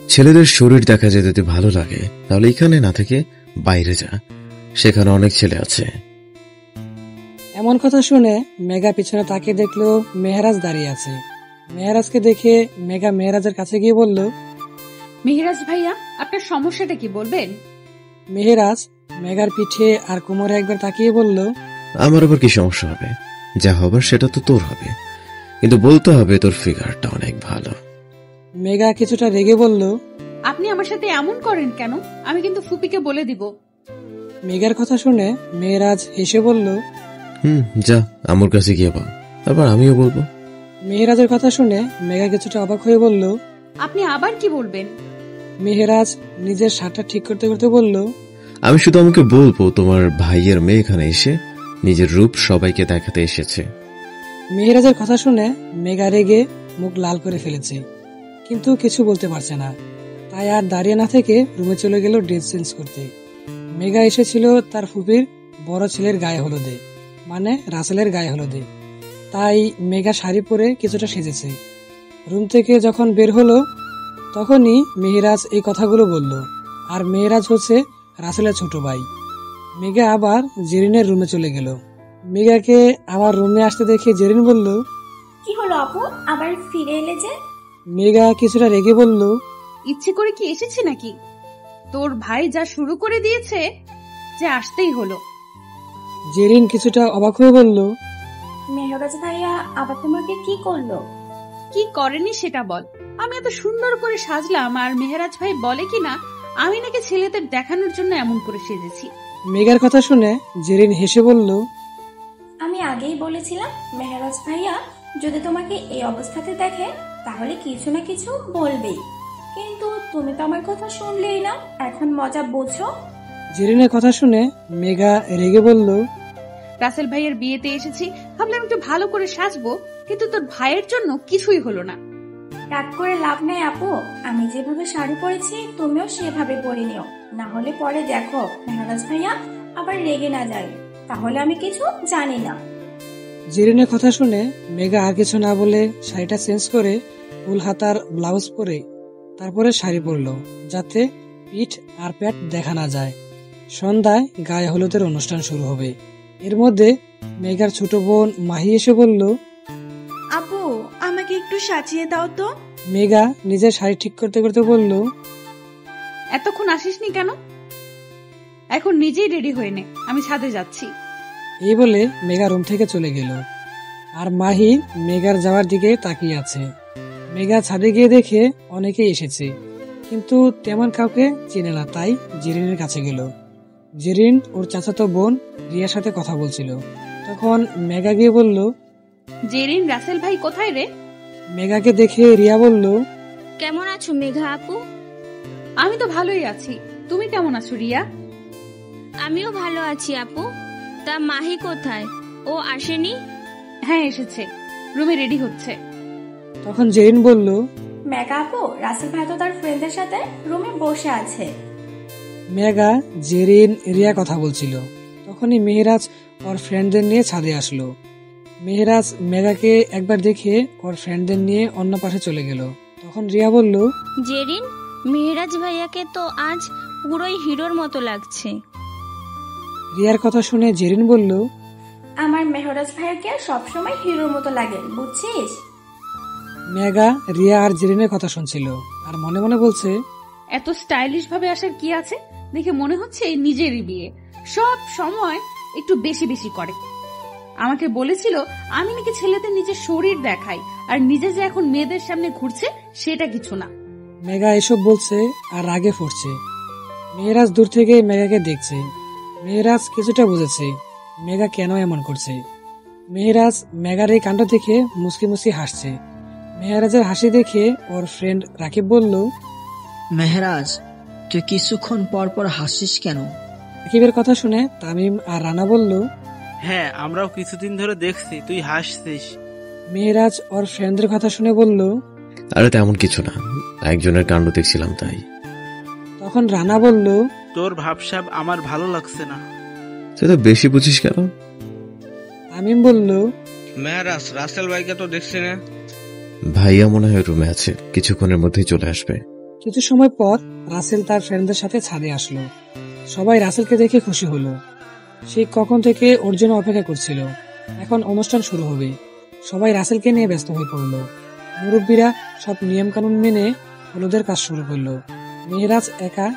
ছেলেদের শরীর দেখা যায় যদি ভালো লাগে তাহলে এখানে না থেকে বাইরে যা, সেখানে অনেক ছেলে আছে। এমন কথা শুনে মেঘা পিছনে তাকিয়ে দেখলো মেহরাজ দাঁড়িয়ে আছে। মেহরাজকে দেখে মেঘা মেহরাজের কাছে গিয়ে বলল, মেহরাজ ভাইয়া, আপনার সমস্যাটা কি বলবেন? মেহরাজ মেঘার পিঠে আর কোমরে একবার তাকিয়ে বলল, আমার আবার কি সমস্যা হবে? যা হবার সেটা তো তোর হবে, কিন্তু বলতে হবে তোর ফিগারটা অনেক ভালো। মেঘা কিছুটা রেগে বলল, আপনি আমার সাথে এমন করেন কেন? আমি কিন্তু ফুপিকে বলে দিব। মেঘার কথা শুনে মেহরাজ হেসে বলল, যা আমার কাছে গিয়ে বল, তারপর আমিও বলবো। মেহরাজের কথা শুনে মেঘা কিছুটা অবাক হয়ে বলল, আপনি আবার কি বলবেন? মেহরাজ নিজের শার্টটা ঠিক করতে করতে বলল, আমি শুধু আমাকে বলবো তোমার ভাইয়ের মেয়ে এখানে এসে নিজের রূপ সবাইকে দেখাতে এসেছে। মেহরাজের কথা শুনে মেঘা রেগে মুখ লাল করে ফেলেছে, কিন্তু কিছু বলতে পারছে না। তাই আর দাঁড়িয়ে না থেকে রুমে চলে গেল ড্রেস চেঞ্জ করতে। মেঘা এসেছিল তার ফুপির বড় ছেলের গায়ে হলুদে, মানে রাসেলের গায়ে হলুদে। তাই মেঘা শাড়ি পরে কিছুটা সেজেছে। রুম থেকে যখন বের হলো তখনই মেহরাজ এই কথাগুলো বলল। আর মেহরাজ হচ্ছে রাসেলের ছোট ভাই। মেঘা আবার জেরিনের রুমে চলে গেল। মেঘাকে আবার রুমে আসতে দেখে জেরিন বলল, কি হলো আপু, আবার ফিরে এলে যে? মেঘা কিছুটা রেগে বলল, ইচ্ছে করে কি এসেছি নাকি? তোর ভাই যা শুরু করে দিয়েছে যে আসতেই হলো। জেরিন কিছুটা অবাক হয়ে বলল, মেহরাজ ভাইয়া আবার তোমাকে কি করলো? কি করেনি সেটা বল। আমি এত সুন্দর করে সাজলাম আর মেহরাজ ভাই বলে কিনা আমি নাকি ছেলেদের দেখানোর জন্য এমন করে সেজেছি। মেঘার কথা শুনে জেরিন হেসে বলল, আমি আগেই বলেছিলাম মেহরাজ ভাইয়া যদি তোমাকে এই অবস্থাতে দেখে তাহলে কিছু না কিছু বলবেই, কিন্তু তুমি তো আমার কথা শুনলেই না। এখন মজা বোঝো। জেরিনের কথা শুনে মেঘা রেগে বলল, রাসেল ভাইয়ের বিয়েতে এসেছি, ভাবলাম একটু ভালো করে সাজবো, কিন্তু তোর ভাইয়ের জন্য কিছুই হলো না। রাগ করে লাভ নেই আপু, আমি যেভাবে শাড়ি পরেছি তুমিও সেভাবে পরে নিও, না হলে পরে দেখো মেহরাজ ভাইয়া আবার রেগে না যায়, তাহলে আমি কিছু জানি না। জেরিনের কথা শুনে মেঘা আর কিছু না বলে শাড়িটা চেঞ্জ করে ফুল হাতার ব্লাউজ পরে তারপরে শাড়ি পরলো, যাতে পিঠ আর পেট দেখা না যায়। সন্ধ্যায় গায়ে হলুদের অনুষ্ঠান শুরু হবে। এর মধ্যে মেঘার ছোট বোন মাহি এসে বলল, আপু আমাকে একটু সাজিয়ে দাও তো। মেঘা নিজের শাড়ি ঠিক করতে করতে বলল, এতক্ষণ আসিসনি কেন? এখন নিজেই রেডি হয়ে নে, আমি ছাদে যাচ্ছি। এই বলে মেঘা রুম থেকে চলে গেল। আর মাহি মেঘার যাওয়ার দিকে তাকিয়ে আছে। মেঘা ছাদে গিয়ে দেখে অনেকেই এসেছে, কিন্তু তেমন কাউকে চেনে না, তাই জেরিনের কাছে গেল। জেরিন ওর চাচাতো বোন রিয়ার সাথে কথা বলছিল। তখন মেঘা গিয়ে বলল, জেরিন, রাসেল ভাই কোথায় রে? মেঘাকে দেখে রিয়া বলল, কেমন আছো মেঘা আপু? আমি তো ভালোই আছি, তুমি কেমন আছো রিয়া? আমিও ভালো আছি আপু। তা মাহি কোথায়, ও আসেনি? হ্যাঁ এসেছে, রুমে রেডি হচ্ছে। তখন জেরিন বলল, মেঘা আপু, রাসেল ভাই তো তার ফ্রেন্ডদের সাথে রুমে বসে আছে। মেঘা জেরিন রিয়া কথা বলছিল। তখনই মেহরাজ ওর ফ্রেন্ডদের নিয়ে ছাদে আসলো। মেহরাজ মেঘাকে একবার দেখে ওর ফ্রেন্ডদের নিয়ে অন্য পাশে চলে গেল। তখন রিয়া বলল, জেরিন, মেহরাজ ভাইয়াকে তো আজ পুরোই হিরোর মতো লাগছে। রিয়ার কথা শুনে জেরিন বলল, আমার মেহরাজ ভাইয়াকে সবসময় হিরোর মতো লাগে, বুঝছিস? মেঘা রিয়া আর জেরিনের কথা শুনছিল আর মনে মনে বলছে, এত স্টাইলিশ ভাবে আসার কি আছে? দেখে মনে হচ্ছে নিজেরই বিয়ে, সব সময় একটু বেশি বেশি করে। আমাকে বলেছিল আমি নাকি ছেলেদের নিজের শরীর দেখাই, আর নিজে যে এখন মেয়েদের সামনে ঘুরছে সেটা কিছু না। মেঘা এসব বলছে আর রাগে ফুটছে। মেহরাজ দূর থেকে মেঘাকে দেখছে। মেহরাজ কিছুটা বুঝেছে মেঘা কেন এমন করছে। মেহরাজ মেঘার এই কাণ্ড দেখে মুসকি মুসকি হাসছে। মেহরাজের হাসি দেখে ওর ফ্রেন্ড রাকিব বলল, মেহরাজ, তুই কিছুক্ষণ পর পর হাসিস কেন? রাকিবের কথা শুনে তামিম আর রানা বলল, হ্যাঁ, আমরাও কিছুদিন ধরে দেখছি তুই হাসছিস। মেহরাজ ওর ফ্রেন্ডদের কথা শুনে বলল, আরে তেমন কিছু না, একজনের কাণ্ড দেখছিলাম তাই। তখন রানা বলল, তোর ভাবসাব আমার ভালো লাগছে না। তুই তো বেশি বুঝিস কেন? তামিম বলল, মেহরাজ, রাসেল ভাইকে তো দেখছি না। ভাইয়া মনে হয় রুমে আছে, কিছুক্ষণের মধ্যেই চলে আসবে। কিছু সময় পর রাসেল তার ফ্রেন্ডদের সাথে ছাদে আসলো। সবাই রাসেলকে দেখে খুশি হলো। সে কখন থেকে ওর জন্য অপেক্ষা করছিল। এখন অনুষ্ঠান শুরু হবে। সবাই রাসেলকে নিয়ে ব্যস্ত হয়ে পড়লো। মুরব্বীরা সব নিয়ম কানুন মেনে হলুদের কাজ শুরু করলো। মেহেরাজ একা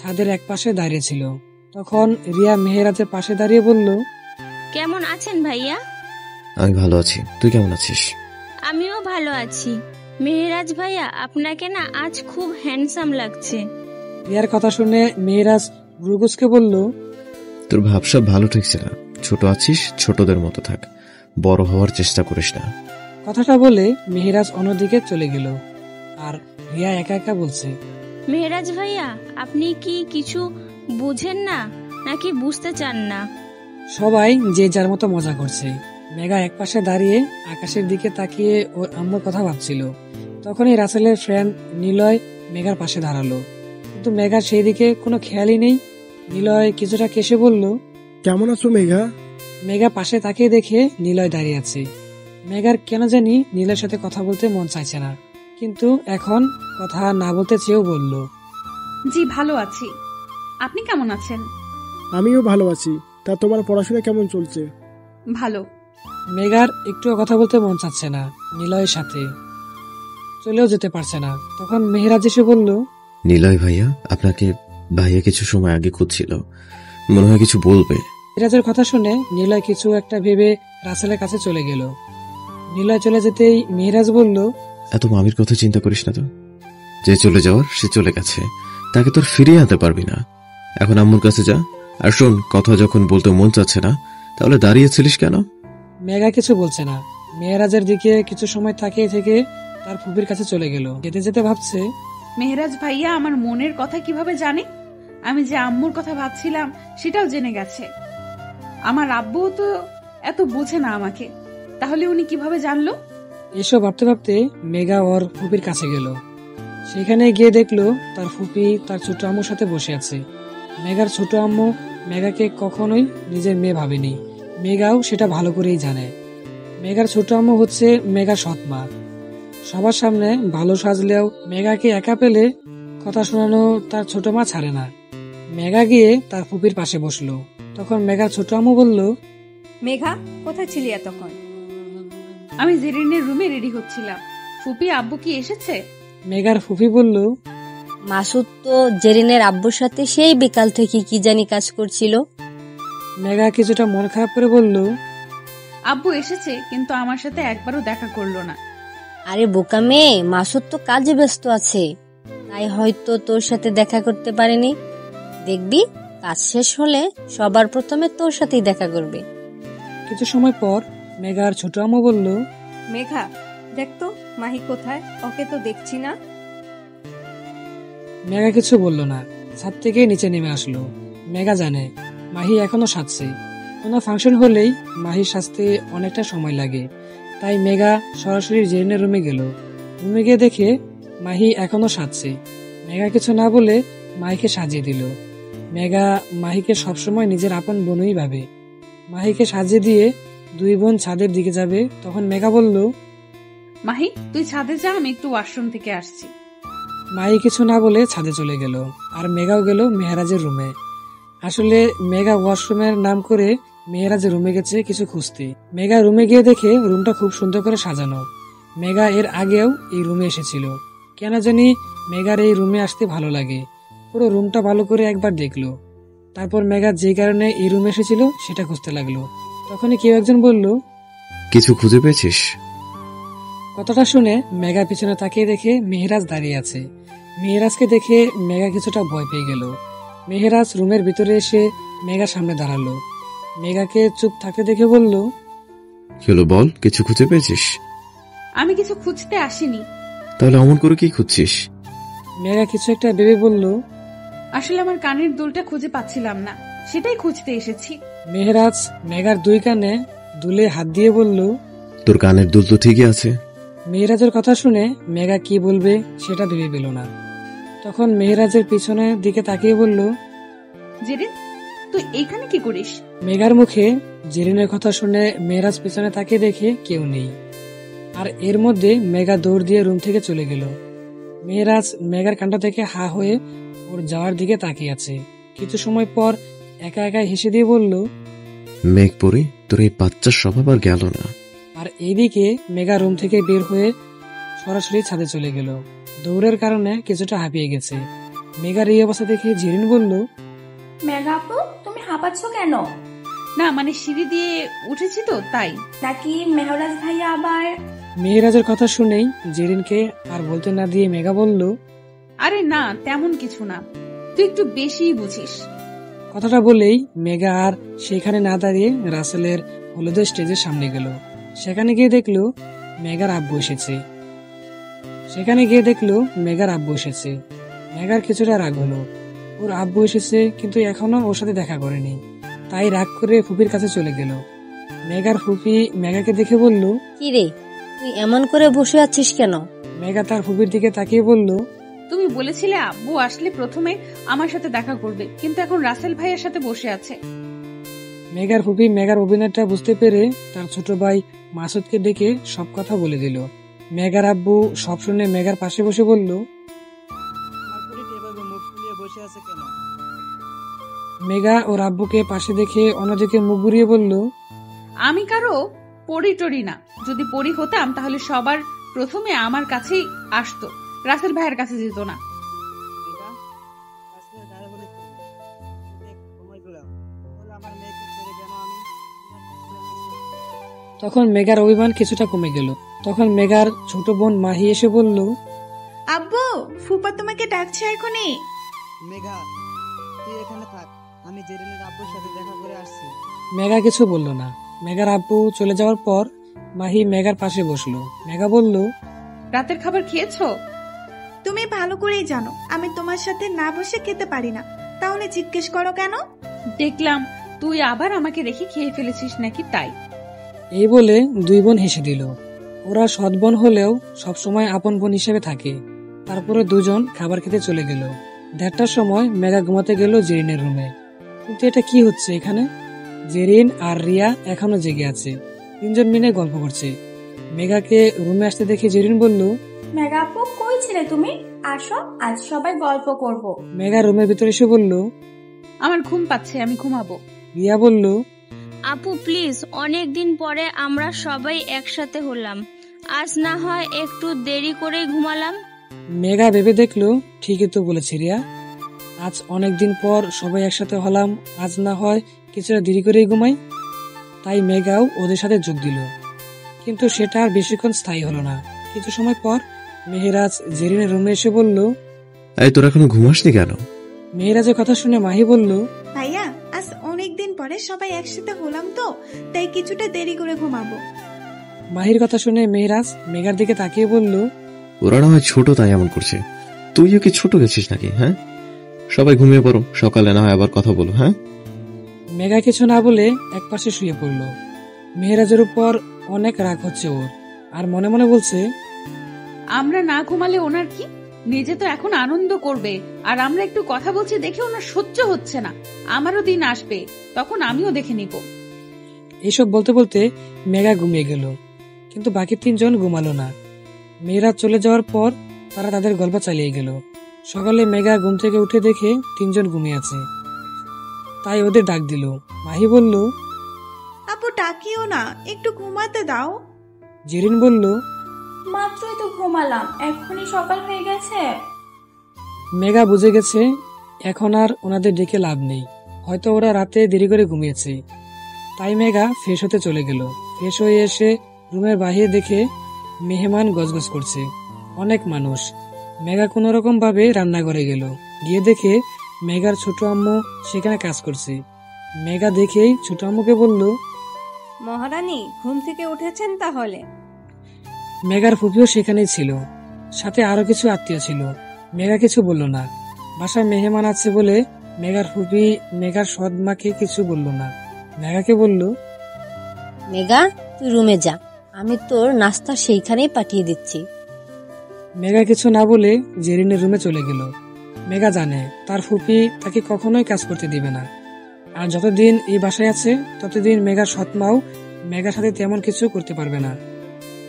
ছাদের এক পাশে দাঁড়িয়ে ছিল। তখন রিয়া মেহেরাজের পাশে দাঁড়িয়ে বলল, কেমন আছেন ভাইয়া? আমি ভালো আছি, তুই কেমন আছিস? আমিও ভালো আছি। মেহেরাজ ভাইয়া, আপনাকে না আজ খুব হ্যান্ডসাম লাগছে। রিয়ার কথা শুনে মেহেরাজ গুরগুসকে বলল, তোর ভাবসাব ভালো ঠেকছে না। ছোট আছিস, ছোটদের মতো থাক, বড় হওয়ার চেষ্টা করিস না। কথাটা বলে মেহেরাজ অন্যদিকে চলে গেল। আর রিয়া একা একা বলছে, মেহেরাজ ভাইয়া, আপনি কি কিছু বুঝেন না নাকি বুঝতে চান না? সবাই যে যার মতো মজা করছে। মেঘা একপাশে দাঁড়িয়ে আকাশের দিকে তাকিয়ে ওর আম্মুর কথা ভাবছিল। তখনই রাসেলের ফ্রেন্ড নিলয় মেঘার পাশে দাঁড়ালো, কিন্তু মেঘার সেই দিকে কোনো খেয়ালই নেই। নিলয় কিছুটা কেসে বলল, কেমন আছো মেঘা? মেঘা পাশে তাকিয়ে দেখে নিলয় দাঁড়িয়ে আছে। মেঘার কেন জানি নীলের সাথে কথা বলতে মন চাইছে না, কিন্তু এখন কথা না বলতে চেয়েও বলল, জি ভালো আছি, আপনি কেমন আছেন? আমিও ভালো আছি। তা তোমার পড়াশোনা কেমন চলছে? ভালো। মেঘার একটুও কথা বলতে মন চাচ্ছে না, নিলয়ের সাথে চলেও যেতে পারছে না। তখন মেহেরাজ এসে বলল, নিলয় ভাইয়া, আপনাকে ভাইয়া কিছু সময় আগে খুঁজছিল, মনে হয় কিছু বলবে। মেহেরাজের কথা শুনে নিলয় কিছু একটা ভেবে রাসেলের কাছে চলে গেল। নিলয় চলে যেতেই মেহেরাজ বলল, এত মামির কথা চিন্তা করিস না তো, যে চলে যাওয়ার সে চলে গেছে, তাকে তোর ফিরিয়ে আনতে পারবি না। এখন আম্মুর কাছে যা, আর শোন, কথা যখন বলতে মন চাচ্ছে না তাহলে দাঁড়িয়েছিলিস কেন? মেঘা কিছু বলছে না। মেহেরাজের দিকে কিছু সময় তাকিয়ে থেকে তার ফুপির কাছে চলে গেল। যেতে যেতে ভাবছে, মেহেরাজ ভাইয়া আমার মনের কথা কিভাবে জানে? আমি যে আম্মুর কথা ভাবছিলাম সেটাও জেনে গেছে। আমার আব্বুও তো এত বোঝে না আমাকে, তাহলে উনি কিভাবে জানলো? এসব ভাবতে ভাবতে মেঘা ওর ফুপির কাছে গেল। সেখানে গিয়ে দেখলো তার ফুপি তার ছোট আম্মুর সাথে বসে আছে। মেঘার ছোট আম্মু মেঘাকে কখনোই নিজের মেয়ে ভাবেনি। মেঘাও সেটা ভালো করেই জানে। মেঘার ছোট আম্মু হচ্ছে মেঘার সৎ মা। সবার সামনে ভালো সাজলেও মেঘাকে একা পেলে কথা শোনানো তার ছোট মা ছাড়ে না। মেঘা গিয়ে তার ফুপির পাশে বসলো। তখন মেঘার ছোট আম্মু বলল, মেঘা, কোথায় ছিলি এতক্ষণ? আমি জেরিনের রুমে রেডি হচ্ছিলাম। ফুপি আব্বু কি এসেছে? মেঘার ফুপি বলল, মাসুদ তো জেরিনের আব্বুর সাথে সেই বিকাল থেকে কি জানি কাজ করছিল। মেঘা কিছুটা মন খারাপ করে বলল, আব্বু এসেছে, কিন্তু আমার সাথে একবারও দেখা করলো না। আরে বোকা মেয়ে, মাসুদ তো কাজে ব্যস্ত আছে, তাই হয়তো তোর সাথে দেখা করতে পারেনি। দেখবি কাজ শেষ হলে সবার প্রথমে তোর সাথেই দেখা করবে। কিছু সময় পর মেঘার ছোট আম্মু বলল, মেঘা, দেখ তো মাহি কোথায়, ওকে তো দেখছি না। মেঘা কিছু বলল না, ছাদ থেকে নিচে নেমে আসলো। মেঘা জানে মাহি এখনো সাজছে। কোনো ফাংশন হলেই মাহির সাজতে অনেকটা সময় লাগে, তাই মেঘা সরাসরি জেরিনের রুমে গেল। রুমে গিয়ে দেখে মাহি এখনো সাজছে। মেঘা কিছু না বলে মাহিকে সাজিয়ে দিল। মেঘা মাহিকে সবসময় নিজের আপন বোনই ভাবে। মাহিকে সাজিয়ে দিয়ে দুই বোন ছাদের দিকে যাবে। তখন মেঘা বলল, মাহি, তুই ছাদে যা, আমি একটু ওয়াশরুম থেকে আসছি। মাহি কিছু না বলে ছাদে চলে গেল। আর মেঘাও গেল মেহেরাজের রুমে। আসলে মেঘা ওয়াশরুমের নাম করে মেহেরাজের রুমে গেছে কিছু খুঁজতে। মেঘা রুমে গিয়ে দেখে রুমটা খুব সুন্দর করে সাজানো। মেঘা এর আগেও এই রুমে এসেছিল। কেন জানি মেঘার এই রুমে আসতে ভালো লাগে। পুরো রুমটা ভালো করে একবার দেখলো। তারপর মেঘা যে কারণে এই রুমে এসেছিল সেটা খুঁজতে লাগলো। তখনই কেউ একজন বলল, কিছু খুঁজে পেয়েছিস? কথাটা শুনে মেঘা পিছনে তাকিয়ে দেখে মেহেরাজ দাঁড়িয়ে আছে। মেহেরাজকে দেখে মেঘা কিছুটা ভয় পেয়ে গেল। মেহেরাজ রুমের ভিতরে এসে মেঘার সামনে দাঁড়ালো। মেঘাকে চুপ থাকতে দেখে বলল, কি হলো বল, কিছু খুঁজে পেয়েছিস? আমি কিছু খুঁজতে আসিনি। তাহলে অমন করে কি খুঁজছিস? মেঘা কিছু একটা ভেবে বলল, আসলে আমার কানের দুলটা খুঁজে পাচ্ছিলাম না, সেটাই খুঁজতে এসেছি। মেহেরাজ মেঘার দুই কানে দুলে হাত দিয়ে বলল, তোর কানের দুল তো ঠিকই আছে। মেহেরাজের কথা শুনে মেঘা কি বলবে সেটা ভেবে পেল না। তখন মেহেরাজের পিছনের দিকে তাকিয়ে বলল, জেরিন, তুই এইখানে কি করিস? মেঘার মুখে জেরিনের কথা শুনে মেহরাজ পেছনে তাকিয়ে দেখে কেউ নেই। আর এর মধ্যে মেঘা দৌড় দিয়ে রুম থেকে চলে গেল। মেহরাজ মেঘার কাণ্ড থেকে হা হয়ে ওর যাওয়ার দিকে তাকিয়ে আছে। কিছু সময় পর একা একা হেসে দিয়ে বলল, মেঘ পরি, তোর এই বাচ্চার স্বভাব আর গেল না। আর এইদিকে মেঘা রুম থেকে বের হয়ে সরাসরি ছাদে চলে গেল। দৌড়ের কারণে কিছুটা হাঁপিয়ে গেছে। মেঘার এই অবস্থা দেখে জেরিন বলল, মেঘা আপু, তুমি হাঁপাচ্ছ কেন? না মানে সিঁড়ি দিয়ে উঠেছি তো তাই। নাকি মেহরাজ ভাইয়া আবার? মেহরাজের কথা শুনেই জেরিনকে আর বলতে না দিয়ে মেঘা বলল, আরে না, তেমন কিছু না, তুই একটু বেশিই বুঝিস। কথাটা বলেই মেঘা আর সেখানে না দাঁড়িয়ে রাসেলের হলুদের স্টেজের সামনে গেল। সেখানে গিয়ে দেখলো মেঘার আব্বু এসেছে। মেঘার কিছুটা রাগ হলো। ওর আব্বু এসেছে কিন্তু এখনো ওর সাথে দেখা করেনি। তাই রাগ করে ফুপির কাছে চলে গেল। মেঘার ফুপি মেঘাকে দেখে বলল, কি রে, তুই এমন করে বসে আছিস কেন? মেঘা তার ফুপির দিকে তাকিয়ে বলল, তুমি বলেছিলে আব্বু আসলে প্রথমে আমার সাথে দেখা করবে, কিন্তু এখন রাসেল ভাইয়ের সাথে বসে আছে। মেঘার ফুপি মেঘার অভিনয়টা বুঝতে পেরে তার ছোট ভাই মাসুদকে ডেকে সব কথা বলে দিল। মেঘার আব্বু সব শুনে মেঘার পাশে বসে বলল, মেঘা ওর আব্বুকে পাশে দেখে অন্যদিকে মুখ ঘুরিয়ে বলল, আমি কারো পরি টরি না, যদি পরি হতাম তাহলে সবার প্রথমে আমার কাছেই আসতো, রাসেল ভাইয়ের কাছে যেত না। তখন মেঘার অভিমান কিছুটা কমে গেল। তখন মেঘার ছোট বোন মাহি এসে বলল, আব্বু, ফুপা তোমাকে ডাকছে এখনই। মেঘা, তুই এখানে থাক, আমি জেরিনের আব্বুর সাথে দেখা করে আসছি। মেঘা কিছু বলল না। মেঘার আব্বু চলে যাওয়ার পর মাহি মেঘার পাশে বসলো। মেঘা বলল, রাতের খাবার খেয়েছো? তুমি ভালো করেই জানো আমি তোমার সাথে না বসে খেতে পারি না, তাহলে জিজ্ঞেস করো কেন? দেখলাম তুই আবার আমাকে রেখে খেয়ে ফেলেছিস নাকি, তাই। এই বলে দুই বোন হেসে দিল। ওরা সৎ বোন হলেও সবসময় আপন বোন হিসেবে থাকে। তারপরে দুজন খাবার খেতে চলে গেল। 1:30টার সময় মেঘা ঘুমাতে গেল জেরিনের রুমে। কিন্তু এটা কি হচ্ছে এখানে? জেরিন আর রিয়া এখনো জেগে আছে। তিনজন মিলে গল্প করছে। মেঘাকে রুমে আসতে দেখে জেরিন বলল, মেঘা আপু, কই ছিলে তুমি? আসো, আজ সবাই গল্প করব। মেঘা রুমের ভিতরে এসে বলল, আমার ঘুম পাচ্ছে, আমি ঘুমাবো। রিয়া বলল, আপু প্লিজ, অনেক দিন পরে আমরা সবাই একসাথে হলাম, আজ না হয় একটু দেরি করে ঘুমালাম। মেঘা ভেবে দেখলো ঠিকই তো বলেছে রিয়া, আজ অনেকদিন পর সবাই একসাথে হলাম, আজ না হয় কিছুটা দেরি করেই ঘুমাই। তাই মেঘাও ওদের সাথে যোগ দিল। কিন্তু সেটা আর বেশিক্ষণ স্থায়ী হলো না। কিছু সময় পর মেহেরাজ জেরিনের রুমে এসে বলল, এই তোর এখনো ঘুমাসনি কেন? মেহেরাজের কথা শুনে মাহি বলল, ভাইয়া, আজ অনেকদিন পরে সবাই একসাথে হলাম তো, তাই কিছুটা দেরি করে ঘুমাবো। মাহির কথা শুনে মেহেরাজ মেঘার দিকে তাকিয়ে বলল, ওরা না হয় ছোট তাই এমন করছে, তুইও কি ছোট গেছিস নাকি? হ্যাঁ, সবাই ঘুমিয়ে পড়ো, সকালে না হয় আবার কথা বলো। হ্যাঁ। মেঘা কিছু না বলে একপাশে শুয়ে পড়ল। মেহেরাজের উপর অনেক রাগ হচ্ছে ওর, আর মনে মনে বলছে, আমরা না ঘুমালে ওনার কি? নিজে তো এখন আনন্দ করবে, আর আমরা একটু কথা বলছি দেখে ওনার সহ্য হচ্ছে না। আমারও দিন আসবে, তখন আমিও দেখে নিব। এইসব বলতে বলতে মেঘা ঘুমিয়ে গেল। কিন্তু বাকি তিনজন ঘুমালো না। মেয়েরাজ চলে যাওয়ার পর তারা তাদের গল্প চালিয়ে গেল। সকালে মেঘা ঘুম থেকে উঠে দেখে তিনজন ঘুমিয়ে আছে, তাই ওদের ডাক দিল। মাহি বলল, আপু ডাকিও না, একটু ঘুমাতে দাও। জেরিন বলল, মাত্রই তো ঘুমালাম, এখনই সকাল হয়ে গেছে। মেঘা বুঝে গেছে এখন আর ওনাদের ডেকে লাভ নেই, হয়তো ওরা রাতে দেরি করে ঘুমিয়েছে। তাই মেঘা ফ্রেশ হতে চলে গেল। ফ্রেশ হয়ে এসে রুমের বাহিরে দেখে মেহমান গজগজ করছে, অনেক মানুষ। মেঘা কোন রকম ভাবে রান্নাঘরে গেল। গিয়ে দেখে মেঘার ছোট আম্মু সেখানে কাজ করছে। মেঘা দেখেই ছোট আম্মুকে বলল, মহারানী ঘুম থেকে উঠেছেন তাহলে? মেঘার ফুপিও সেখানেই ছিল, সাথে আরো কিছু আত্মীয় ছিল। মেঘা কিছু বলল না। বাসায় মেহমান আছে বলে মেঘার ফুপি মেঘার সৎ মাকে কিছু বলল না। মেঘাকে বলল, মেঘা, তুই রুমে যা, আমি তোর নাস্তা সেইখানেই পাঠিয়ে দিচ্ছি। মেঘা কিছু না বলে জেরিনের রুমে চলে গেল। মেঘা জানে তার ফুপি তাকে কখনোই কাজ করতে দিবে না। আর যতদিন এই বাসায় আছে ততদিন মেঘার সৎমাও মেঘার সাথে তেমন কিছু করতে পারবে না।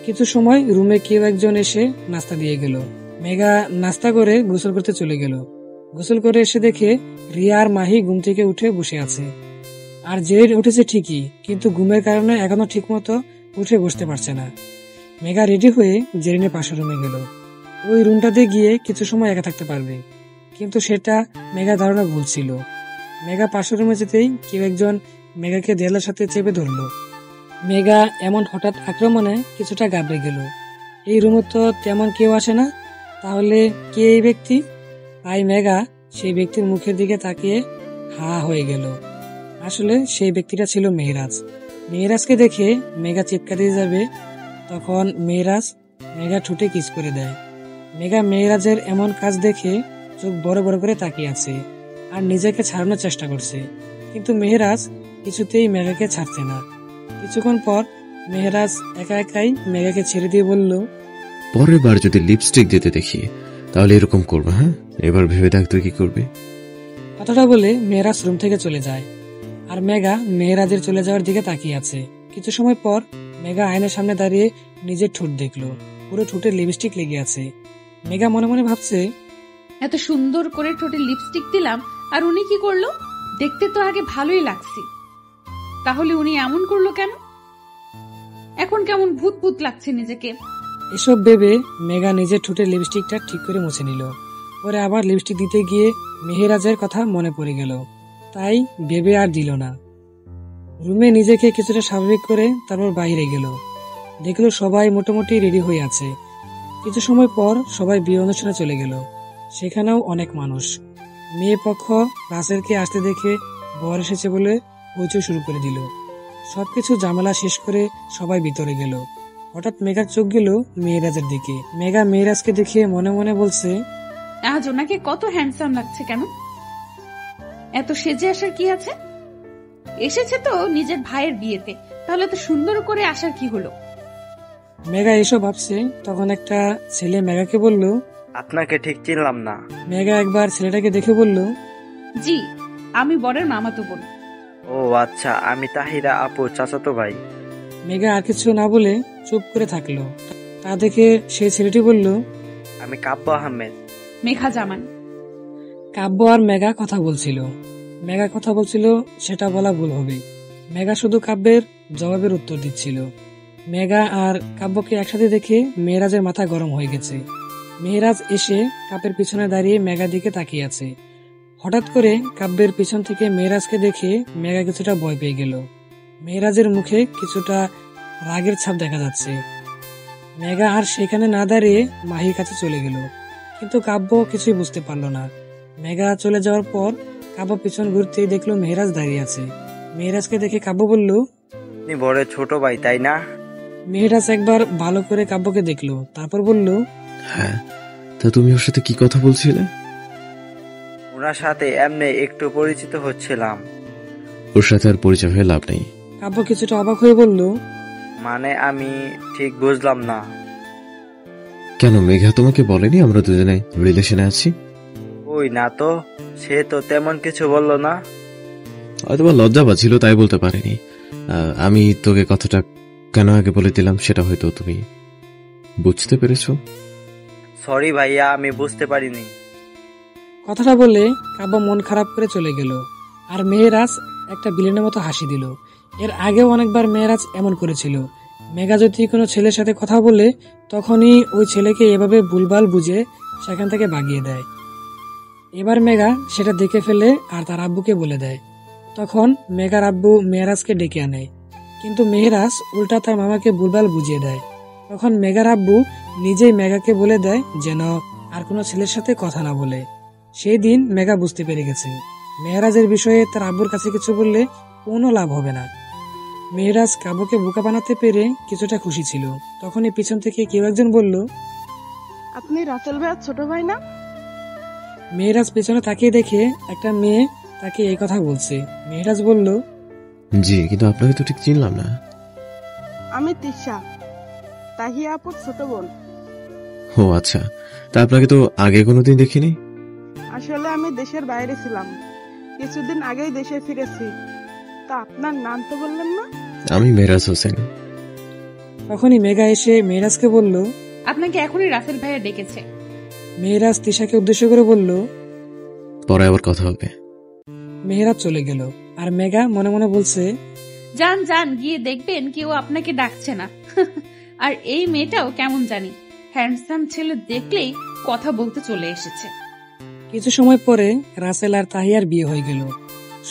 কিছু সময় রুমে কেউ একজন এসে নাস্তা দিয়ে গেল। মেঘা নাস্তা করে গোসল করতে চলে গেল। গোসল করে এসে দেখে রিয়া আর মাহি ঘুম থেকে উঠে বসে আছে। আর জেরিন উঠেছে ঠিকই, কিন্তু ঘুমের কারণে এখনো ঠিক মতো উঠে বসতে পারছে না। মেঘা রেডি হয়ে জেরিনের পাশের রুমে গেল। ওই রুমটাতে গিয়ে কিছু সময় একা থাকতে পারবে, কিন্তু সেটা মেঘা ধারণা ভুল ছিল। মেঘা পাশের রুমে যেতেই কেউ একজন মেঘাকে দেয়ালের সাথে চেপে ধরলো। মেঘা এমন হঠাৎ আক্রমণে কিছুটা ঘাবড়ে গেল। এই রুমে তো তেমন কেউ আসে না, তাহলে কে এই ব্যক্তি? তাই মেঘা সেই ব্যক্তির মুখের দিকে তাকিয়ে হা হয়ে গেল। আসলে সেই ব্যক্তিটা ছিল মেহরাজ। মেহরাজকে দেখে মেঘা চিৎকার দিয়ে যাবে, তখন মেঘা ঠোঁটে কিস করে দেয়। মেঘা মেহরাজের এমন কাজ দেখে চোখ বড় বড় করে তাকিয়ে আছে আর নিজেকে ছাড়ানোর চেষ্টা করছে, কিন্তু মেহরাজ কিছুতেই মেঘাকে ছাড়ছে না। কিছুক্ষণ পর মেহরাজ একা একাই মেঘাকে ছেড়ে দিয়ে বলল, পরের বার যদি লিপস্টিক দিতে দেখি তাহলে এরকম করবে। হ্যাঁ, এবার ভেবে দেখ তুই কি করবি। কথাটা বলে মেহরাজ রুম থেকে চলে যায় আর মেঘা মেহরাজের চলে যাওয়ার দিকে তাকিয়ে আছে। কিছু সময় পর মেঘা আয়নার সামনে দাঁড়িয়ে নিজের ঠোঁট দেখলো, পুরো ঠোঁটে লিপস্টিক লেগে আছে। মেঘা মনে মনে ভাবছে, এত সুন্দর করে ঠোঁটে লিপস্টিক দিলাম আর উনি কি করলো? দেখতে তো আগে ভালোই লাগছে, তাহলে উনি এমন করলো কেন? এখন কেমন ভূত ভূত লাগছে নিজেকে। এসব ভেবে মেঘা নিজের ঠোঁটের লিপস্টিকটা ঠিক করে মুছে নিল। পরে আবার লিপস্টিক দিতে গিয়ে মেহেরাজের কথা মনে পড়ে গেল, তাই ভেবে আর দিল না। রুমে নিজেকে কিছুটা স্বাভাবিক করে তারপর বাইরে গেল। দেখলো সবাই মোটামুটি রেডি হয়ে আছে। কিছু সময় পর সবাই বিয়ে অনুষ্ঠানে চলে গেল। সেখানেও অনেক মানুষ। মেয়ে পক্ষ রাসেলকে আসতে দেখে বর এসেছে বলে হইচই শুরু করে দিল। সবকিছু ঝামেলা শেষ করে সবাই ভিতরে গেল। হঠাৎ মেঘার চোখ গেল মেয়েরাজের দিকে। মেঘা মেয়েরাজকে দেখে মনে মনে বলছে, আজ ওনাকে কত হ্যান্ডসাম লাগছে কেন? এত সেজে আসার কি আছে? এসেছে তো নিজের ভাইয়ের বিয়েতে, তাহলে তো সুন্দর করে আসার কি হলো? মেঘা এসব ভাবছে, তখন একটা ছেলে মেঘাকে বলল, আপনাকে ঠিক চিনলাম না। মেঘা একবার ছেলেটাকে দেখে বলল, জি, আমি বরের মামাতো বোন। ও আচ্ছা, আমি তাহিরা আপু চাচাতো ভাই। মেঘা আর কিছু না বলে চুপ করে থাকলো। তা দেখে সেই ছেলেটি বলল, আমি কাব্য আহমেদ। মেঘা জামান। কাব্য আর মেঘা কথা বলছিল। মেঘা কথা বলছিল সেটা বলা ভুল হবে। মেঘা শুধু কাব্যের জবাবের উত্তর দিচ্ছিল। মেঘা আর কাব্যকে একসাথে দেখে মেহরাজের মাথা গরম হয়ে গেছে। মেহরাজ এসে কাব্যের পিছনে দাঁড়িয়ে মেঘার দিকে তাকিয়ে আছে। হঠাৎ করে কাব্যের পিছন থেকে মেহরাজকে দেখে মেঘা কিছুটা ভয় পেয়ে গেল। মেহরাজের মুখে কিছুটা রাগের ছাপ দেখা যাচ্ছে। মেঘা আর সেখানে না দাঁড়িয়ে মাহির কাছে চলে গেল, কিন্তু কাব্য কিছুই বুঝতে পারল না। মেঘা চলে যাওয়ার পর কাব্য পিছন ঘুরতেই দেখলো মেহরাজ দাঁড়িয়ে আছে। মেহরাজকে দেখে কাব্য বলল, আপনি বড় ছোট ভাই তাই না? মেহরাজ একবার ভালো করে কাব্যকে দেখলো, তারপর বলল, হ্যাঁ, তা তুমি ওর সাথে কি কথা বলছিলে? ওনার সাথে এমনি একটু পরিচিত হচ্ছিলাম। ওর সাথে আর পরিচয় হয়ে লাভ নেই। কাব্য কিছুটা অবাক হয়ে বলল, মানে আমি ঠিক বুঝলাম না। কেন, মেঘা তোমাকে বলেনি আমরা দুজনে রিলেশনে আছি? ওই না তো, সে তো তেমন কিছু বললো না। হয়তো বা লজ্জা পাচ্ছিল তাই বলতে পারিনি। আমি তোকে কথাটা কেন আগে বলে দিলাম সেটা হয়তো তুমি বুঝতে পেরেছো। সরি ভাইয়া, আমি বুঝতে পারিনি। কথাটা বলে কাব্য মন খারাপ করে চলে গেল। আর মেহরাজ একটা বিলেনের মতো হাসি দিল। এর আগেও অনেকবার মেহরাজ এমন করেছিল। মেঘা যদি কোনো ছেলের সাথে কথা বলে তখনই ওই ছেলেকে এভাবে ভুলভাল বুঝে সেখান থেকে ভাগিয়ে দেয়। এবার মেঘা সেটা দেখে ফেলে আর তার আব্বুকে বলে দেয়। তখন মেঘার আব্বু মেহরাজকে ডেকে আনে, কিন্তু মেহরাজ উল্টা তার মামাকে ভুলভাল বুঝিয়ে দেয়। তখন মেঘার আব্বু নিজেই মেঘাকে বলে দেয় যেন আর কোনো ছেলের সাথে কথা না বলে। সেই দিন মেঘা বুঝতে পেরে গেছে মেহরাজের বিষয়ে তার আব্বুর কাছে কিছু বললে কোনো লাভ হবে না। মেহরাজ কাব্যকে বোকা বানাতে পেরে কিছুটা খুশি ছিল। তখনই পিছন থেকে কেউ একজন বলল, আপনি রাসেল ভাইয়ের ছোট ভাই না? মেহরাজ পেছনে তাকিয়ে দেখে একটা মেয়ে তাকে এই কথা বলছে। মেহরাজ বলল, জি, কিন্তু আপনাকে তো ঠিক চিনলাম না। আমি তিশা, তাহিয়া আপুর ছোট বোন। ও আচ্ছা, তা আপনাকে তো আগে কোনোদিন দেখিনি। আসলে আমি দেশের বাইরে ছিলাম, কিছুদিন আগেই দেশে ফিরেছি। তা আপনার নাম তো বললেন না? আমি মেহরাজ হোসেন। তখনই মেঘা এসে মেহরাজকে বলল, আপনাকে এখনই রাসেল ভাইয়া ডেকেছে। মেহরাজ তিশাকে উদ্দেশ্য করে বলল, পরে আবার কথা হবে। মেহরাজ চলে গেল আর মেঘা মনে মনে বলছে, যান যান, গিয়ে দেখবেন কেউ আপনাকে ডাকছে না। আর এই মেয়েটাও কেমন জানি হ্যান্ডসাম ছেলে দেখলেই কথা বলতে চলে এসেছে। কিছু সময় পরে রাসেল আর তাহিয়ার বিয়ে হয়ে গেল।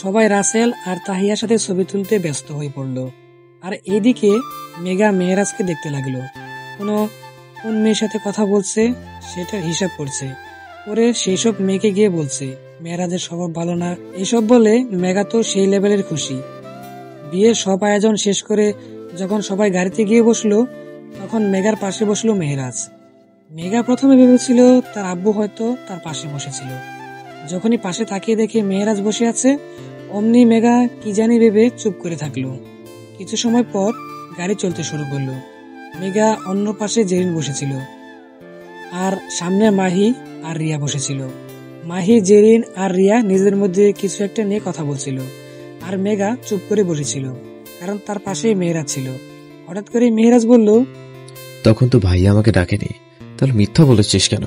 সবাই রাসেল আর তাহিয়ার সাথে ছবি তুলতে ব্যস্ত হয়ে পড়ল। আর এইদিকে মেঘা মেহরাজকে দেখতে লাগলো, কোন মেয়ের সাথে কথা বলছে সেটার হিসাব করছে। পরে সেই সব মেয়েকে গিয়ে বলছে মেহরাজের স্বভাব ভালো না। এইসব বলে মেঘা তো সেই লেভেলের খুশি। বিয়ের সব আয়োজন শেষ করে যখন সবাই গাড়িতে গিয়ে বসলো, তখন মেঘার পাশে বসলো মেহরাজ। মেঘা প্রথমে ভেবেছিল তার আব্বু হয়তো তার পাশে বসেছিল। যখনই পাশে তাকিয়ে দেখে মেহরাজ বসে আছে, অমনি মেঘা কি জানি ভেবে চুপ করে থাকলো। কিছু সময় পর গাড়ি চলতে শুরু করলো। মেঘা অন্য পাশে জেরিন বসেছিল আর সামনে মাহি আর রিয়া বসেছিল। মাহি, জেরিন আর রিয়া নিজেদের মধ্যে কিছু একটা নিয়ে কথা বলছিল আর মেঘা চুপ করে বসেছিল, কারণ তার পাশেই মেহরাজ ছিল। হঠাৎ করে মেহরাজ বলল, তখন তো ভাইয়া আমাকে ডাকেনি, তাহলে মিথ্যা বলেছিস কেন?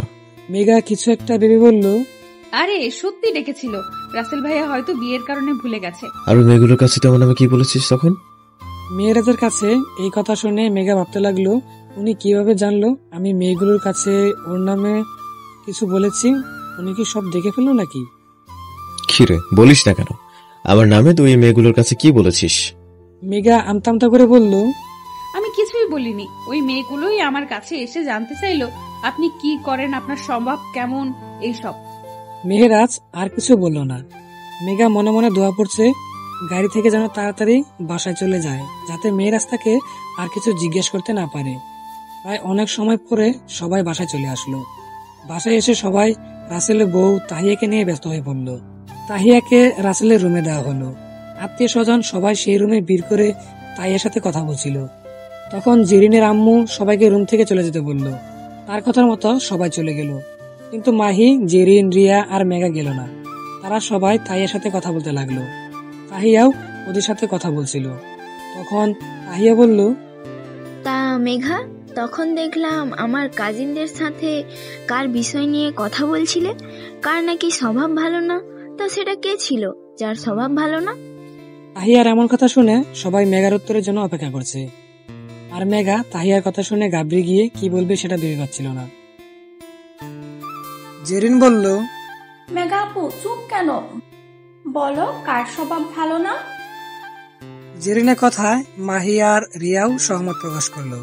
মেঘা কিছু একটা ভেবে বলল, আরে সত্যি ডেকেছিল, রাসেল ভাইয়া হয়তো বিয়ের কারণে ভুলে গেছে। আর ওই মেয়েগুলোর কাছে তেমন আমি কি বলেছিস তখন? মেহরাজের কাছে এই কথা শুনে মেঘা ভাবতে লাগলো, উনি কিভাবে জানলো আমি মেয়েগুলোর কাছে ওর নামে কিছু বলেছি? উনি কি সব দেখে ফেললো নাকি? খিরে বলিস না কেন, আমার নামে তুই এই মেয়েগুলোর কাছে কি বলেছিস? মেঘা আমতামতা করে বলল, আমি কিছুই বলিনি। ওই মেয়েগুলোই আমার কাছে এসে জানতে চাইলো আপনি কি করেন, আপনার স্বভাব কেমন, এইসব। মেহরাজ আর কিছু বলল না। মেঘা মনে মনে দোয়া পড়ছে গাড়ি থেকে যেন তাড়াতাড়ি বাসায় চলে যায়, যাতে মেহরাজ তাকে আর কিছু জিজ্ঞেস করতে না পারে। প্রায় অনেক সময় পরে সবাই বাসায় চলে আসলো। বাসায় এসে সবাই রাসেলের বউ তাহিয়াকে নিয়ে ব্যস্ত হয়ে পড়ল। তাহিয়াকে রাসেলের রুমে দেওয়া হলো। আত্মীয় স্বজন সবাই সেই রুমে ভিড় করে তাহিয়ার সাথে কথা বলছিল। তখন জেরিনের আম্মু সবাইকে রুম থেকে চলে যেতে বলল। তার কথার মতো সবাই চলে গেল, কিন্তু মাহি, জেরিন, রিয়া আর মেঘা গেল না। তারা সবাই তাহিয়ার সাথে কথা বলতে লাগলো। তাহিয়াও ওদের সাথে কথা বলছিল। তখন তাহিয়া বলল, তা মেঘা, তখন দেখলাম আমার কাজিনদের সাথে কার বিষয় নিয়ে কথা বলছিলে, কার নাকি স্বভাব ভালো না। তা সেটা কে ছিল যার স্বভাব ভালো না? তাহিয়ার এমন কথা শুনে সবাই মেঘার উত্তরের জন্য অপেক্ষা করছে। আর মেঘা তাহিয়ার কথা শুনে গাবড়ে গিয়ে কি বলবে সেটা ভেবে পাচ্ছিল না। জেরিন বলল, মেঘা আপু চুপ কেন? বলো, কার স্বভাব ভালো না? জেরিনের কথায় মাহি আর রিয়াও সহমত প্রকাশ করলো।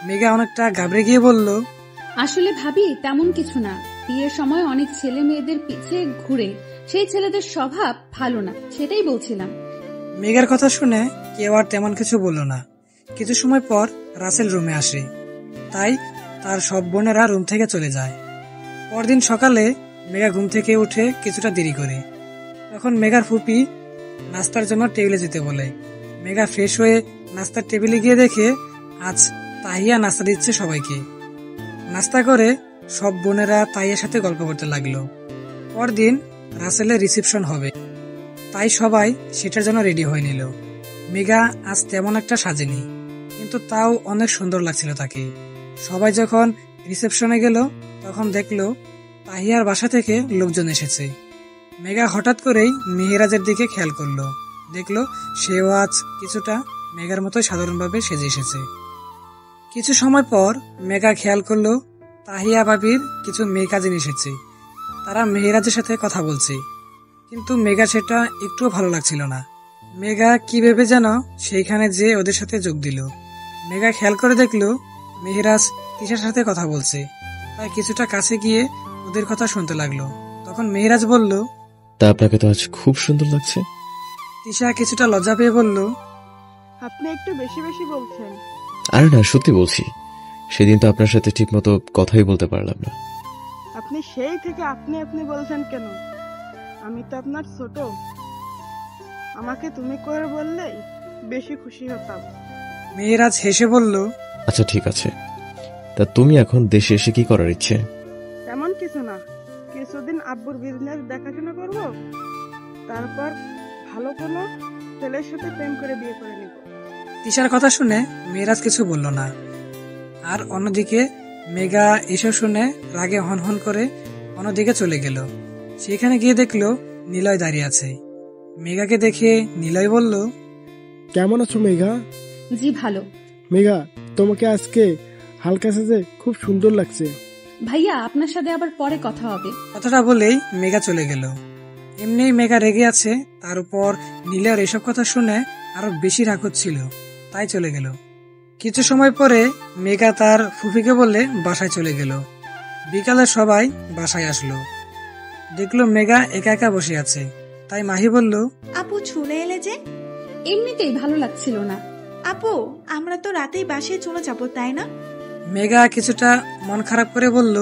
মেঘা অনেকটা গাবড়ে গিয়ে বলল, আসলে ভাবি তেমন কিছু না। বিয়ের সময় অনেক ছেলে মেয়েদের পিছে ঘুরে, সেই ছেলেদের স্বভাব ভালো না, সেটাই বলছিলাম। মেঘার কথা শুনে কেউ আর তেমন কিছু বলল না। কিছু সময় পর রাসেল রুমে আসে, তাই তার সব বোনেরা রুম থেকে চলে যায়। পরদিন সকালে মেঘা ঘুম থেকে উঠে কিছুটা দেরি করে। তখন মেঘার ফুপি নাস্তার জন্য টেবিলে যেতে বলে। মেঘা ফ্রেশ হয়ে নাস্তার টেবিলে গিয়ে দেখে আজ তাহিয়া নাস্তা দিচ্ছে সবাইকে। নাস্তা করে সব বোনেরা তাহিয়ার সাথে গল্প করতে লাগলো। পরদিন রাসেলের রিসেপশন হবে, তাই সবাই সেটার জন্য রেডি হয়ে নিল। মেঘা আজ তেমন একটা সাজেনি, কিন্তু তাও অনেক সুন্দর লাগছিল তাকে। সবাই যখন রিসেপশনে গেল তখন দেখলো তাহিয়ার বাসা থেকে লোকজন এসেছে। মেঘা হঠাৎ করেই মেহেরাজের দিকে খেয়াল করলো, দেখলো সেও আজ কিছুটা মেঘার মতো সাধারণভাবে সেজে এসেছে। কিছু সময় পর মেঘা খেয়াল করলো তাহিয়া ভাবির কিছু মেয়ে কাজিন এসেছে। তারা মেহেরাজের সাথে কথা বলছে, কিন্তু মেঘা সেটা একটুও ভালো লাগছিল না। মেঘা কি ভেবে যেন সেইখানে যে ওদের সাথে যোগ দিল। মেঘা খেয়াল করে দেখলো মেহেরাজ তিশার সাথে কথা বলছে, তাই কিছুটা কাছে গিয়ে ওদের কথা শুনতে লাগলো। তখন মেহেরাজ বলল, তা আপনাকে তো আজ খুব সুন্দর লাগছে। তিশা কিছুটা লজ্জা পেয়ে বলল, আপনি একটু বেশি বেশি বলছেন। আরে না, সত্যি বলছি, সেদিন তো আপনার সাথে ঠিক মতো কথাই বলতে পারলাম না। আপনি সেই থেকে আপনি আপনি বলছেন কেন? আমি তো আপনার ছোট, আমাকে তুমি করে বললেই বেশি খুশি হতাম। মেহেরাজ হেসে বলল, আচ্ছা ঠিক আছে, তা তুমি এখন দেশে এসে কি করার ইচ্ছে? এমন কিছু না, কিছুদিন আব্বুর বিজনেস দেখাশোনা করব, তারপর ভালো কোনো ছেলের সাথে প্রেম করে বিয়ে করে নিব। তিশার কথা শুনে মেহরাজ কিছু বলল না। আর অন্যদিকে মেঘা এসব শুনে রাগে হন হন করে অন্যদিকে চলে গেল। সেখানে গিয়ে দেখলো নিলয় দাঁড়িয়ে আছে। মেঘাকে দেখে নিলয় বলল, কেমন আছো মেঘা? জি ভালো। মেঘা, তোমাকে আজকে হালকা সেজে খুব সুন্দর লাগছে। ভাইয়া, আপনার সাথে আবার পরে কথা হবে। কথাটা বলেই মেঘা চলে গেল। এমনিই মেঘা রেগে আছে, তার উপর নীলার এসব কথা শুনে আরো বেশি রাগ হচ্ছিল, তাই চলে গেল। কিছু সময় পরে মেঘা তার ফুফিকে বলে বাসায় চলে গেল। বিকালে সবাই বাসায় আসলো, দেখলো মেঘা একা একা বসে আছে। তাই মাহি বলল, আপু চলে এলে যে? এমনিতেই ভালো লাগছিল না। আপু, আমরা তো রাতেই বাসায় চলে যাব, তাই না? মেঘা কিছুটা মন খারাপ করে বলল,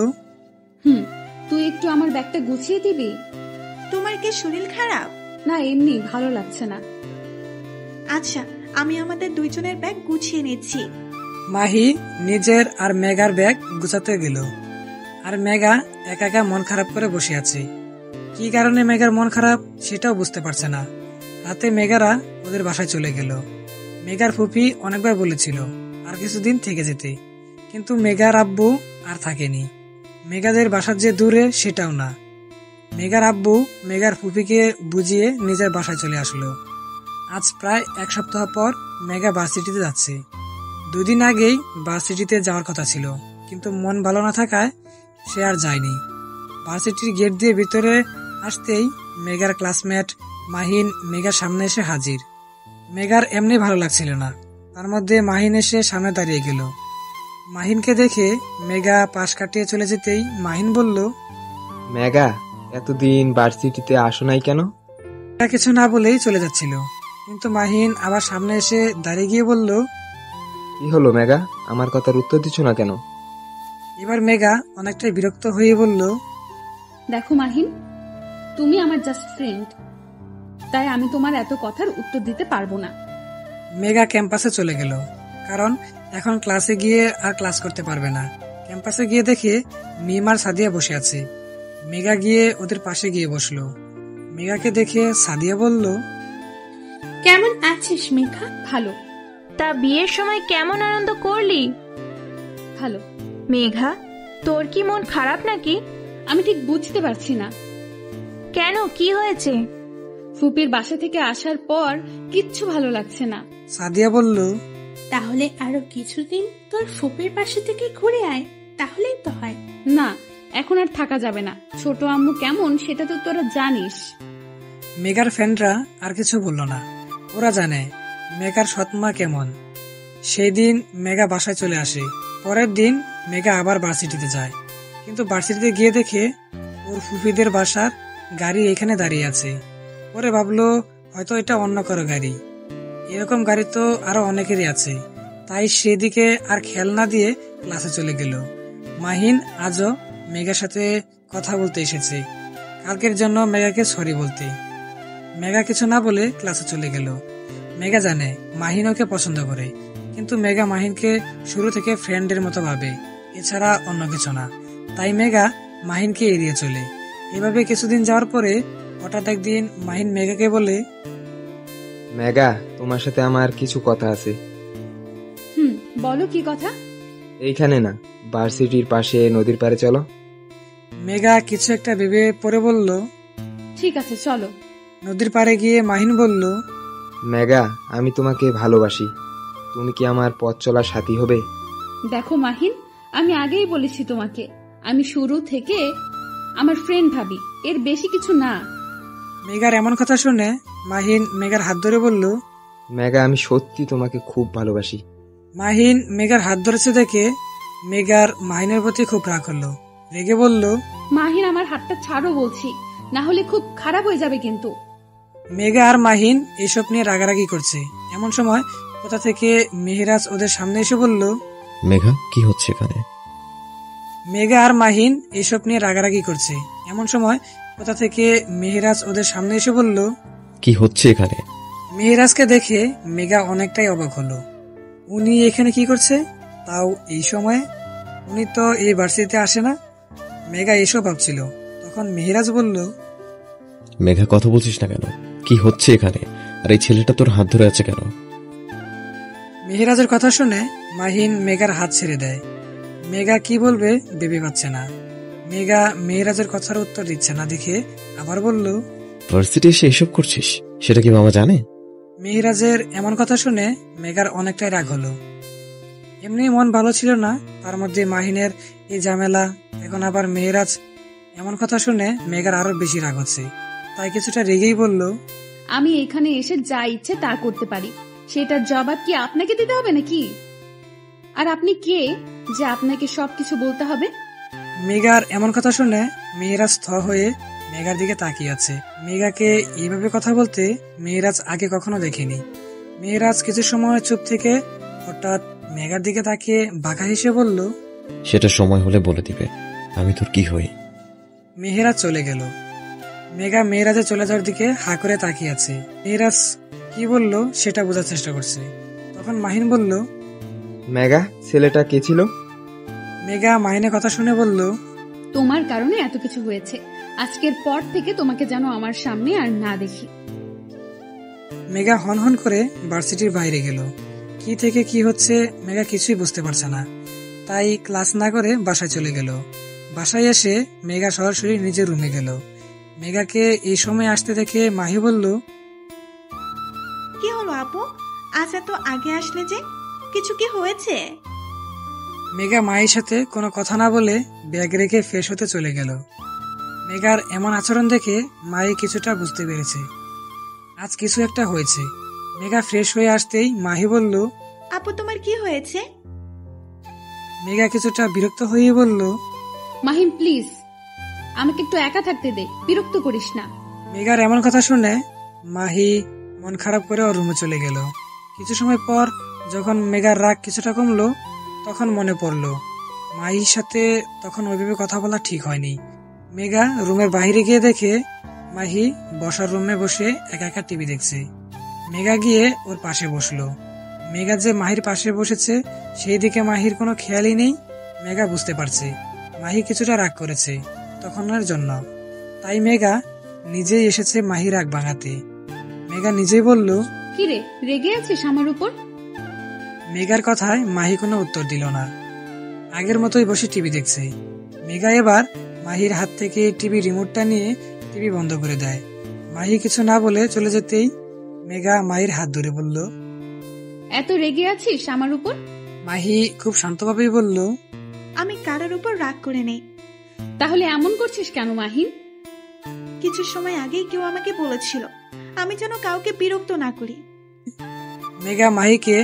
তুই একটু আমার ব্যাগটা গুছিয়ে দিবি? তোমার কি শরীর খারাপ? না, এমনি ভালো লাগছে না। আচ্ছা, আমি আমাদের দুইজনের ব্যাগ গুছিয়ে নিচ্ছি। মাহি নিজের আর মেঘার ব্যাগ গুছাতে গেল, আর মেঘা একা একা মন খারাপ করে বসে আছে। কি কারণে মেঘার মন খারাপ সেটাও বুঝতে পারছে না। রাতে মেঘারা ওদের বাসায় চলে গেল। মেঘার ফুপি অনেকবার বলেছিল আর কিছুদিন থেকে যেতে, কিন্তু মেঘার আব্বু আর থাকেনি। মেঘাদের বাসার যে দূরে সেটাও না। মেঘার আব্বু মেঘার ফুপিকে বুঝিয়ে নিজের বাসায় চলে আসলো। আজ প্রায় এক সপ্তাহ পর মেঘা ভার্সিটিতে যাচ্ছে। 2 দিন আগেই ভার্সিটিতে যাওয়ার কথা ছিল, কিন্তু মন ভালো না থাকায় সে আর যায়নি। ভার্সিটির গেট দিয়ে ভিতরে আসতেই মেঘার ক্লাসমেট মাহিন মেঘার সামনে এসে হাজির। মেঘার এমনি ভালো লাগছিল না, তার মধ্যে মাহিন এসে সামনে দাঁড়িয়ে গেল। মাহিনকে দেখে মেঘা পাশ কাটিয়ে চলে যেতেই মাহিন বলল, মেঘা, এতদিন ভার্সিটিতে আসো নাই কেন? কিছু না বলেই চলে যাচ্ছিল, কিন্তু মাহিন আবার সামনে এসে দাঁড়িয়ে গিয়ে বলল, কি হলো মেঘা, আমার কথার উত্তর দিচ্ছ না কেন? এবার মেঘা অনেকটাই বিরক্ত হয়ে বলল, দেখো মাহিন, তুমি আমার জাস্ট ফ্রেন্ড, তাই আমি তোমার এত কথার উত্তর দিতে পারবো না। মেঘা ক্যাম্পাসে চলে গেল, কারণ এখন ক্লাসে গিয়ে আর ক্লাস করতে পারবে না। ক্যাম্পাসে গিয়ে দেখে মিম আর সাদিয়া বসে আছে। মেঘা গিয়ে ওদের পাশে গিয়ে বসলো। মেঘাকে দেখে সাদিয়া বলল, কেমন আছিস মেঘা? ভালো। তা বিয়ের সময় কেমন আনন্দ করলি? ভালো। মেঘা, তোর কি মন খারাপ নাকি? আমি ঠিক বুঝতে পারছি না। কেন, কি হয়েছে? ফুপির বাসা থেকে আসার পর কিচ্ছু ভালো লাগছে না। সাদিয়া বলল, তাহলে আরো কিছুদিন তোর ফুপির পাশে থেকে ঘুরে আয়, তাহলেই তো হয়। না, এখন আর থাকা যাবে না। ছোট আম্মু কেমন সেটা তো তোরা জানিস। মেঘার ফ্রেন্ডরা আর কিছু বলল না। ওরা জানে মেঘার সৎমা কেমন। সেই দিন মেঘা বাসায় চলে আসে। পরের দিন মেঘা আবার ভার্সিটিতে যায়, কিন্তু ভার্সিটিতে গিয়ে দেখে ওর ফুফিদের বাসার গাড়ি এখানে দাঁড়িয়ে আছে। ওরে ভাবলো হয়তো এটা অন্য কারো গাড়ি। এরকম গাড়ি তো আরো অনেকেরই আছে, তাই সেদিকে আর খেয়াল না দিয়ে ক্লাসে চলে গেল। মাহিন আজও মেঘার সাথে কথা বলতে এসেছে, কালকের জন্য মেঘাকে সরি বলতে। মেঘা কিছু না বলে ক্লাসে চলে গেল। মেঘা জানে মাহিন ওকে পছন্দ করে, কিন্তু মেঘা মাহিনকে শুরু থেকে ফ্রেন্ডের মতো ভাবে, এছাড়া অন্য কিছু না। তাই মেঘা মাহিনকে এড়িয়ে চলে। এভাবে কিছুদিন যাওয়ার পরে হঠাৎ একদিন মাহিন মেঘাকে বলে, মেঘা, তোমার সাথে আমার কিছু কথা আছে। বলো, কি কথা? এইখানে না, ভার্সিটির পাশে নদীর পাড়ে চলো। মেঘা কিছু একটা ভেবে পরে বলল, ঠিক আছে চলো। নদীর পাড়ে গিয়ে মাহিন বলল, মেঘা, আমি তোমাকে ভালোবাসি, তুমি কি আমার পথ চলার সাথী হবে? দেখো মাহিন, আমি আগেই বলেছি তোমাকে, আমি শুরু থেকে আমার ফ্রেন্ড ভাবি, এর বেশি কিছু না। মেঘার এমন কথা শুনে মাহিন মেঘার হাত ধরে বলল, মেঘা, আমি সত্যি তোমাকে খুব ভালোবাসি। মাহিন মেঘার হাত ধরেছে দেখে মেঘার মাহিনের প্রতি খুব রাগ হলো। রেগে বলল, মাহিন, আমার হাতটা ছাড়ো বলছি, না হলে খুব খারাপ হয়ে যাবে কিন্তু। মেঘা আর মাহিন এসব নিয়ে রাগারাগি করছে। এমন সময় কোথা থেকে মেহেরাজ ওদের সামনে এসে বলল, মেঘা, কি হচ্ছে এখানে? মেঘা আর মাহিন এসব নিয়ে রাগারাগি করছে। এমন সময় কোথা থেকে মেহেরাজ ওদের সামনে এসে বলল, কি হচ্ছে এখানে? মেহেরাজকে দেখে মেঘা অনেকটাই অবাক হলো। উনি এখানে কি করছে, তাও এই সময়ে? উনি তো এই ভার্সিটিতে আসে না। মেঘা এসব ভাবছিল। তখন মেহেরাজ বলল, মেঘা, কথা বলছিস না কেন? কি হচ্ছে এখানে? আর এই ছেলেটা তোর হাত ধরে আছে কেন? মেহেরাজের কথা শুনে মাহিন মেঘার হাত ছেড়ে দেয়। মেঘা কি বলবে ভেবে পাচ্ছে না। মেঘা মেহেরাজের কথার উত্তর দিচ্ছে না দেখে আবার বলল, ভার্সিটি এসে এসব করছিস, সেটা কি মামা জানে? মেহেরাজের এমন কথা শুনে মেঘার অনেকটাই রাগ হলো। এমনি মন ভালো ছিল না, তার মধ্যে মাহিনের এই ঝামেলা, এখন আবার মেহেরাজ এমন কথা শুনে মেঘার আরো বেশি রাগ হচ্ছে। তাই কিছুটা রেগেই বলল, আমি এখানে এসে যা ইচ্ছে তা করতে পারি, সেটার জবাব কি আপনাকে দিতে হবে নাকি? আর আপনি কে যে আপনাকে সবকিছু বলতে হবে? মেঘার এমন কথা শুনে মেহেরাজ থ হয়ে মেঘার দিকে তাকিয়ে আছে। মেঘাকে এইভাবে কথা বলতে মেহেরাজ আগে কখনো দেখেনি। মেহেরাজ কিছু সময় চুপ থেকে হঠাৎ মেঘার দিকে তাকিয়ে বাঁকা হেসে বলল, সেটা সময় হলে বলে দিবে আমি তোর কি হই। মেহেরাজ চলে গেল। মেঘা মেহেরাজের চলে যাওয়ার দিকে হা করে তাকিয়ে আছে। মেহেরাজ কি বলল সেটা বোঝার চেষ্টা করছে। তখন মাহিন বলল, মেঘা, ছেলেটা কে ছিল? মেঘা মাহিনের কথা শুনে বলল, তোমার কারণে এত কিছু হয়েছে, আজকের পর থেকে তোমাকে যেন আমার সামনে আর না দেখি। মেঘা হন করে ভার্সিটির বাইরে গেল। কি থেকে কি হচ্ছে মেঘা কিছুই বুঝতে পারছে না। তাই ক্লাস না করে বাসায় চলে গেল। বাসায় এসে মেঘা সরাসরি নিজের রুমে গেল। মেঘাকে এই সময় আসতে দেখে মাহি বলল, কি হলো আপু, আজ এত আগে আসলে যে? কিছু কি হয়েছে? মেঘা মায়ের সাথে কোনো কথা না বলে ব্যাগ রেখে ফ্রেশ হতে চলে গেল। মেঘার এমন আচরণ দেখে মাহি কিছুটা বুঝতে পেরেছে আজ কিছু একটা হয়েছে। মেঘা ফ্রেশ হয়ে আসতেই মাহি বলল, আপু তোমার কি হয়েছে? মেঘা কিছুটা বিরক্ত হয়ে বলল, মাহিম প্লিজ আমাকে একটু একা থাকতে দে, বিরক্ত করিস না। মেঘার এমন কথা শুনে মাহি মন খারাপ করে ওর রুমে চলে গেল। কিছু সময় পর যখন মেঘার রাগ কিছুটা কমলো তখন মনে পড়লো মাহির সাথে তখন ওইভাবে কথা বলা ঠিক হয়নি। মেঘা রুমের বাইরে গিয়ে দেখে মাহি বসার রুমে বসে একা একা টিভি দেখছে। মেঘা গিয়ে ওর পাশে বসলো। মেঘা যে মাহির পাশে বসেছে সেই দিকে মাহির কোনো খেয়ালই নেই। মেঘা বুঝতে পারছে মাহি কিছুটা রাগ করেছে তখনের জন্য, তাই মেঘা নিজেই এসেছে মাহি রাগ ভাঙাতে। মেঘা নিজেই বলল, কিরে রেগে আছিস আমার উপর? মেঘার কথায় মাহি কোনো উত্তর দিল না, আগের মতোই বসে টিভি দেখছে। মেঘা এবার মাহির হাত থেকে টিভি রিমোটটা নিয়ে টিভি বন্ধ করে দেয়। মাহি কিছু না বলে চলে যেতেই মেঘা মাহির হাত ধরে বলল, এত রেগে আছিস আমার উপর? মাহি খুব শান্তভাবেই বলল, আমি কারোর উপর রাগ করে নেই। তাহলে এমন করছিস কেন মাহিন? কিছু সময় আগেই কেউ আমাকে বলেছিল আমি যেন কাউকে বিরক্ত না করি। মেঘা মাহিকে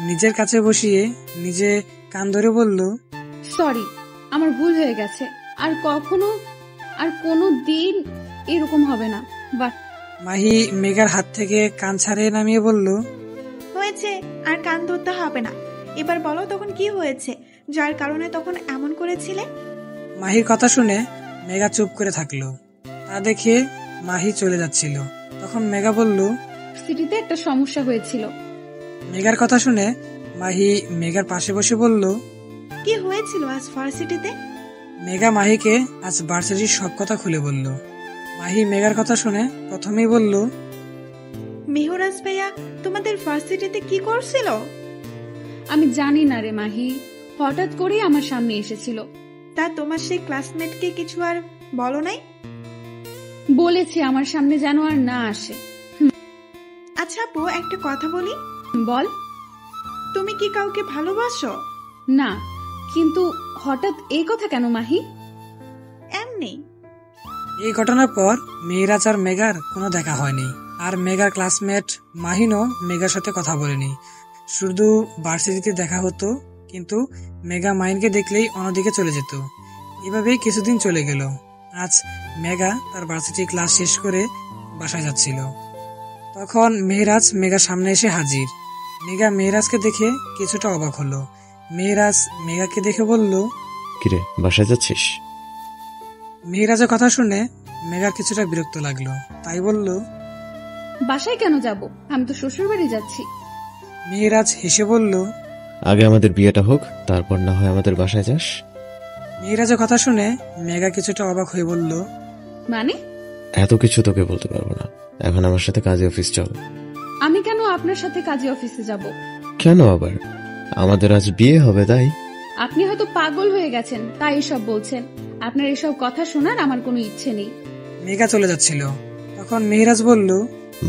নিজের কাছে বসিয়ে নিজে কান ধরে বলল, সরি, আমার ভুল হয়ে গেছে, আর কখনো আর কোনো দিন এরকম হবে না। বাট মাহি মেঘার হাত থেকে কান ছাড়িয়ে নামিয়ে বলল, হয়েছে, আর কান ধরতে হবে না। এবার বলো তখন কি হয়েছে যার কারণে তখন এমন করেছিলে? মাহির কথা শুনে মেঘা চুপ করে থাকলো। তা দেখে মাহি চলে যাচ্ছিল। তখন মেঘা বলল, সিটিতে একটা সমস্যা হয়েছিল। মেঘার কথা শুনে মাহি মেঘার পাশে বসে বলল, কি হয়েছিল আজ ভার্সিটিতে? মেঘা মাহিকে আজ ভার্সিটির সব কথা খুলে বলল। মাহি মেঘার কথা শুনে প্রথমেই বলল, মেহরাজ ভাইয়া তোমাদের ভার্সিটিতে কি করছিল? আমি জানি না রে মাহি, হঠাৎ করে আমার সামনে এসেছিল। তা তোমার সেই ক্লাসমেটকে কিছু আর বলো নাই? বলেছি আমার সামনে যেন আর না আসে। আচ্ছা আপু, একটা কথা বলি। বল। তুমি কি কাউকে ভালোবাসো? না, কিন্তু হঠাৎ এই কথা কেন মাহি? এমনি। এই ঘটনার পর মেহেরাজ আর মেঘার কোনো দেখা হয়নি। আর মেঘার ক্লাসমেট মাহিনও মেঘার সাথে কথা বলেনি। শুধু ভার্সিটিতে দেখা হতো, কিন্তু মেঘা মাহিনকে দেখলেই অন্যদিকে চলে যেত। এভাবেই কিছুদিন চলে গেল। আজ মেঘা তার ভার্সিটি ক্লাস শেষ করে বাসায় যাচ্ছিল। তখন মেহেরাজ মেঘার সামনে এসে হাজির। মেঘা মেহেরাজকে দেখে কিছুটা অবাক হলো। মেহেরাজ মেঘাকে দেখে বলল, কিরে বাসায় যাচ্ছিস? মেহেরাজের কথা শুনে মেঘার কিছুটা বিরক্ত লাগলো, তাই বলল, বাসায় কেন যাব? আমি তো শ্বশুর বাড়ি যাচ্ছি। মেহেরাজ হেসে বলল, আগে আমাদের বিয়েটা হোক, তারপর না হয় আমাদের বাসায় যাস। মেহেরাজের কথা শুনে মেঘা কিছুটা অবাক হয়ে বলল, মানে? এত কিছু তোকে বলতে পারবো না, এখন আমার সাথে কাজে অফিস চল। আমি কেন আপনার সাথে কাজে অফিসে যাব? কেন আবার? আমাদের আজ বিয়ে হবে তাই। আপনি হয়তো পাগল হয়ে গেছেন তাই এসব বলছেন। আপনার এসব কথা শোনার আমার কোনো ইচ্ছে নেই। মেঘা চলে যাচ্ছিল, তখন মেহেরাজ বলল,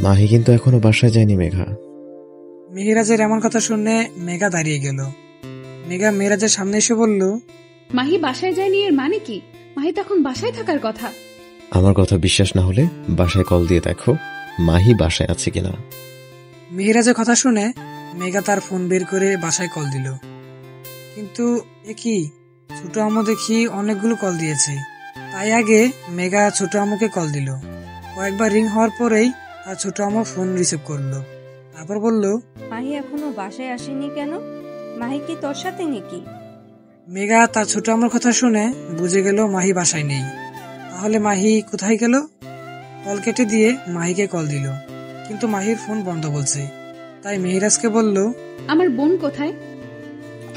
মাহি কিন্তু এখনো বাসায় যায়নি মেঘা। মেহেরাজের এমন কথা শুনে মেঘা দাঁড়িয়ে গেল। মেঘা মেহেরাজের সামনে এসে বলল, মাহি বাসায় যায়নি এর মানে কি? মাহি তখন বাসায় থাকার কথা। আমার কথা বিশ্বাস না হলে বাসায় কল দিয়ে দেখো মাহি বাসায় আছে কিনা। মেহেরাজের কথা শুনে মেঘা তার ফোন বের করে বাসায় কল দিল, কিন্তু এ কি, ছোট আম্মু দেখি অনেকগুলো কল দিয়েছে। তাই আগে মেঘা ছোট আম্মুকে কল দিল। কয়েকবার রিং হওয়ার পরেই তার ছোট আম্মু ফোন রিসিভ করলো। তারপর বলল, মাহি এখনো বাসায় আসেনি কেন? মাহি কি তোর সাথে নাকি? মেঘা তার ছোট আম্মুর কথা শুনে বুঝে গেল মাহি বাসায় নেই। তাহলে মাহি কোথায় গেল? কল কেটে দিয়ে মাহিকে কল দিল, কিন্তু মাহির ফোন বন্ধ বলছে। তাই মেহেরাজকে বলল, আমার বোন কোথায়?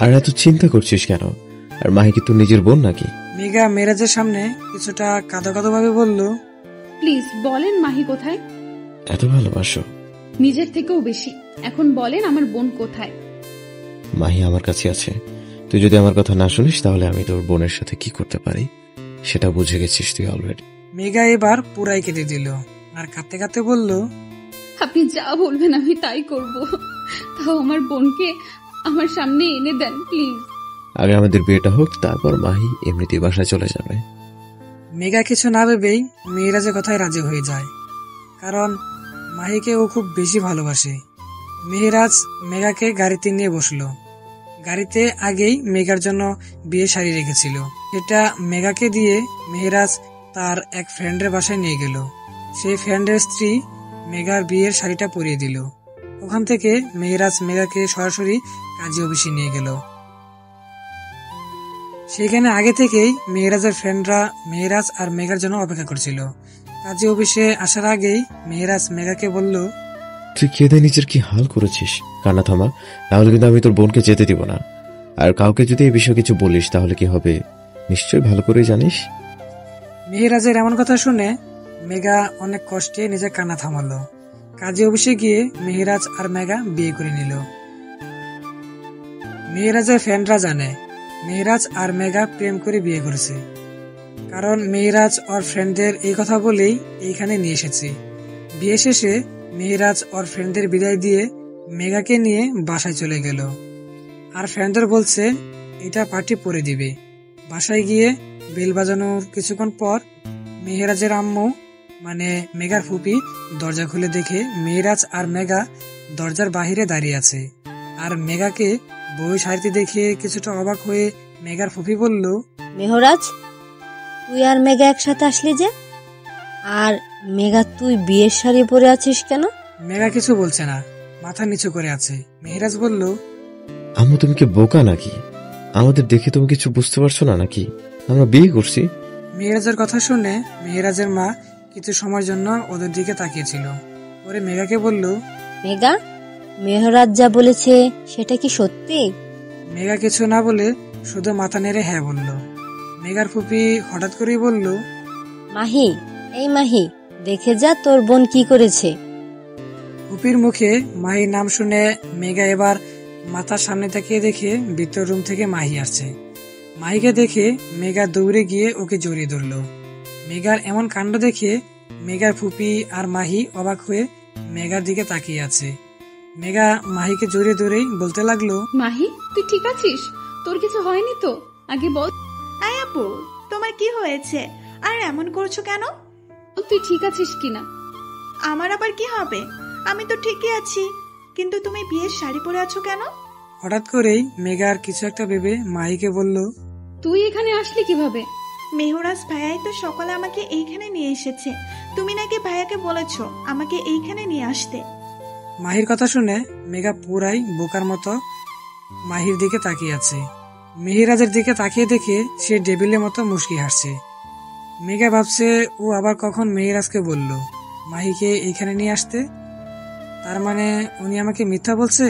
আর এত চিন্তা করছিস কেন? আর মাহি কি তোর নিজের বোন নাকি? মেঘা মেহেরাজের সামনে কিছুটা কাঁদো কাঁদো ভাবে বলল, প্লিজ বলেন মাহি কোথায়? এত ভালোবাসো? নিজের থেকেও বেশি। এখন বলেন আমার বোন কোথায়? মাহি আমার কাছে আছে। তুই যদি আমার কথা না শুনিস তাহলে আমি তোর বোনের সাথে কি করতে পারি সেটা বুঝে গেছিস তুই অলরেডি। মেঘা এবার পুরাই কেটে দিল আর কাঁদতে কাঁদতে বলল, আপনি যা বলবেন আমি তাই করব, তাও আমার বোনকে আমার সামনে এনে দেন প্লিজ। আগে আমাদের বিয়েটা হোক, তারপর মাহি এমনিতেই বাসায় চলে যাবে। মেঘা কিছু না ভেবেই মেহেরাজের কথায় রাজি হয়ে যায়, কারণ মাহিকে ও খুব বেশি ভালোবাসে। মেহেরাজ মেঘাকে গাড়িতে নিয়ে বসলো। গাড়িতে আগেই মেঘার জন্য বিয়ে শাড়ি রেখেছিল, সেটা মেঘাকে দিয়ে মেহেরাজ তার এক ফ্রেন্ডের বাসায় নিয়ে গেল। সেই ফ্রেন্ডের স্ত্রী মেঘার বিয়ের শাড়িটা পরিয়ে দিল। ওখান থেকে মেহেরাজ মেঘাকে সরাসরি কাজী অফিসে নিয়ে গেল। সেখানে আগে থেকেই মেহেরাজের ফ্রেন্ডরা মেহেরাজ আর মেঘার জন্য অপেক্ষা করছিল। কাজী অফিসে আসার আগেই মেহেরাজ মেঘাকে বলল, তুই কেঁদে নিজের কি হাল করেছিস? কান্না থামা, তাহলে কিন্তু আমি তোর বোনকে যেতে দিব না। আর কাউকে যদি এই বিষয়ে কিছু বলিস তাহলে কি হবে নিশ্চয়ই ভালো করে জানিস। মেহেরাজের এমন কথা শুনে মেঘা অনেক কষ্টে নিজের কান্না থামালো। কাজী অফিসে গিয়ে মেহেরাজ আর মেঘা বিয়ে করে নিল। মেহেরাজের ফ্রেন্ডরা জানে মেহেরাজ আর মেঘা প্রেম করে বিয়ে করেছে, কারণ মেহেরাজ ওর ফ্রেন্ডদের এই কথা বলেই এইখানে নিয়ে এসেছে। বিয়ে শেষে মেহেরাজ ওর ফ্রেন্ডদের বিদায় দিয়ে মেঘাকে নিয়ে বাসায় চলে গেল। আর ফ্রেন্ডদের বলছে এটা পার্টি পরে দিবে। বাসায় গিয়ে বেল বাজানোর কিছুক্ষণ পর মেহেরাজের আম্মু মানে মেঘার ফুপি দরজা খুলে দেখে মেহেরাজ আর মেঘা দরজার বাহিরে দাঁড়িয়ে আছে। আর মেঘাকে বউ শাড়িতে দেখে কিছুটা অবাক হয়ে মেঘার ফুপি বলল, মেহরাজ, তুই আর মেঘা একসাথে আসলি যে? আর মেঘা, তুই বিয়ের শাড়ি পরে আছিস কেন? মেঘা কিছু বলছে না, মাথা নিচু করে আছে। মেহেরাজ বলল, আম্মু তুমি কি বোকা নাকি? আমাদের দেখে তুমি কিছু বুঝতে পারছো না নাকি? আমরা বিয়ে করছি। মেহেরাজের কথা শুনে মেহেরাজের মা কিছু সময়ের জন্য ওদের দিকে তাকিয়েছিল। পরে মেঘাকে বলল, মেঘা, মেহরাজ যা বলেছে সেটা কি সত্যি? মেঘা কিছু না বলে শুধু মাথা নেড়ে হ্যাঁ বলল। মেঘার ফুপি হঠাৎ করেই বলল, মাহি, এই মাহি, দেখে যা তোর বোন কি করেছে। ফুপির মুখে মাহির নাম শুনে মেঘা এবার মাথার সামনে তাকিয়ে দেখে ভিতর রুম থেকে মাহি আসছে। মাহিকে দেখে মেঘা দৌড়ে গিয়ে ওকে জড়িয়ে ধরল। মেঘার এমন কাণ্ড দেখে মেঘার ফুপি আর মাহি অবাক হয়ে মেঘার দিকে তাকিয়ে আছে। মেঘা মাহিকে জড়িয়ে ধরেই বলতে লাগলো, মাহি তুই ঠিক আছিস? তোর কিছু হয়নি তো? আগে বল। আয় আপু, তোমার কি হয়েছে আর এমন করছো কেন? তুই ঠিক আছিস কিনা? আমার আবার কি হবে? আমি তো ঠিকই আছি, কিন্তু তুমি বিয়ের শাড়ি পরে আছো কেন? হঠাৎ করেই মেঘার কিছু একটা ভেবে মাহিকে বলল, তুই এখানে আসলি কিভাবে? মেহরাজ ভাইয়াই তো সকালে আমাকে এইখানে নিয়ে এসেছে। তুমি নাকি ভাইয়াকে বলেছো আমাকে এইখানে নিয়ে আসতে। মাহির কথা শুনে মেঘা পুরাই বোকার মতো মাহির দিকে তাকিয়ে আছে। মেহেরাজের দিকে তাকিয়ে দেখে সে ডেবিলের মতো মুশকি হাসছে। মেঘা ভাবছে ও আবার কখন মেহেরাজকে বলল মাহিকে এইখানে নিয়ে আসতে, তার মানে উনি আমাকে মিথ্যা বলছে।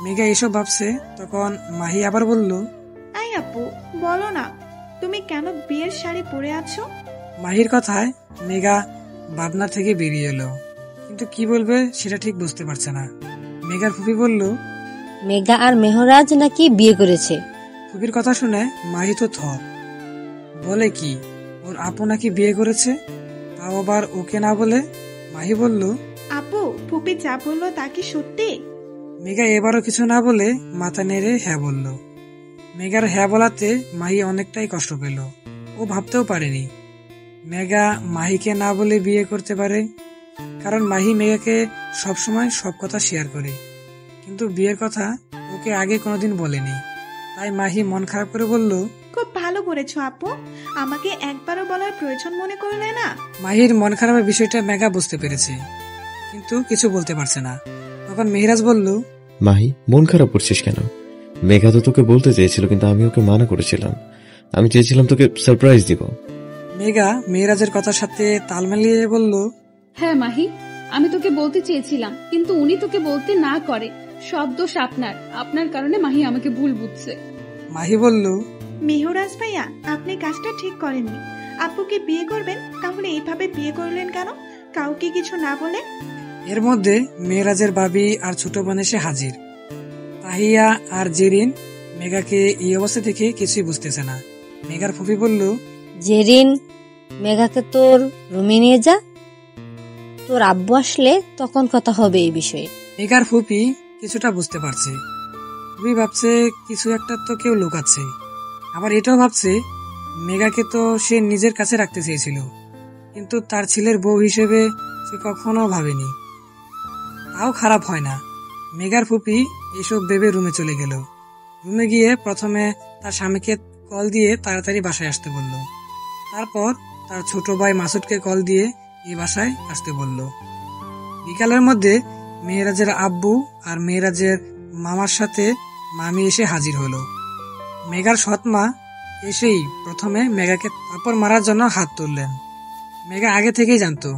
মেঘা এসব ভাবছে তখন মাহি আবার বলল, আই আপু, বলো না তুমি কেন বিয়ের শাড়ি পরে আছো? মাহির কথায় মেঘা ভাবনা থেকে বেরিয়ে এলো, কিন্তু কি বলবে সেটা ঠিক বুঝতে পারছে না। মেঘার ফুপি বলল, মেঘা আর মেহরাজ নাকি বিয়ে করেছে। ফুপির কথা শুনে মাহি তো থ। বলে কি, ওর আপু নাকি বিয়ে করেছে, তাও আবার ওকে না বলে? মাহি বলল, আপু ফুপি যা বললো তা কি সত্যি? মেঘা এবারও কিছু না বলে মাথা নেড়ে হ্যাঁ বলল। মেঘার হ্যাঁ বলাতে মাহি অনেকটাই কষ্ট পেল। ও ভাবতেও পারেনি মেঘা মাহিকে না বলে বিয়ে করতে পারে, কারণ মাহি মেঘাকে সবসময় সব কথা শেয়ার করে, কিন্তু বিয়ের কথা ওকে আগে কোনোদিন বলেনি। তাই মাহি মন খারাপ করে বলল, খুব ভালো করেছো আপু, আমাকে একবারও বলার প্রয়োজন মনে করলে না। মাহির মন খারাপের বিষয়টা মেঘা বুঝতে পেরেছে, কিন্তু কিছু বলতে পারছে না। তখন মেহরাজ বলল, মাহি মন খারাপ করছিস কেন? মেঘা তো তোকে বলতে চেয়েছিল, কিন্তু আমি ওকে মানা করেছিলাম। আমি চেয়েছিলাম তোকে সারপ্রাইজ দিব। মেঘা মেহরাজের কথার সাথে তাল মিলিয়ে বলল, হ্যাঁ মাহি, আমি তোকে বলতে চেয়েছিলাম, কিন্তু উনি তোকে বলতে না করে। সব দোষ আপনার, আপনার কারণে মাহি আমাকে ভুল বুঝছে। মাহি বলল, মেহরাজ ভাইয়া আপনি কাজটা ঠিক করেননি। আপুকে বিয়ে করবেন, তাহলে এইভাবে বিয়ে করলেন কেন, কাউকে কিছু না বলে? এর মধ্যে মেহরাজের ভাবি আর ছোট বোন এসে হাজির। তাহিয়া আর জেরিন মেঘাকে এই অবস্থা দেখে কিছুই বুঝতেছে না। মেঘার ফুফি বলল, জেরিন, মেঘাকে তোর রুমে নিয়ে যা, তোর আব্বু আসলে তখন কথা হবে এই বিষয়ে। মেঘার ফুপি কিছুটা বুঝতে পারছে। ফুপি ভাবছে কিছু একটা তো কেউ লুকাচ্ছে, আবার এটাও ভাবছে মেঘাকে তো সে নিজের কাছে রাখতে চেয়েছিল, কিন্তু তার ছেলের বউ হিসেবে সে কখনো ভাবেনি। তাও খারাপ হয় না। মেঘার ফুপি এসব ভেবে রুমে চলে গেল। রুমে গিয়ে প্রথমে তার স্বামীকে কল দিয়ে তাড়াতাড়ি বাসায় আসতে বলল। তারপর তার ছোট ভাই মাসুদকে কল দিয়ে এই বাসায় আসতে বলল। বিকালের মধ্যে মেহরাজের আব্বু আর মেহরাজের মামার সাথে মামি এসে হাজির হলো। মেঘার সৎমা এসেই প্রথমে মেঘাকে থাপ্পড় মারার জন্য হাত তুললেন। মেঘা আগে থেকেই জানতো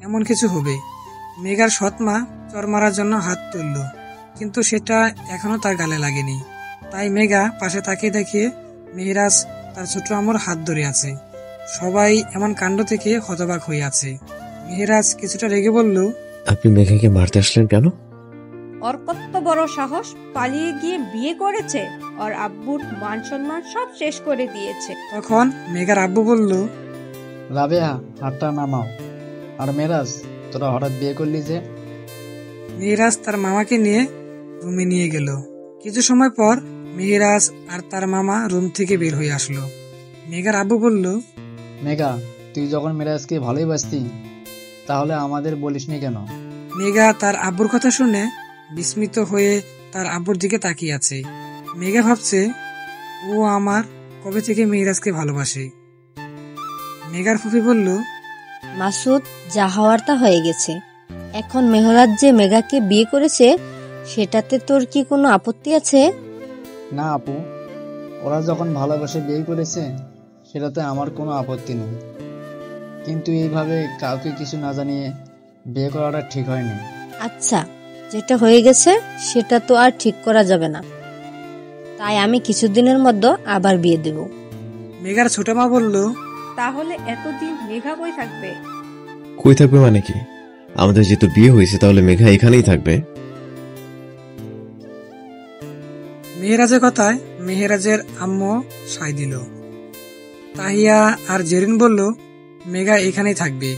এমন কিছু হবে। মেঘার সৎমা চর মারার জন্য হাত তুলল, কিন্তু সেটা এখনো তার গালে লাগেনি। তাই মেঘা পাশে তাকিয়ে দেখিয়ে মেহরাজ তার ছোট আম্মুর হাত ধরে আছে। সবাই এমন কাণ্ড থেকে হতবাক হয়ে আছে। মেহরাজ কিছুটা রেগে বলল, আপনি মেঘাকে মারতে আসলেন কেন? ওর কত বড় সাহস, পালিয়ে গিয়ে বিয়ে করেছে, ওর আব্বুর মান সম্মান সব শেষ করে দিয়েছে। তখন মেঘার আব্বু বলল, রাবেয়া হাতটা নামাও। আর মেরাজ, তোরা হঠাৎ বিয়ে করলি যে? মেহরাজ তার মামাকে নিয়ে রুমে নিয়ে গেল। কিছু সময় পর মেহরাজ আর তার মামা রুম থেকে বের হয়ে আসলো। মেঘার আব্বু বলল, মেঘা, তুই যখন মেরাজকে ভালোই বাসতি, তাহলে আমাদের বলিসনি কেন? মেঘা তার আব্বুর কথা শুনে বিস্মিত হয়ে তার আব্বুর দিকে তাকিয়ে আছে। মেঘা ভাবছে ও আমার কবে থেকে মেহরাজকে ভালোবাসে। মেঘার ফুফি বলল, মাসুদ, যা হওয়ার তা হয়ে গেছে। এখন মেহরাজ যে মেঘাকে বিয়ে করেছে সেটাতে তোর কি কোনো আপত্তি আছে? না আপু, ওরা যখন ভালোবাসে বিয়ে করেছে সেটাতে আমার কোনো আপত্তি নেই, কিন্তু এইভাবে কাউকে কিছু না জানিয়ে বিয়ে করাটা ঠিক হয়নি। আচ্ছা, যেটা হয়ে গেছে সেটা তো আর ঠিক করা যাবে না, তাই আমি কিছুদিনের মধ্যে আবার বিয়ে দেব। মেঘার ছোট মা বলল, তাহলে এতদিন মেঘা কই থাকবে? কই থাকবে মানে কি? আমাদের যেহেতু বিয়ে হয়েছে তাহলে মেঘা এখানেই থাকবে। মেহরাজের কথায় মেহরাজের আম্মু সায় দিল। তাহিয়া আর জেরিন বলল, মেঘা এখানেই থাকবে।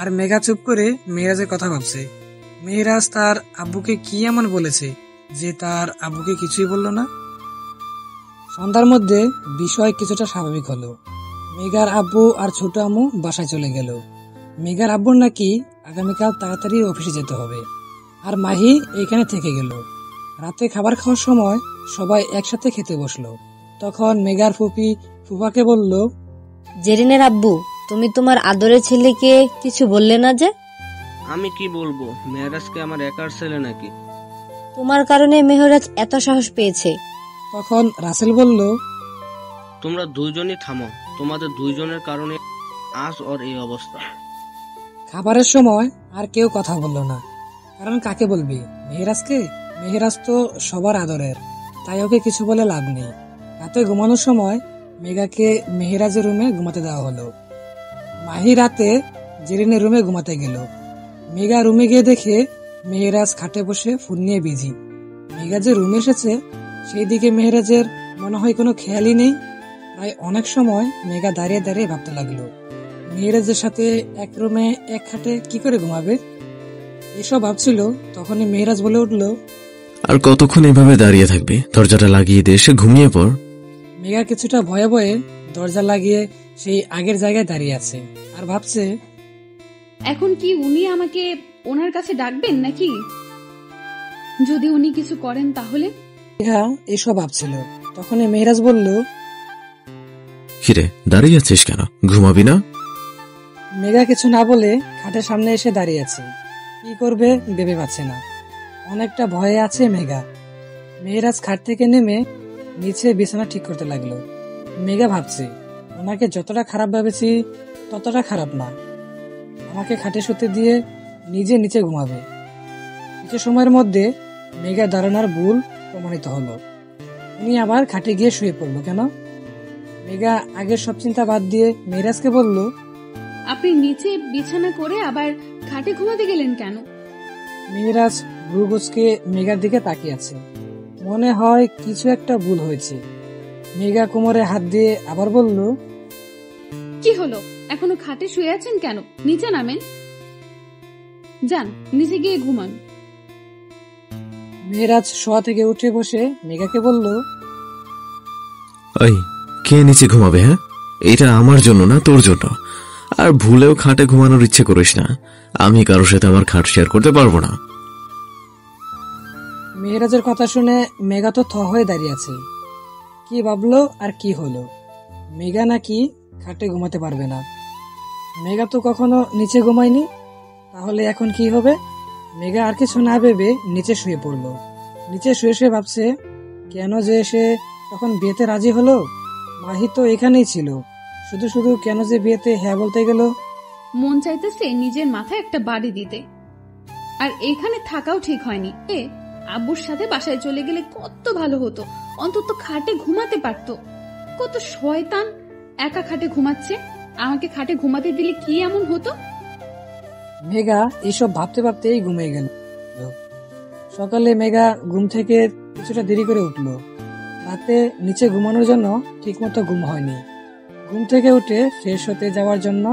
আর মেঘা চুপ করে মেহরাজের কথা ভাবছে। মেহরাজ তার আব্বুকে কি এমন বলেছে যে তার আব্বুকে কিছুই বলল না? সন্ধ্যার মধ্যে বিষয় কিছুটা স্বাভাবিক হলো। মেঘার আব্বু আর ছোট আম্মু বাসায় চলে গেল। মেঘার আব্বুর নাকি আগামীকাল তাড়াতাড়ি অফিসে যেতে হবে, আর মাহি এইখানে থেকে গেল। রাতে খাবার খাওয়ার সময় সবাই একসাথে খেতে বসলো। তখন মেঘার ফুপি ফুফাকে বলল, জেরিনের আব্বু, তুমি তোমার আদরের ছেলেকে কিছু বললে না যে? আমি কি বলবো, মেহরাজকে আমার একার ছেলে নাকি? তোমার কারণে মেহরাজ এত সাহস পেয়েছে। তখন রাসেল বলল, তোমরা দুইজনই থামো, তোমাদের দুইজনের কারণে আজ ওর এই অবস্থা। খাবারের সময় আর কেউ কথা বলল না, কারণ কাকে বলবি? মেহরাজকে? মেহরাজ তো সবার আদরের, তাই ওকে কিছু বলে লাভ নেই। রাতে ঘুমানোর সময় মেঘাকে মেহরাজের রুমে ঘুমাতে দেওয়া হলো। মাহি রাতে জেরিনের রুমে ঘুমাতে গেল। মেঘা রুমে গিয়ে দেখে মেহেরাজ খাটে বসে ফোন নিয়ে বিজি। মেঘা যে রুমে এসেছে সেই দিকে মেহেরাজের মনে হয় কোনো খেয়ালই নেই। প্রায় অনেক সময় মেঘা দাঁড়িয়ে দাঁড়িয়ে ভাবতে লাগলো, মেহেরাজের সাথে এক রুমে এক খাটে কি করে ঘুমাবে। এসব ভাবছিল, তখনই মেহেরাজ বলে উঠল, আর কতক্ষণ এভাবে দাঁড়িয়ে থাকবে? দরজাটা লাগিয়ে দিয়ে এসে ঘুমিয়ে পড়। মেঘা কিছুটা ভয়ে ভয়ে দরজা লাগিয়ে সেই আগের জায়গায় দাঁড়িয়ে আছে আর ভাবছে, এখন কি উনি আমাকে ওনার কাছে ডাকবেন নাকি? যদি উনি কিছু করেন তাহলে? মেঘা এসব ভাবছিল, তখনই মেহেরাজ বলল, কিরে দাঁড়িয়ে আছিস কেন? ঘুমাবি না? মেঘা কিছু না বলে খাটের সামনে এসে দাঁড়িয়ে আছে। কি করবে ভেবে পাচ্ছে না, অনেকটা ভয়ে আছে মেঘা। মেহেরাজ খাট থেকে নেমে নিচে বিছানা ঠিক করতে লাগলো। মেঘা ভাবছে, ওনাকে যতটা খারাপ ভেবেছি ততটা খারাপ না, আমাকে খাটে শুতে দিয়ে নিজে নিচে ঘুমাবে। কিছু সময়ের মধ্যে মেঘা ধারণার ভুল প্রমাণিত হলো। উনি আবার খাটে গিয়ে শুয়ে পড়লো কেন? মেঘা আগের সব চিন্তা বাদ দিয়ে মেহেরাজকে বলল, আপনি নিচে বিছানা করে আবার খাটে ঘুমাতে গেলেন কেন? মেহেরাজ ভ্রুকুচকে মেঘার দিকে তাকিয়ে আছে, মনে হয় কিছু একটা ভুল হয়েছে। মেঘা কোমরে হাত দিয়ে আবার বলল, কি হলো? এখনো খাটে শুয়ে আছেন কেন? নিচে নামেন, যান নিচে গিয়ে ঘুমান। মেহেরাজ শোয়া থেকে উঠে বসে মেঘাকে বলল, ওই কে নিচে ঘুমাবে? হ্যাঁ, এটা আমার জন্য না, তোর জন্য। আর ভুলেও খাটে ঘুমানোর ইচ্ছে করিস না, আমি কারোর সাথে আমার খাট শেয়ার করতে পারবো না। মেহেরাজের কথা শুনে মেঘা তো থ হয়ে দাঁড়িয়ে আছে। কি ভাবলো আর কি হলো? মেঘা নাকি খাটে ঘুমাতে পারবে না? মেঘা তো কখনো নিচে ঘুমায়নি, তাহলে এখন কি হবে? মেঘা আর কিছু না ভেবে নিচে শুয়ে পড়লো। নিচে শুয়ে শুয়ে ভাবছে, কেন যে সে তখন বিয়েতে রাজি হলো? মাহি তো এখানেই ছিল, শুধু শুধু কেন যে বিয়েতে হ্যাঁ বলতে গেল? মন চাইতেছে নিজের মাথায় একটা বাড়ি দিতে, আর এখানে থাকাও ঠিক হয়নি। আব্বুর সাথে বাসায় চলে গেলে কত ভালো হতো, অন্তত খাটে ঘুমাতে পারতো। কত শয়তান একা খাটে ঘুমাচ্ছে, আমাকে খাটে ঘুমাতে দিলে কি এমন হতো? মেঘা এসব ভাবতে ভাবতেই ঘুমিয়ে গেল। সকালে মেঘা ঘুম থেকে কিছুটা দেরি করে উঠল। রাতে নিচে ঘুমানোর জন্য ঠিকমতো ঘুম হয়নি। ঘুম থেকে উঠে ফ্রেশ হতে যাওয়ার জন্য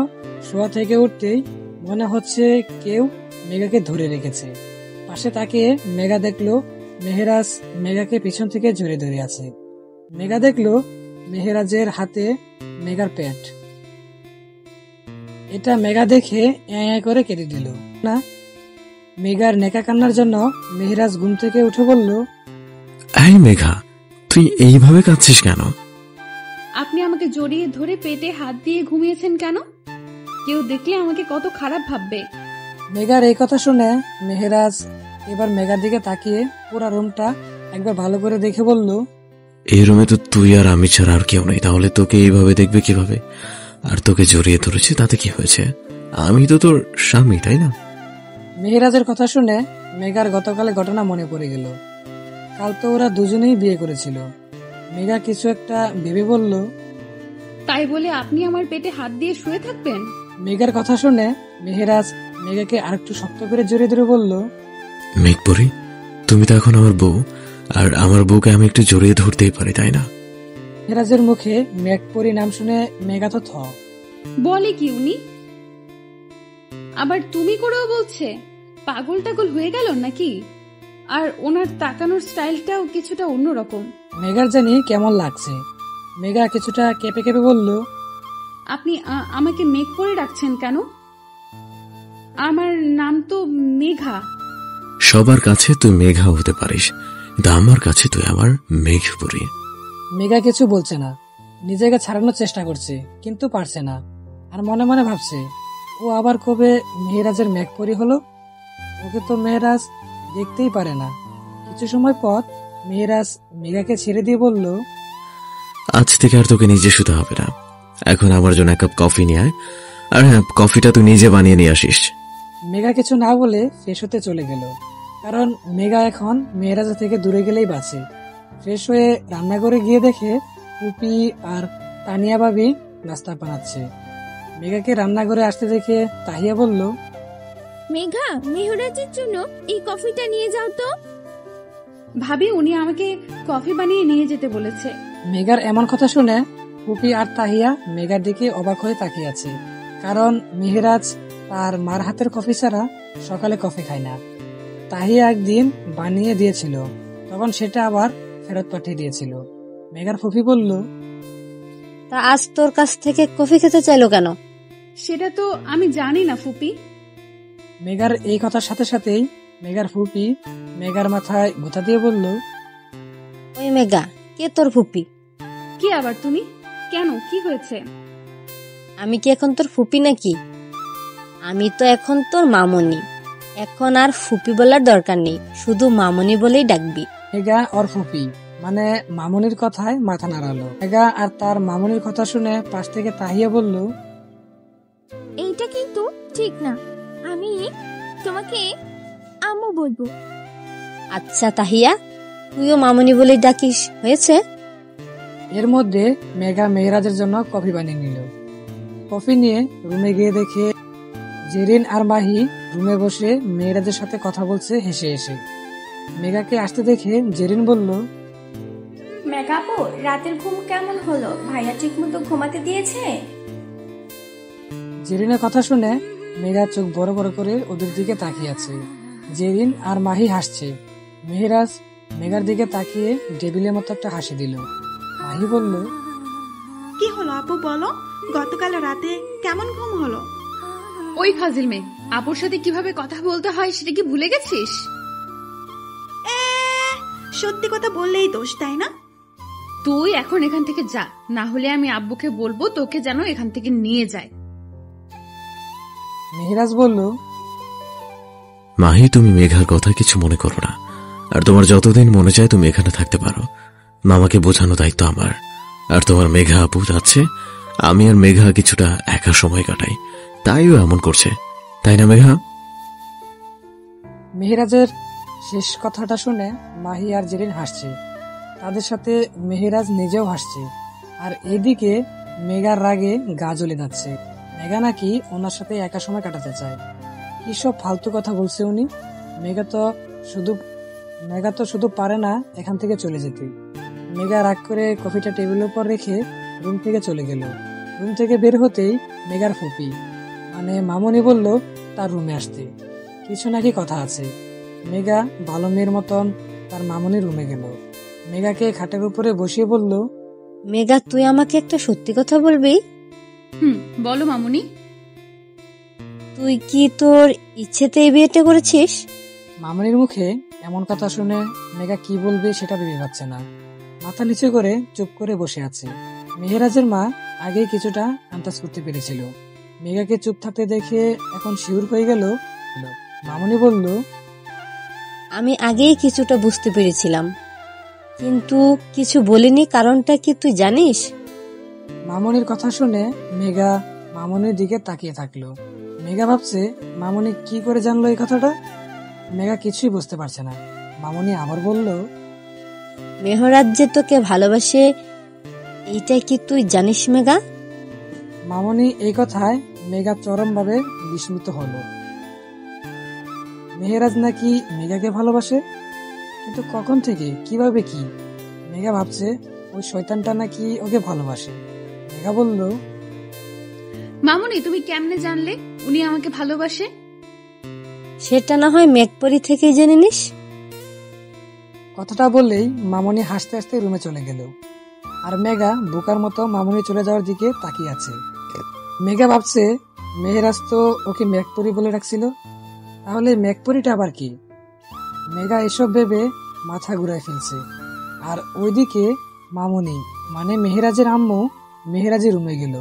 শোয়া থেকে উঠতেই মনে হচ্ছে কেউ মেঘাকে ধরে রেখেছে। পাশে তাকিয়ে মেঘা দেখলো মেহেরাজ মেঘাকে পিছন থেকে জড়িয়ে ধরে আছে। মেঘা দেখলো মেহেরাজের হাতে মেঘার প্যান্ট। এটা মেঘা দেখে করে কেটে দিল না। মেঘার নেকা কান্নার জন্য মেহেরাজ ঘুম থেকে উঠে বলল, এই মেঘা, তুই এইভাবে কাঁদছিস কেন? আপনি আমাকে জড়িয়ে ধরে পেটে হাত দিয়ে ঘুমিয়েছেন কেন? কেউ দেখলে আমাকে কত খারাপ ভাববে। মেঘার এই কথা শুনে মেহেরাজ এবার মেঘার দিকে তাকিয়ে পুরো রুমটা একবার ভালো করে দেখে বলল, এই রুমে তো তুই আর আমি ছাড়া আর কেউ নেই, তাহলে তোকে এইভাবে দেখবে কিভাবে? আর তোকে জড়িয়ে ধরেছে তাতে কি হয়েছে? আমি তো তোর স্বামী, তাই না? মেহেরাজের কথা শুনে মেঘার গতকালের ঘটনা মনে পড়ে গেল। কাল তো ওরা দুজনেই বিয়ে করেছিল। মেঘা কিছু একটা ভেবে বলল, তাই বলে আপনি আমার পেটে হাত দিয়ে শুয়ে থাকবেন? মেঘার কথা শুনে মেহেরাজ মেঘাকে আরেকটু শক্ত করে জড়িয়ে ধরে বলল, মেঘপরি, তুমি তো এখন আমার বউ, আর আমার বউকে আমি একটু জড়িয়ে ধরতেই পারি, তাই না? মেহেরাজের মুখে মেঘপরি নাম শুনে মেঘা তো থ। বলে কি উনি? আবার তুমি করেও বলছে? পাগল টাগল হয়ে গেল নাকি? আর ওনার তাকানোর স্টাইলটাও কিছুটা অন্যরকম। মেঘার জানি কেমন লাগছে। মেঘা কিছুটা কেঁপে কেঁপে বলল, আপনি আমাকে মেঘ পরে ডাকছেন কেন? আমার নাম তো মেঘা। সবার কাছে তুই মেঘা হতে পারিস, কিন্তু আমার কাছে তুই আমার মেঘপরি। মেঘা কিছু বলছে না, নিজেকে ছাড়ানোর চেষ্টা করছে কিন্তু পারছে না। আর মনে মনে ভাবছে, ও আবার কবে মেহেরাজের মেঘপরি হলো? ওকে তো মেহেরাজ দেখতেই পারে না। কিছু সময় পর মেহেরাজ মেঘাকে ছেড়ে দিয়ে বলল, আজ থেকে আর তোকে নিজে শুতে হবে না, এখন আমার জন্য এক কাপ কফি নিয়ে আয়, আর হ্যাঁ, কফিটা তুই নিজে বানিয়ে নিয়ে আসিস। মেঘা কিছু না বলে ফ্রেশ হতে চলে গেল, কারণ মেঘা এখন মেহেরাজ থেকে দূরে গেলেই বাঁচে। ফ্রেশ হয়ে রান্নাঘরে গিয়ে দেখে পুপি আর তানিয়া ভাবি নাস্তা বানাচ্ছে। মেঘাকে রান্নাঘরে আসতে দেখে তাহিয়া বলল, মেঘা, মেহরাজের জন্য এই কফিটা নিয়ে যাও তো। ভাবি, উনি আমাকে কফি বানিয়ে নিয়ে যেতে বলেছে। মেঘার এমন কথা শুনে ফুপি আর তাহিয়া মেঘার দিকে অবাক হয়ে তাকিয়ে আছে, কারণ মেহেরাজ তার মার হাতের কফি ছাড়া সকালে কফি খায় না। তাহিয়া একদিন বানিয়ে দিয়েছিল, তখন সেটা আবার ফেরত পাঠিয়ে দিয়েছিল। মেঘার ফুপি বলল, তা আজ তোর কাছ থেকে কফি খেতে চাইলো কেন? সেটা তো আমি জানি না ফুপি। মেঘার এই কথার সাথে সাথেই মেঘার ফুপি মেঘার মাথায় গোথা দিয়ে বলল, ওই মেঘা, কে তোর ফুপি? কি আবার তুমি? কেন, কি হয়েছে? আমি কি এখন তোর ফুপি নাকি? আমি তো এখন তোর মামনি। এখন আর ফুপি বলার দরকার নেই, শুধু মামনি বলেই ডাকবি। মেঘা ওর ফুপি মানে মামনির কথায় মাথা নাড়ালো। মেঘা আর তার মামনির কথা শুনে পাশ থেকে তাহিয়া বলল, এইটা কিন্তু ঠিক না, আমি তোমাকে আম্মু বলবো। আচ্ছা তাহিয়া, তুইও মামনি বলেই ডাকিস, হয়েছে? এর মধ্যে মেঘা মেহরাজের জন্য কফি বানিয়ে নিল। কফি নিয়ে রুমে গিয়ে দেখে জেরিন আর মাহি রুমে বসে মেহরাজের সাথে কথা বলছে হেসে হেসে। মেঘাকে আসতে দেখে জেরিন বলল, মেঘাপু, রাতের ঘুম কেমন হলো? ভাইয়া ঠিক মতো ঘুমাতে দিয়েছে? জেরিনের কথা শুনে মেঘা চোখ বড় বড় করে ওদের দিকে তাকিয়ে আছে। জেরিন আর মাহি হাসছে। মেহরাজ মেঘার দিকে তাকিয়ে টেবিলের মতো একটা হাসি দিল। মাহি বলল, কি হলো আপু, বলো, গতকাল রাতে কেমন ঘুম হলো? ওই ফাজিল মেয়ে, আপুর সাথে কিভাবে কথা বলতে হয় সেটা কি ভুলে গেছিস? সত্যি কথা বললেই দোষ, তাই না? তুই এখন এখান থেকে যা, না হলে আমি আব্বুকে বলবো তোকে যেন এখান থেকে নিয়ে যায়। মেহরাজ বলল, মাহি, তুমি মেঘার কথা কিছু মনে করো না, আর তোমার যতদিন মনে চায় তুমি এখানে থাকতে পারো। মামাকে বোঝানো দায়িত্ব আমার। আর তোমার মেঘা আপু যাচ্ছে, আমি আর মেঘা কিছুটা একা সময় কাটাই, তাইও এমন করছে, তাই না মেঘা? মেহরাজের শেষ কথাটা শুনে মাহি আর জেরিন হাসছে। তাদের সাথে মেহরাজ নিজেও হাসছে। আর এদিকে মেঘার রাগে গা জ্বলে যাচ্ছে। মেঘা নাকি ওনার সাথে একা সময় কাটাতে চায়। কি সব ফালতু কথা বলছে উনি। মেঘা তো শুধু পারে না এখান থেকে চলে যেতে। মেঘা রাগ করে কফিটা টেবিলের উপর রেখে রুম থেকে চলে গেল। রুম থেকে বের হতেই মেঘার ফুপি মানে মামনি বলল তার রুমে আসতে, কিছু নাকি কথা আছে। মেঘা ভালো মেয়ের মতন তার মামনির রুমে গেল। মেঘাকে খাটের উপরে বসিয়ে বলল, মেঘা, তুই আমাকে একটা সত্যি কথা বলবি? বলো মামনি। তুই কি তোর ইচ্ছেতে এই বিয়েটা করেছিস? মামনির মুখে এমন কথা শুনে মেঘা কি বলবে সেটা ভেবে পাচ্ছে না। মাথা নিচু করে চুপ করে বসে আছে। মেহেরাজের মা আগেই কিছুটা আন্দাজ করতে পেরেছিল। মেঘাকে চুপ থাকতে দেখে এখন শিউর হয়ে গেল। মামনি বলল, আমি আগেই কিছুটা বুঝতে পেরেছিলাম, কিন্তু কিছু বলিনি। কারণটা কি তুই জানিস? মামনির কথা শুনে মেঘা মামনির দিকে তাকিয়ে থাকলো। মেঘা ভাবছে মামনি কি করে জানলো এই কথাটা। মেঘা কিছুই বুঝতে পারছে না। মামনি আবার বলল, মেহরাজ যে তোকে ভালোবাসে, এইটা কি তুই জানিস মেঘা? মামনি এই কথায় মেঘা চরমভাবে বিস্মিত হলো। মেহেরাজ নাকি মেঘাকে ভালোবাসে, কিন্তু কখন থেকে, কিভাবে, কি? মেঘা ভাবছে ওই শয়তানটা নাকি ওকে ভালোবাসে। মেঘা বলল, মামনি, তুমি কেমনে জানলে উনি আমাকে ভালোবাসে? সেটা না হয় মেঘপরি থেকে জেনে নিস। কথাটা বললেই মামনি হাসতে হাসতে রুমে চলে গেল। আর মেঘা বোকার মতো মামনি চলে যাওয়ার দিকে তাকিয়ে আছে। মেঘা ভাবছে মেহেরাজ তো ওকে মেঘপরি বলে রাখছিল, তাহলে মেঘপরিটা আবার কি? মেঘা এসব ভেবে মাথা ঘুরায় ফেলছে। আর ওইদিকে মামনি মানে মেহেরাজের আম্মু মেহেরাজের রুমে গেল।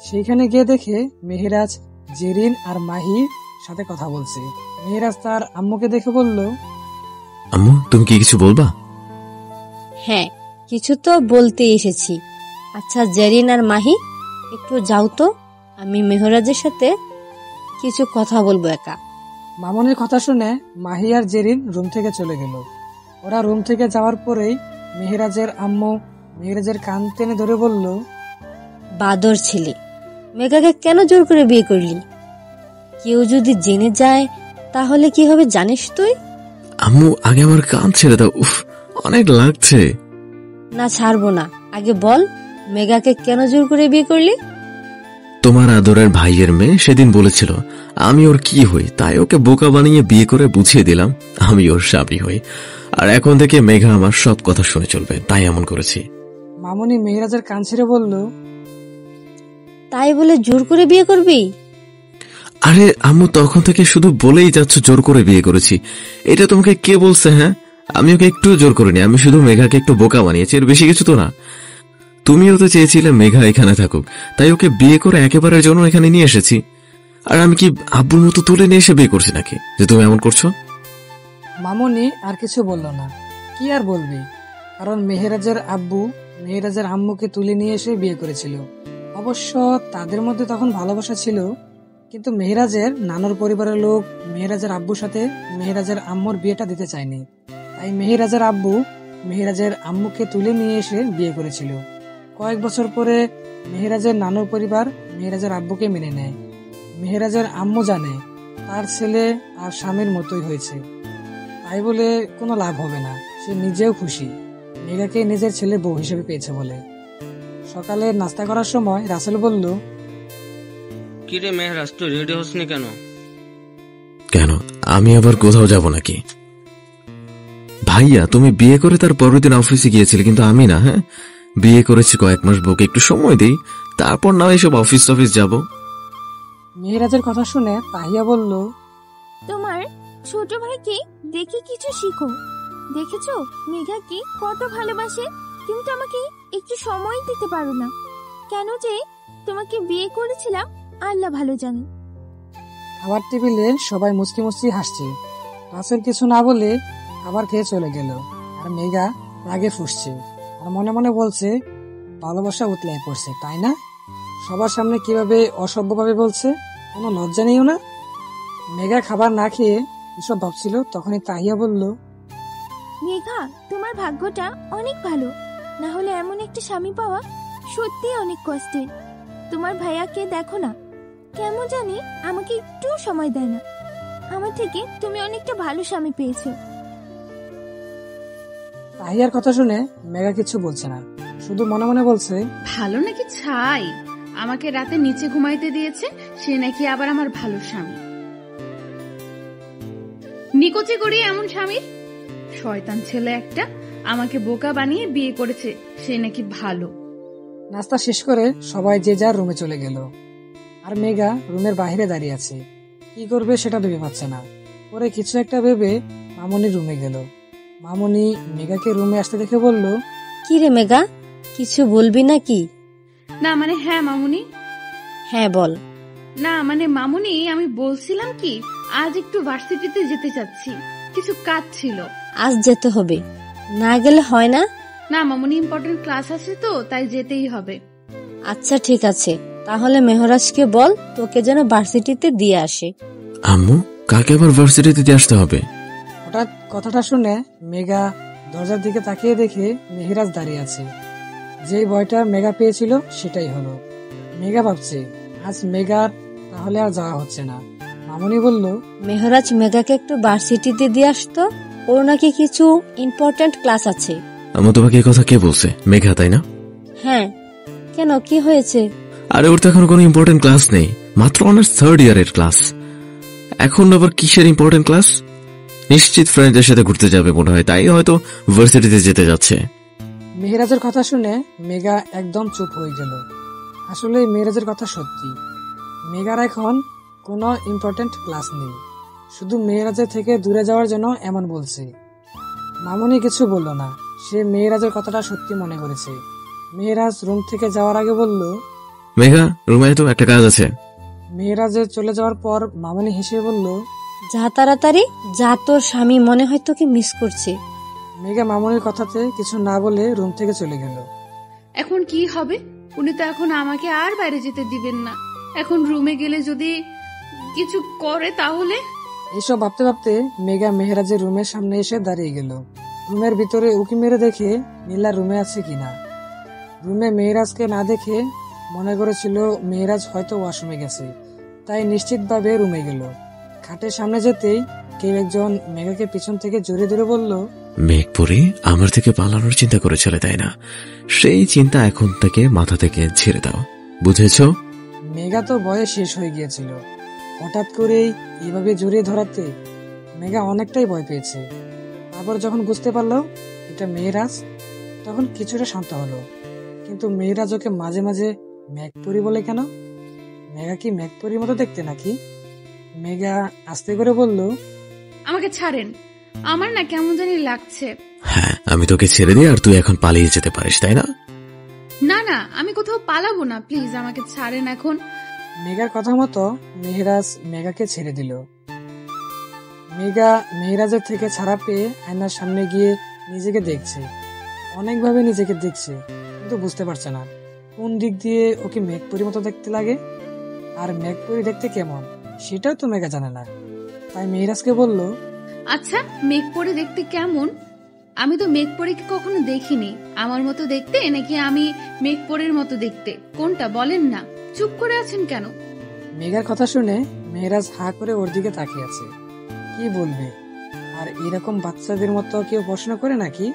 সেইখানে গিয়ে দেখে মেহেরাজ জেরিন আর মাহির সাথে কথা বলছে। মেহেরাজ তার আম্মুকে দেখে বলল, আম্মু, তুমি কি কিছু বলবা? হ্যাঁ, কিছু তো বলতে এসেছি। আচ্ছা জেরিন আর মাহি, একটু যাও তো, আমি মেহরাজের সাথে কিছু কথা বলবো একা। মামনির কথা শুনে মাহি আর জেরিন রুম থেকে চলে গেল। ওরা রুম থেকে যাওয়ার পরেই মেহেরাজের আম্মু মেহেরাজের কান টেনে ধরে বলল, বাদর ছেলে, মেঘাকে কেন জোর করে বিয়ে করলি? কেউ যদি জেনে যায় তাহলে কি হবে জানিস তুই? আম্মু আগে আমার কান ছেড়ে দাও, উফ অনেক লাগছে। না ছাড়বো না, আগে বল মেঘাকে কেন জোর করে বিয়ে করলি? তোমার আদরের ভাইয়ের মেয়ে সেদিন বলেছিল আমি ওর কি হই, তাই ওকে বোকা বানিয়ে বিয়ে করে বুঝিয়ে দিলাম আমি ওর স্বামী হই। আর এখন থেকে মেঘা আমার সব কথা শুনে চলবে, তাই এমন করেছি। মামুনি মেহেরাজের কান ছেড়ে বলল, তাই বলে জোর করে বিয়ে করবি? আরে আম্মু তখন থেকে শুধু বলেই যাচ্ছ জোর করে বিয়ে করেছি, এটা তোমাকে কে বলছে? হ্যাঁ, আমি ওকে একটু জোর করিনি, আমি শুধু মেঘাকে একটু বোকা বানিয়েছি, এর বেশি কিছু তো না। তুমিও তো চেয়েছিলে মেঘা এখানে থাকুক, তাই ওকে বিয়ে করে একেবারের জন্য এখানে নিয়ে এসেছি। আর আমি কি আব্বুর মতো তুলে নিয়ে এসে বিয়ে করছি নাকি যে তুমি এমন করছো? মামুনি আর কিছু বলল না, কি আর বলবে, কারণ মেহেরাজের আব্বু মেহেরাজের আম্মুকে তুলে নিয়ে এসে বিয়ে করেছিল। অবশ্য তাদের মধ্যে তখন ভালোবাসা ছিল, কিন্তু মেহেরাজের নানুর পরিবারের লোক মেহেরাজের আব্বুর সাথে মেহেরাজের আম্মুর বিয়েটা দিতে চায়নি, তাই মেহেরাজের আব্বু মেহেরাজের আম্মুকে তুলে নিয়ে এসে বিয়ে করেছিল। কয়েক বছর পরে মেহেরাজের নানুর পরিবার মেহেরাজের আব্বুকে মেনে নেয়। মেহেরাজের আম্মু জানে তার ছেলে আর স্বামীর মতোই হয়েছে, তাই বলে কোনো লাভ হবে না। সে নিজেও খুশি মেঘাকে নিজের ছেলে বউ হিসেবে পেয়েছে বলে। সকালে নাস্তা করার সময় রাসেল বলল, কিরে মেহরাজ, তুই রেডি হসনি কেন? কেন, আমি আবার কোথাও যাব নাকি? ভাইয়া তুমি বিয়ে করে তার পরের দিন অফিসে গিয়েছিলে, কিন্তু আমি না। হ্যাঁ, বিয়ে করেছি কয়েক মাস, বউকে একটু সময় দিই, তারপর না এসব অফিস যাব। মেহেরাজের কথা শুনে তাহিয়া বলল, তোমার ছোট ভাইকে দেখে কিছু শিখো। দেখেছো মেঘা কি কত ভালোবাসে, কিন্তু আমাকে একটু সময় দিতে পারো না। কেন যে তোমাকে বিয়ে করেছিলাম আল্লাহ ভালো জানে। খাবার টেবিলে সবাই মুচকি মুচকি হাসছে। রাসেল কিছু না বলে খাবার খেয়ে চলে গেল, আর মেঘা রাগে ফুঁসছে আর মনে মনে বলছে ভালোবাসা উতলাই পড়ছে, তাই না? সবার সামনে কিভাবে অসভ্যভাবে বলছে, কোনো লজ্জা নেইও না। মেঘা খাবার না খেয়ে এসব ভাবছিল, তখনই তাহিয়া বলল, মেঘা তোমার ভাগ্যটা অনেক ভালো, না হলে এমন একটা স্বামী পাওয়া সত্যি অনেক কষ্টের। তোমার ভাইয়াকে দেখো না, কেমন জানি আমাকে একটু সময় দেয় না। আমার থেকে তুমি অনেকটা ভালো স্বামী পেয়েছো। তাহিয়ার কথা শুনে মেঘা কিছু বলছে না, শুধু মনে মনে বলছে, ভালো নাকি ছাই, আমাকে রাতে নিচে ঘুমাইতে দিয়েছে, সে নাকি আবার আমার ভালো স্বামী। নিকুচি করি এমন স্বামীর, শয়তান ছেলে একটা, আমাকে বোকা বানিয়ে বিয়ে করেছে, সে নাকি ভালো। নাস্তা শেষ করে সবাই যে যার রুমে চলে গেল, আর মেঘা রুমের বাইরে দাঁড়িয়ে আছে, কি করবে সেটা ভেবে পাচ্ছে না। পরে কিছু একটা ভেবে মামুনির রুমে গেল। মামুনি মেঘাকে রুমে আসতে দেখে বলল, কি রে মেঘা, কিছু বলবি নাকি? না মানে হ্যাঁ মামুনি। হ্যাঁ বল। না মানে মামুনি, আমি বলছিলাম কি, আজ একটু ভার্সিটিতে যেতে চাচ্ছি, কিছু কাজ ছিল। আজ যেতে হবে, না গেলে হয় না? না মামুনি, ইম্পর্টেন্ট ক্লাস আছে তো, তাই যেতেই হবে। আচ্ছা ঠিক আছে, তাহলে মেহরাজকে বল তোকে যেন ভার্সিটিতে দিয়ে আসে। আম্মু কাকে আবার ভার্সিটিতে দিয়ে আসতে হবে? হঠাৎ কথাটা শুনে মেঘা দরজার দিকে তাকিয়ে দেখে মেহেরাজ দাঁড়িয়ে আছে। যেই ভয়টা মেঘা পেয়েছিল সেটাই হলো। মেঘা ভাবছে আজ মেঘার তাহলে আর যাওয়া হচ্ছে না। মামুনি বলল, মেহরাজ মেঘাকে একটু ভার্সিটিতে দিয়ে আসতো, ওর নাকি কিছু ইম্পর্টেন্ট ক্লাস আছে। আম্মু তোমাকে এই কথা কে বলছে? মেঘা, তাই না? হ্যাঁ, কেন কি হয়েছে? আরে ওর তো এখন কোনো ইম্পর্টেন্ট ক্লাস নেই, মাত্র অনার্স 3rd ইয়ারের ক্লাস। এখন আবার কিসের ইম্পর্টেন্ট ক্লাস? নিশ্চিত ফ্রেন্ডদের সাথে ঘুরতে যাবে মনে হয়, তাই হয়তো ভার্সিটিতে যেতে যাচ্ছে। মেহেরাজের কথা শুনে মেঘা একদম চুপ হয়ে গেল। আসলে মেহেরাজের কথা সত্যি, মেঘার এখন কোনো ইম্পর্টেন্ট ক্লাস নেই, শুধু মেহেরাজের থেকে দূরে যাওয়ার জন্য এমন বলছে। মামুনি কিছু বলল না, সে মেহেরাজের কথাটা সত্যি মনে করেছে। মেহেরাজ রুম থেকে যাওয়ার আগে বলল, মেঘা রুমে তো একটা কাজ আছে। মেহেরাজের চলে যাওয়ার পর মামুনি হেসে বলল, যা তাড়াতাড়ি যা, তোর স্বামী মনে হয় তোকে মিস করছে। মেঘা মামুনির কথাতে কিছু না বলে রুম থেকে চলে গেল। এখন কি হবে? উনি তো এখন আমাকে আর বাইরে যেতে দিবেন না। এখন রুমে গেলে যদি কিছু করে তাহলে? এইসব ভাবতে ভাবতে মেঘা মেহেরাজের রুমের সামনে এসে দাঁড়িয়ে গেল। রুমের ভিতরে উকি মেরে দেখে নীলা রুমে আছে কিনা। রুমে মেহেরাজকে না দেখে মনে করেছিল মেহেরাজ হয়তো ওয়াশরুমে গেছে, তাই নিশ্চিতভাবে রুমে গেল। খাটের সামনে যেতেই কেউ একজন মেঘাকে পিছন থেকে জড়িয়ে ধরে বলল, মেঘপুরি আমার থেকে পালানোর চিন্তা করেছিলে তাই না? সেই চিন্তা এখন থেকে মাথা থেকে ছেড়ে দাও, বুঝেছো? মেঘা তো ভয়ে শেষ হয়ে গিয়েছিল। হঠাৎ করেই এইভাবে জড়িয়ে ধরাতে মেঘা অনেকটাই ভয় পেয়েছে। তারপর যখন বুঝতে পারলো এটা মেহেরাজ, তখন কিছুটা শান্ত হলো। কিন্তু মেহেরাজ ওকে মাঝে মাঝে মেঘপুরি বলে কেন? মেঘা কি মেঘপুরির মতো দেখতে নাকি? মেঘা আস্তে করে বলল, আমাকে ছাড়েন, আমার না কেমন জানি লাগছে। হ্যাঁ, আমি তোকে ছেড়ে দিই আর তুই এখন পালিয়ে যেতে পারিস, তাই না? না না, আমি কোথাও পালাবো না, প্লিজ আমাকে ছাড়েন এখন। মেঘার কথা মতো মেহেরাজ মেঘাকে ছেড়ে দিল। মেঘা মেহেরাজের থেকে ছাড়া পেয়ে আয়নার সামনে গিয়ে নিজেকে দেখছে। অনেকভাবে নিজেকে দেখছে, কিন্তু বুঝতে পারছে না কোন দিক দিয়ে ওকে মেঘপুরির মতো দেখতে লাগে। আর মেঘপুরি দেখতে কেমন সেটাও তো মেঘা জানে না। তাই মেহেরাজকে বলল, আচ্ছা মেঘপরি দেখতে কেমন? আমি তো মেঘপরিকে কখনো দেখিনি। আমার মতো দেখতে নাকি আমি মেঘপরির মতো দেখতে, কোনটা বলেন না? চুপ করে আছেন কেন? মেঘার কথা শুনে মেহেরাজ হা করে ওর দিকে তাকিয়ে আছে। কি বলবে? আর এরকম বাচ্চাদের মতো কেউ প্রশ্ন করে নাকি?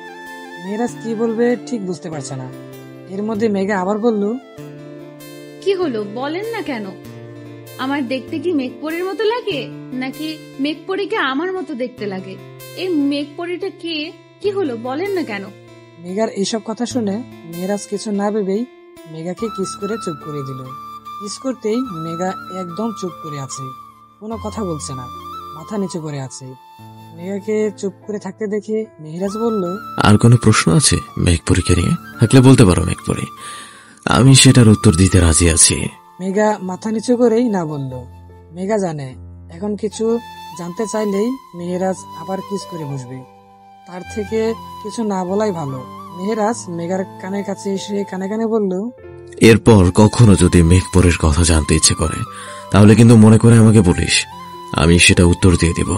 মেহেরাজ কি বলবে ঠিক বুঝতে পারছে না। এর মধ্যে মেঘা আবার বলল, কি হলো বলেন না কেন? আমার দেখতে কি মেঘপরির মতো লাগে নাকি মেঘপরিকে আমার মতো দেখতে লাগে? এই মেঘপরিটা কে? কি হলো বলেন না কেন? মেঘার এইসব কথা শুনে মেহেরাজ কিছু না ভেবেই মেঘাকে কিস করে চুপ করে দিল। কিস করতেই মেঘা একদম চুপ করে আছে, কোনো কথা বলছে না, মাথা নিচু করে আছে। মেঘাকে চুপ করে থাকতে দেখে মেহেরাজ বলল, আর কোনো প্রশ্ন আছে মেঘপুরীকে নিয়ে? থাকলে বলতে পারো মেঘপুরি, আমি সেটার উত্তর দিতে রাজি আছি। মেঘা মাথা নিচু করেই না বলল। মেঘা জানে এখন কিছু জানতে চাইলেই মেহেরাজ আবার কিস করে বসবে, তার থেকে কিছু না বলাই ভালো। মেহেরাজ মেঘার কানের কাছে এসে কানে কানে বলল, এরপর কখনো যদি মেঘপুরের কথা জানতে ইচ্ছে করে তাহলে কিন্তু মনে করে আমাকে বলিস, আমি সেটা উত্তর দিয়ে দিব।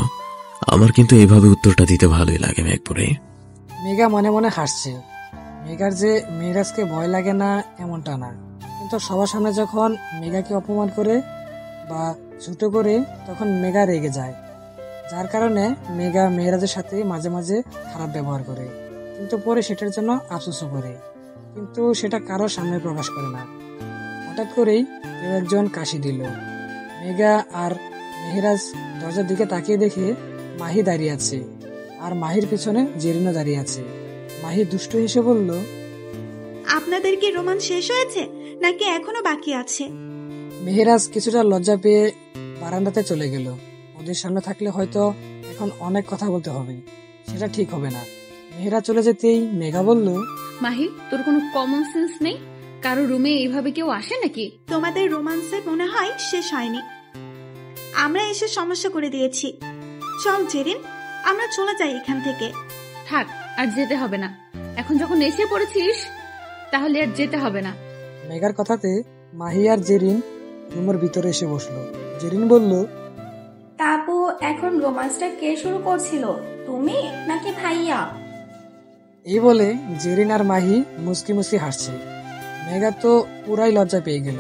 আমার কিন্তু এভাবে উত্তরটা দিতে ভালোই লাগে মেঘপুরি। মেঘা মনে মনে হাসছে। মেঘার যে মেহেরাজকে ভয় লাগে না এমনটা না, কিন্তু সবার সামনে যখন মেঘাকে অপমান করে বা ছোট করে তখন মেঘা রেগে যায়, যার কারণে মেঘা মেহেরাজের সাথে মাঝে মাঝে খারাপ ব্যবহার করে, কিন্তু পরে সেটার জন্য আফসোসও করে, কিন্তু সেটা কারোর সামনে প্রকাশ করে না। হঠাৎ করেই কেউ একজন কাশি দিল। মেঘা আর মেহেরাজ দরজার দিকে তাকিয়ে দেখে মাহি দাঁড়িয়ে আছে, আর মাহির পিছনে জেরিনও দাঁড়িয়ে আছে। মাহি দুষ্ট হেসে বলল, আপনাদের কি রোমান্স শেষ হয়েছে নাকি এখনো বাকি আছে? মেহেরাজ কিছুটা লজ্জা পেয়ে বারান্দাতে চলে গেল। ওদের সামনে থাকলে হয়তো এখন অনেক কথা বলতে হবে, সেটা ঠিক হবে না। মেহেরাজ চলে যেতেই মেঘা বলল, মাহি তোর কোনো কমন সেন্স নেই? কারো রুমে এইভাবে কেউ আসে নাকি? তোমাদের রোমান্সে মনে হয় শেষ হয়নি, আমরা এসে সমস্যা করে দিয়েছি। চল জেরিন, আমরা চলে যাই এখান থেকে। থাক, আর যেতে হবে না। এখন যখন এসে পড়েছিস তাহলে আর যেতে হবে না। মেঘার কথাতে মাহি আর জেরিন রুমের ভিতরে এসে বসলো। জেরিন বলল, তাপু এখন রোমান্সটা কে শুরু করছিল, তুমি নাকি ভাইয়া? এই বলে জেরিন আর মাহি মুসকি মুসকি হাসছে। মেঘা তো পুরাই লজ্জা পেয়ে গেল,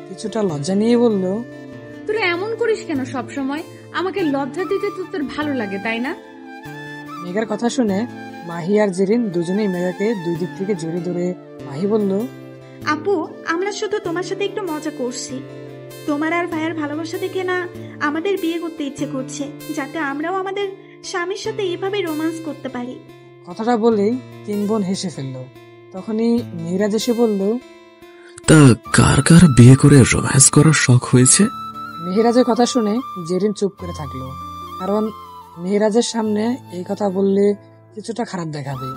কিছুটা লজ্জা নিয়ে বলল, তুই এমন করিস কেন সব সময়? আমাকে লজ্জা দিতে তো তোর ভালো লাগে তাই না? মেঘার কথা শুনে মাহি আর জেরিন দুজনেই মেঘাকে দুই দিক থেকে জড়িয়ে ধরে মাহি বলল, আপু, আমরা শুধু তোমার সাথে একটু মজা করছি। তোমার আর ভাইয়ের ভালোবাসা দেখে না আমাদের বিয়ে করতে ইচ্ছে করছে, যাতে আমরাও আমাদের স্বামীর সাথে এইভাবে রোমান্স করতে পারি। কথাটা বলেই তিন বোন হেসে ফেলল। তখনই মেহেরাজ এসে বলল, তা কার কার বিয়ে করে রোম্যান্স করার শখ হয়েছে? মেহেরাজের কথা শুনে জেরিন চুপ করে থাকলো, কারণ মেহেরাজের সামনে এই কথা বললে কিছুটা খারাপ দেখাবে।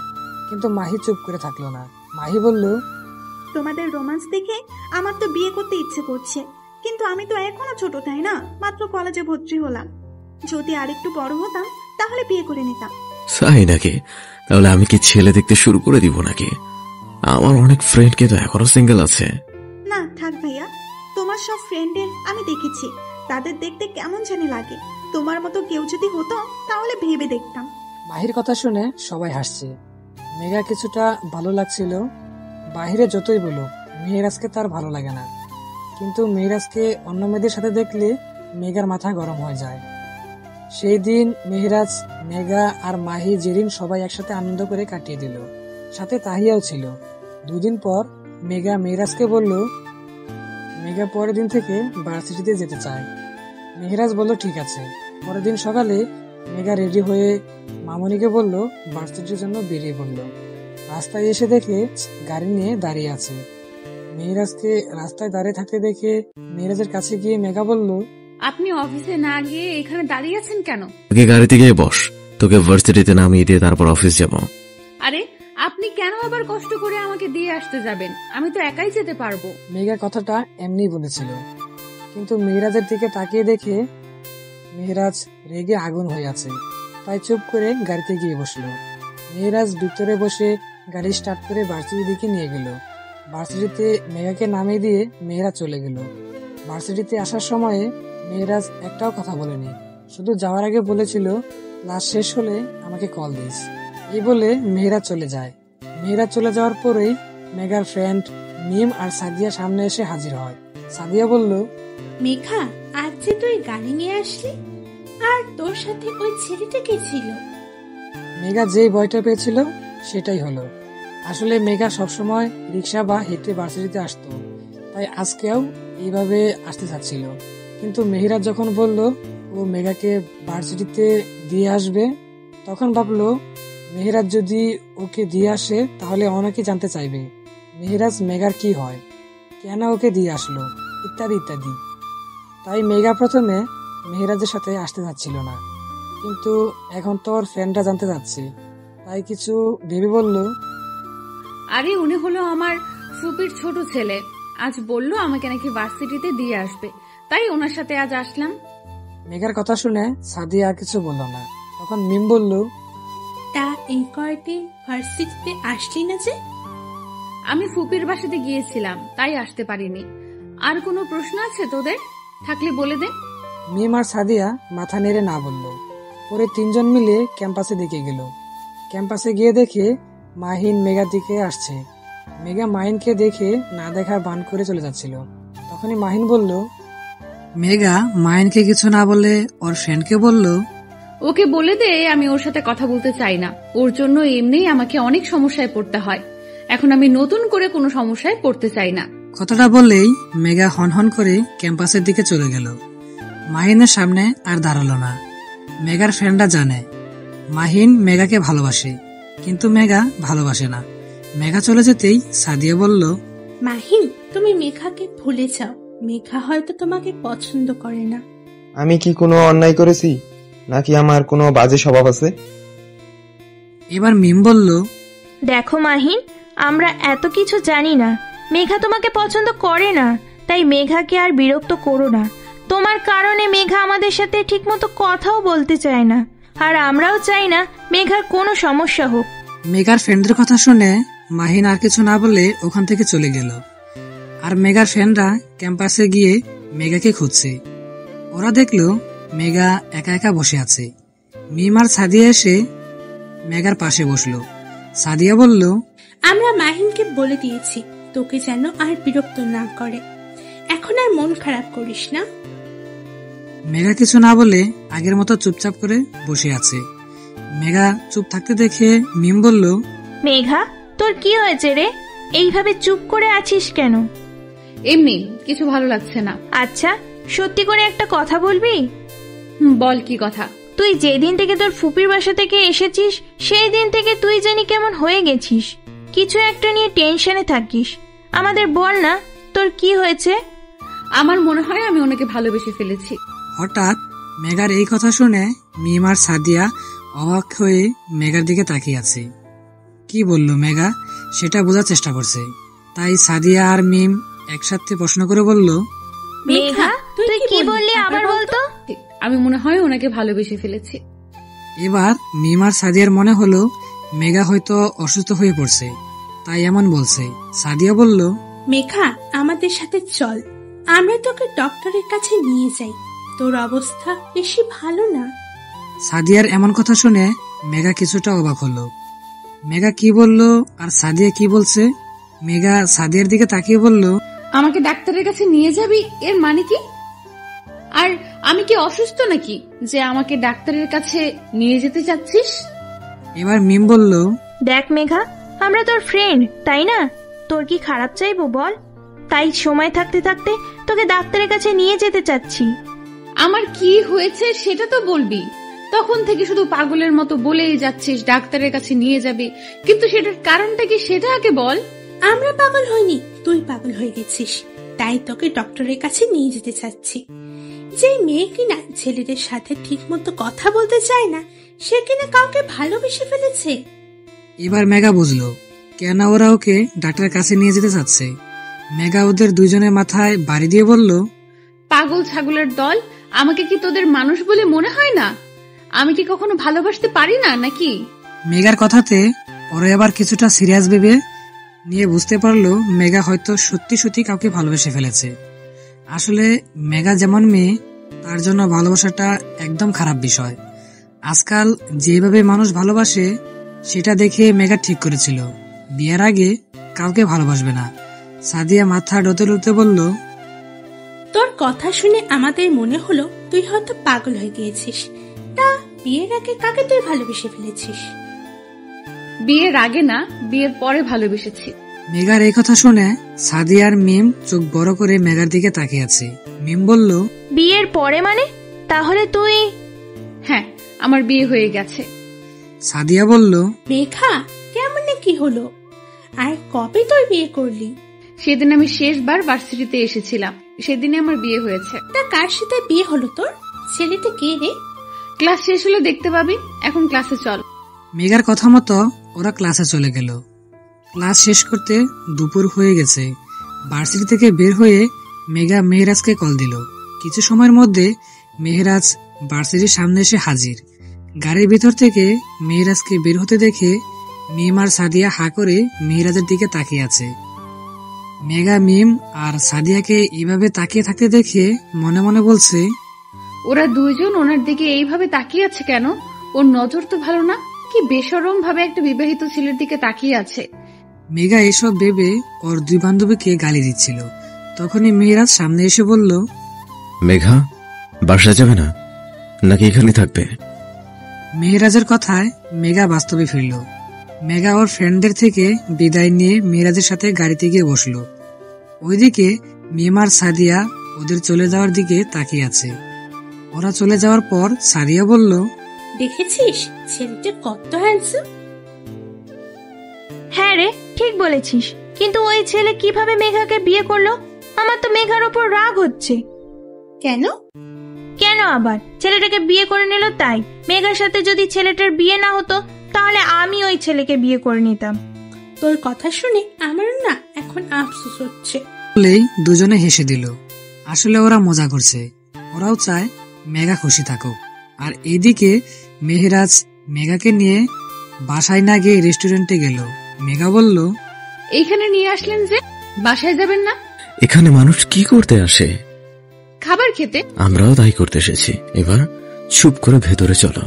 কিন্তু মাহি চুপ করে থাকলো না। মাহি বলল, তোমাদের রোমান্স দেখে আমার তো বিয়ে করতে ইচ্ছে করছে, কিন্তু আমি তো এখনো ছোট, তাই না? মাত্র কলেজে ভর্তি হলাম। যদি আরেকটু বড় হতাম তাহলে বিয়ে করে নিতাম। তাই নাকি? তাহলে আমি কি ছেলে দেখতে শুরু করে দিব নাকি? আমার অনেক ফ্রেন্ড কিন্তু এখনো সিঙ্গেল আছে। না থাক ভাইয়া, তোমার সব ফ্রেন্ডের আমি দেখেছি, তাদের দেখতে কেমন জানি লাগে। তোমার মতো কেউ যদি হতো তাহলে ভেবে দেখতাম। মাহির কথা শুনে সবাই হাসছে। মেঘা কিছুটা ভালো লাগছিল। বাহিরে যতই বলুক মেহেরাজকে তার ভালো লাগে না, কিন্তু মেহেরাজকে অন্য মেয়েদের সাথে দেখলে মেঘার মাথা গরম হয়ে যায়। সেই দিন মেহেরাজ, মেঘা আর মাহি, জেরিন সবাই একসাথে আনন্দ করে কাটিয়ে দিল, সাথে তাহিয়াও ছিল। দুদিন পর মেঘা মেহেরাজকে বলল মেঘা পরের দিন থেকে ভার্সিটিতে যেতে চায়। মেহেরাজ বলল ঠিক আছে। পরের দিন সকালে মেঘা রেডি হয়ে মামনিকে বলল ভার্সিটির জন্য বেরিয়ে পড়ল। রাস্তায় এসে দেখে গাড়ি নিয়ে দাঁড়িয়ে আছে। মেহেরাজকে রাস্তায় দাঁড়িয়ে থাকতে দেখে মেহেরাজের কাছে গিয়ে মেঘা বলল, আপনি অফিসে না গিয়ে এখানে দাঁড়িয়ে আছেন কেন? তোকে গাড়িতে গিয়ে বস, তোকে ভার্সিটিতে নামিয়ে দিয়ে তারপর অফিস যাব। আরে আপনি কেন আবার কষ্ট করে আমাকে দিয়ে আসতে যাবেন? আমি তো একাই যেতে পারবো। মেঘা কথাটা এমনি বলেছিল, কিন্তু মেহেরাজের দিকে তাকিয়ে দেখে মেহেরাজ রেগে আগুন হয়ে আছে, তাই চুপ করে গাড়িতে গিয়ে বসলো। মেহেরাজ ভিতরে বসে গাড়ি স্টার্ট করে ভার্সিটির দিকে নিয়ে গেল। ভার্সিটিতে মেঘাকে নামিয়ে দিয়ে মেহেরাজ চলে গেল। ভার্সিটিতে আসার সময়ে মেহেরাজ একটাও কথা বলেনি, শুধু যাওয়ার আগে বলেছিল ক্লাস শেষ হলে আমাকে কল দিস। এই বলে মেহেরাজ চলে যায়। মেহেরাজ চলে যাওয়ার পরেই মেঘার ফ্রেন্ড মিম আর সাদিয়া সামনে এসে হাজির হয়। সাদিয়া বলল, মেঘা, আজ যে তুই গাড়ি নিয়ে আসলি, আর তোর সাথে ওই ছেলেটা কে ছিল? মেঘা যেই ভয়টা পেয়েছিল সেটাই হলো। আসলে মেঘা সবসময় রিক্সা বা হেঁটে ভার্সিটিতে আসতো, তাই আজকেও এইভাবে আসতে চাচ্ছিল। কিন্তু মেহেরাজ যখন বলল ও মেঘাকে ভার্সিটিতে দিয়ে আসবে, তখন ভাবলো মেহেরাজ যদি ওকে দিয়ে আসে তাহলে অনেকে জানতে চাইবে মেহেরাজ মেঘার কি হয়, কেন ওকে দিয়ে আসলো, ইত্যাদি ইত্যাদি। তাই মেঘা প্রথমে মেহেরাজের সাথে আসতে চাচ্ছিল না, কিন্তু এখন তো ওর ফ্রেন্ডরা জানতে চাচ্ছে, তাই কিছু ভেবে বলল, আরে উনি হলো আমার ফুপির ছোট ছেলে, আজ বললো আমাকে নাকি ভার্সিটিতে দিয়ে আসবে, তাই ওনার সাথে আজ আসলাম। মেঘার কথা শুনে সাদিয়া আর কিছু বলল না। তখন মিম বলল, তা এই কয়দিন ভার্সিটিতে আসলি না যে? আমি ফুপির বাসাতে গিয়েছিলাম, তাই আসতে পারিনি। আর কোনো প্রশ্ন আছে তোদের? থাকলে বলে দে। মিম আর সাদিয়া মাথা নেড়ে না বলল। পরে তিনজন মিলে ক্যাম্পাসে দিকে গেল। ক্যাম্পাসে গিয়ে দেখে মাহিন মেঘার দিকে আসছে। মেঘা মাহিনকে দেখে না দেখার ভান করে চলে যাচ্ছিল। তখনই মাহিন বলল, মেঘা মাহিনকে কিছু না বলে ওর ফ্রেন্ডকে বলল, ওকে বলে দে আমি ওর সাথে কথা বলতে চাই না, ওর জন্য এমনিই আমাকে অনেক সমস্যায় পড়তে হয়, এখন আমি নতুন করে কোনো সমস্যায় পড়তে চাই না। কথাটা বললেই মেঘা হনহন করে ক্যাম্পাসের দিকে চলে গেল। মাহিনের সামনে আর দাঁড়ালো না। মেঘার ফ্রেন্ডরা জানে মাহিন মেঘাকে ভালোবাসে, কিন্তু মেঘা ভালোবাসে না। মেঘা চলে যেতেই সাদিয়া বলল, মাহিন, তুমি মেঘাকে ভুলে যাও, মেঘা হয়তো তোমাকে পছন্দ করে না। আমি কি কোনো অন্যায় করেছি, নাকি আমার কোনো বাজে স্বভাব আছে? এবার মিম বলল, দেখো মাহিন, আমরা এত কিছু জানি না, মেঘা তোমাকে পছন্দ করে না, তাই মেঘাকে আর বিরক্ত করো না। তোমার কারণে মেঘা আমাদের সাথে ঠিকমতো কথাও বলতে চায় না, আর আমরাও চাই না মেঘার কোনো সমস্যা হোক। মেঘার ফ্রেন্ডদের কথা শুনে মাহিন আর কিছু না বলে ওখান থেকে চলে গেল। আর মেঘার ফ্রেন্ডরা ক্যাম্পাসে গিয়ে মেঘাকে খুঁজছে। ওরা দেখলো মেঘা একা একা বসে আছে। মিম আর সাদিয়া এসে মেঘার পাশে বসলো। সাদিয়া বলল, আমরা মাহিনকে বলে দিয়েছি তোকে যেন আর বিরক্ত না করে, এখন আর মন খারাপ করিস না। মেঘা কিছু না বলে আগের মতো চুপচাপ করে বসে আছে। মেঘা চুপ থাকতে দেখে মিম বলল, মেঘা, তোর কি হয়েছে রে? এইভাবে চুপ করে আছিস কেন? এমনি কিছু ভালো লাগছে না। আচ্ছা, সত্যি করে একটা কথা বলবি? বল, কি কথা? তুই যেদিন থেকে তোর ফুপির বাসা থেকে এসেছিস সেই দিন থেকে তুই জানি কেমন হয়ে গেছিস, কিছু একটা নিয়ে টেনশনে থাকিস। আমাদের বল না, তোর কি হয়েছে? আমার মনে হয় আমি ওনাকে ভালোবেসে ফেলেছি। হঠাৎ মেঘার এই কথা শুনে মিম আর সাদিয়া অবাক হয়ে মেঘার দিকে তাকিয়ে আছে। কি বললো মেঘা সেটা বোঝার চেষ্টা করছে, তাই সাদিয়া আর মিম একসাথে প্রশ্ন করে বলল, মেঘা, তুই কি বললি আবার বলতো? আমি মনে হয় ওনাকে ভালোবেসে ফেলেছি। এবার মিম আর সাদিয়ার মনে হলো মেঘা হয়তো অসুস্থ হয়ে পড়ছে, তাই এমন বলছে। সাদিয়া বলল, মেঘা, আমাদের সাথে চল, আমরা তোকে ডক্টরের কাছে নিয়ে যাই, তোর অবস্থা বেশি ভালো না। সাদিয়ার এমন কথা শুনে মেঘা কিছুটা অবাক হলো। মেঘা কি বলল আর সাদিয়া কি বলছে মেঘা সাদিয়ার দিকে তাকিয়ে বলল, আমাকে ডাক্তারের কাছে নিয়ে যাবি, এর মানে কি? আর আমি কি অসুস্থ নাকি যে আমাকে ডাক্তারের কাছে নিয়ে যেতে চাচ্ছিস? এবার মিম বলল, দেখ মেঘা, আমরা তোর ফ্রেন্ড, তাই না? তোর কি খারাপ চাইবো বল? তাই সময় থাকতে থাকতে তোকে ডাক্তারের কাছে নিয়ে যেতে চাচ্ছি। আমার কি হয়েছে সেটা তো বলবি। তখন থেকে শুধু পাগলের মতো বলেই যাচ্ছিস ডাক্তারের কাছে নিয়ে যাবি, কিন্তু সেটার কারণটা কি সেটা আগে বল। আমরা পাগল হইনি, তুই পাগল হয়ে গেছিস, তাই তোকে ডক্টরের কাছে নিয়ে যেতে চাচ্ছি। যে মেয়ে কিনা ছেলেদের সাথে ঠিক মতো কথা বলতে চায় না, সে কিনা কাউকে ভালোবেসে ফেলেছে। এবার মেঘা বুঝলো কেন ওরা ওকে ডাক্তারের কাছে নিয়ে যেতে চাচ্ছে। মেঘা ওদের দুজনের মাথায় বাড়ি দিয়ে বলল, পাগল ছাগলের দল, আমাকে কি তোদের মানুষ বলে মনে হয় না? আমি কি কখনো ভালোবাসতে পারি না নাকি? মেঘার কথাতে ওরা এবার কিছুটা সিরিয়াস ভেবে নিয়ে বুঝতে পারলো মেঘা হয়তো সত্যি সত্যি কাউকে ভালোবেসে ফেলেছে। আসলে মেঘা যেমন মেয়ে, তার জন্য ভালোবাসাটা একদম খারাপ বিষয়। আজকাল যেভাবে মানুষ ভালোবাসে সেটা দেখে মেঘা ঠিক করেছিল বিয়ের আগে কাউকে ভালোবাসবে না। সাদিয়া মাথা ডতে ডতে বলল, তোর কথা শুনে আমাদের মনে হলো তুই হয়তো পাগল হয়ে গিয়েছিস। তা বিয়ের আগে কাকে তুই ভালোবেসে ফেলেছিস? বিয়ের আগে না, বিয়ের পরে ভালোবেসেছি। মেঘার এই কথা শুনে সাদিয়ার মিম চোখ বড় করে মেঘার দিকে তাকিয়ে আছে। মিম বলল, বিয়ের পরে মানে? তাহলে তুই? হ্যাঁ, আমার বিয়ে হয়ে গেছে। সাদিয়া বলল, মেঘা কেমন কি হলো, আর কবে তুই বিয়ে করলি? সেদিন আমি শেষবার ভার্সিটিতে এসেছিলাম, সেদিনে আমার বিয়ে হয়েছে। তা কার সাথে বিয়ে হলো তোর? ছেলেটা কে রে? ক্লাস শেষ হলে দেখতে পাবি, এখন ক্লাসে চল। মেঘার কথা মতো ওরা ক্লাসে চলে গেল। ক্লাস শেষ করতে দুপুর হয়ে গেছে। ভার্সিটি থেকে বের হয়ে মেঘা মেহরাজকে কল দিল। কিছু সময়ের মধ্যে মেহরাজ ভার্সিটির সামনে এসে হাজির। গাড়ির ভিতর থেকে মেহরাজকে বের হতে দেখে মিম আর সাদিয়া হা করে মেহরাজের দিকে তাকিয়ে আছে। মেঘা মিম আর সাদিয়াকে এইভাবে তাকিয়ে থাকতে দেখে মনে মনে বলছে, ওরা দুইজন ওনার দিকে এইভাবে তাকিয়ে আছে কেন? ওর নজর তো ভালো না, কি বেশরম ভাবে একটা বিবাহিত ছেলের দিকে তাকিয়ে আছে। মেঘা এসব ভেবে ওর দুই বান্ধবীকে গালি দিচ্ছিল। তখনই মেহরাজ সামনে এসে বলল, মেঘা বাসা যাবে না নাকি এখানে থাকবে? মেহরাজের কথায় মেঘা বাস্তবে ফিরল। মেঘা ওর ফ্রেন্ডদের থেকে বিদায় নিয়ে মেহরাজের সাথে গাড়িতে গিয়ে বসল। ওইদিকে মিম আর সাদিয়া ওদের চলে যাওয়ার দিকে তাকিয়ে আছে। ওরা চলে যাওয়ার পর সাদিয়া বলল, দেখেছিস ছেলেটা কত হ্যান্ডসাম? হ্যাঁ রে, ঠিক বলেছিস, কিন্তু ওই ছেলে কিভাবে মেঘাকে বিয়ে করলো? আমার তো মেঘার উপর রাগ হচ্ছে। কেন? কেন আবার? ছেলেটাকে বিয়ে করে নিল তাই। মেঘার সাথে যদি ছেলেটার বিয়ে না হতো তাহলে আমি ওই ছেলেকে বিয়ে করে নিতাম। তোর কথা শুনে আমার না এখন আফসোস হচ্ছে। বলেই দুজনে হেসে দিল। আসলে ওরা মজা করছে, ওরাও চায় মেঘা খুশি থাকুক। আর এইদিকে মেহরাজ মেঘাকে নিয়ে বাসায় না গিয়ে রেস্টুরেন্টে গেল। মেঘা বলল, এইখানে নিয়ে আসলেন যে, বাসায় যাবেন না? এখানে মানুষ কি করতে আসে? খাবার খেতে। আমরাও তাই করতে এসেছি, এবার চুপ করে ভেতরে চলো।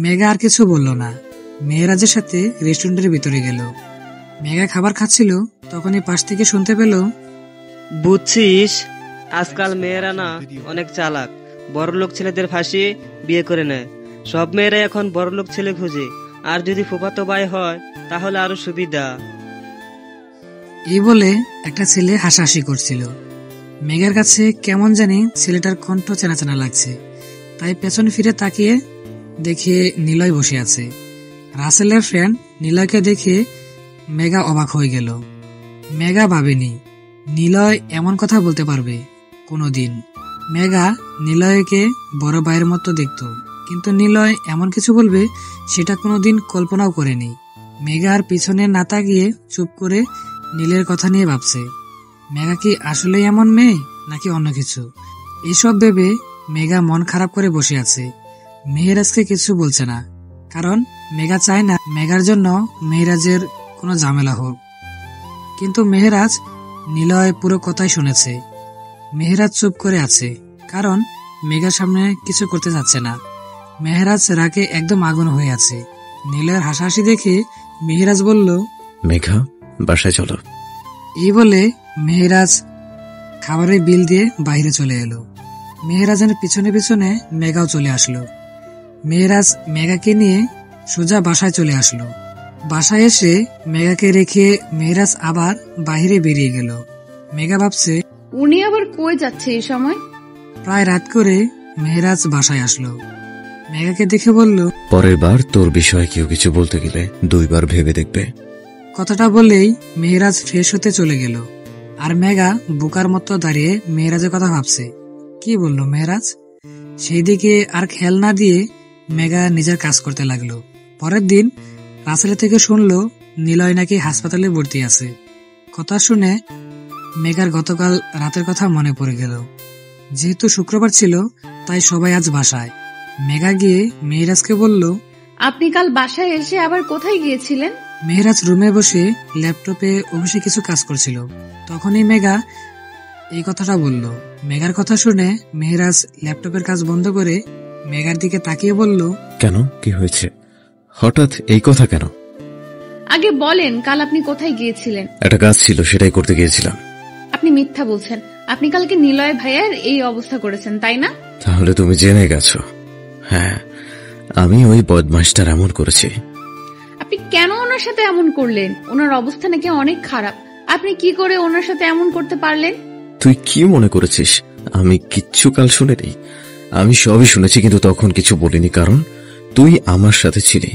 মেঘা আর কিছু বলল না, মেহরাজের সাথে রেস্টুরেন্টের ভিতরে গেল। মেঘা খাবার খাচ্ছিল, তখনই পাশ থেকে শুনতে পেল, বুঝছিস আজকাল মেয়েরা না অনেক চালাক, বড়লোক ছেলেদের ফাঁসিয়ে বিয়ে করে নেয়। সব মেয়েরা এখন বড়লোক ছেলে খুঁজে, আর যদি ফুফাতো ভাই হয় তাহলে আরো সুবিধা। এই বলে একটা ছেলে হাসাহাসি করছিল। মেঘার কাছে কেমন জানি ছেলেটার কণ্ঠ চেনা চেনা লাগছে, তাই পেছন ফিরে তাকিয়ে দেখে নিলয় বসে আছে। রাসেলের ফ্রেন্ড নিলয়কে দেখে মেঘা অবাক হয়ে গেল। মেঘা ভাবেনি নিলয় এমন কথা বলতে পারবে কোনোদিন। মেঘা নিলয়কে বড় ভাইয়ের মতো দেখত, কিন্তু নিলয় এমন কিছু বলবে সেটা কোনোদিন কল্পনাও করেনি। মেঘা আর পিছনে না তাকিয়ে চুপ করে নীলের কথা নিয়ে ভাবছে, মেঘা কি আসলে এমন মেয়ে নাকি অন্য কিছু? এসব ভেবে মেঘা মন খারাপ করে বসে আছে। মেহরাজকে কিছু বলছে না, কারণ মেঘা চায় না মেঘার জন্য মেহরাজের কোনো ঝামেলা হোক। কিন্তু মেহরাজ নিলয় পুরো কথাই শুনেছে। মেহরাজ চুপ করে আছে, কারণ মেঘার সামনে কিছু করতে যাচ্ছে না। মেহরাজ রাগে একদম আগুন হয়ে আছে। নিলয়ের হাসাহাসি দেখে মেহরাজ বলল, মেঘা বাসায় চলো। এই বলে মেহেরাজ খাবারের বিল দিয়ে বাইরে চলে এলো। মেহেরাজের পিছনে পিছনে মেঘাও চলে আসলো। মেহেরাজ মেঘাকে নিয়ে সোজা বাসায় চলে আসলো। বাসায় এসে মেঘাকে রেখে মেহেরাজ আবার বাইরে বেরিয়ে গেল। মেঘা ভাবছে উনি আবার কই যাচ্ছে এই সময়। প্রায় রাত করে মেহেরাজ বাসায় আসলো। মেঘাকে দেখে বলল, পরের বার তোর বিষয়ে কেউ কিছু বলতে গেলে 2 বার ভেবে দেখবে। কথাটা বলেই মেহেরাজ ফ্রেশ হতে চলে গেল। আর মেঘা বোকার মতো দাঁড়িয়ে মেহেরাজের কথা ভাবছে। কি বলল মেহেরাজ? সেই দিকে আর খেয়াল না দিয়ে মেঘা নিজের কাজ করতে লাগলো। পরের দিন রাসেল থেকে শুনলো নিলয় নাকি হাসপাতালে ভর্তি আছে। কথা শুনে মেঘার গতকাল রাতের কথা মনে পড়ে গেল। যেহেতু শুক্রবার ছিল তাই সবাই আজ বাসায়। মেঘা গিয়ে মেহেরাজকে বলল, আপনি কাল বাসায় এসে আবার কোথায় গিয়েছিলেন? মেহেরাজ রুমে বসে ল্যাপটপে অফিসে কিছু কাজ করছিল। তখনই মেঘা এই কথাটা বলল। মেঘার কথা শুনে মেহেরাজ ল্যাপটপের কাজ বন্ধ করে মেঘার দিকে তাকিয়ে বলল, কেন, কি হয়েছে? হঠাৎ এই কথা কেন? আগে বলেন কাল আপনি কোথায় গিয়েছিলেন? একটা কাজ ছিল, সেটাই করতে গিয়েছিলাম। আপনি মিথ্যা বলছেন। আপনি কালকে নিলয় ভাইয়ের এই অবস্থা করেছেন, তাই না? তাহলে তুমি জেনে গেছো? হ্যাঁ, আমি ওই বদমাশটার এমন করেছি। আপনি কেন ওনার সাথে এমন করলেন? ওনার অবস্থা নাকি অনেক খারাপ। আপনি কি করে ওনার সাথে এমন করতে পারলেন? তুই কি মনে করেছিস আমি কিচ্ছু কাল শুনিনি? আমি সবই শুনেছি, কিন্তু তখন কিছু বলিনি, কারণ তুই আমার সাথে ছিলি।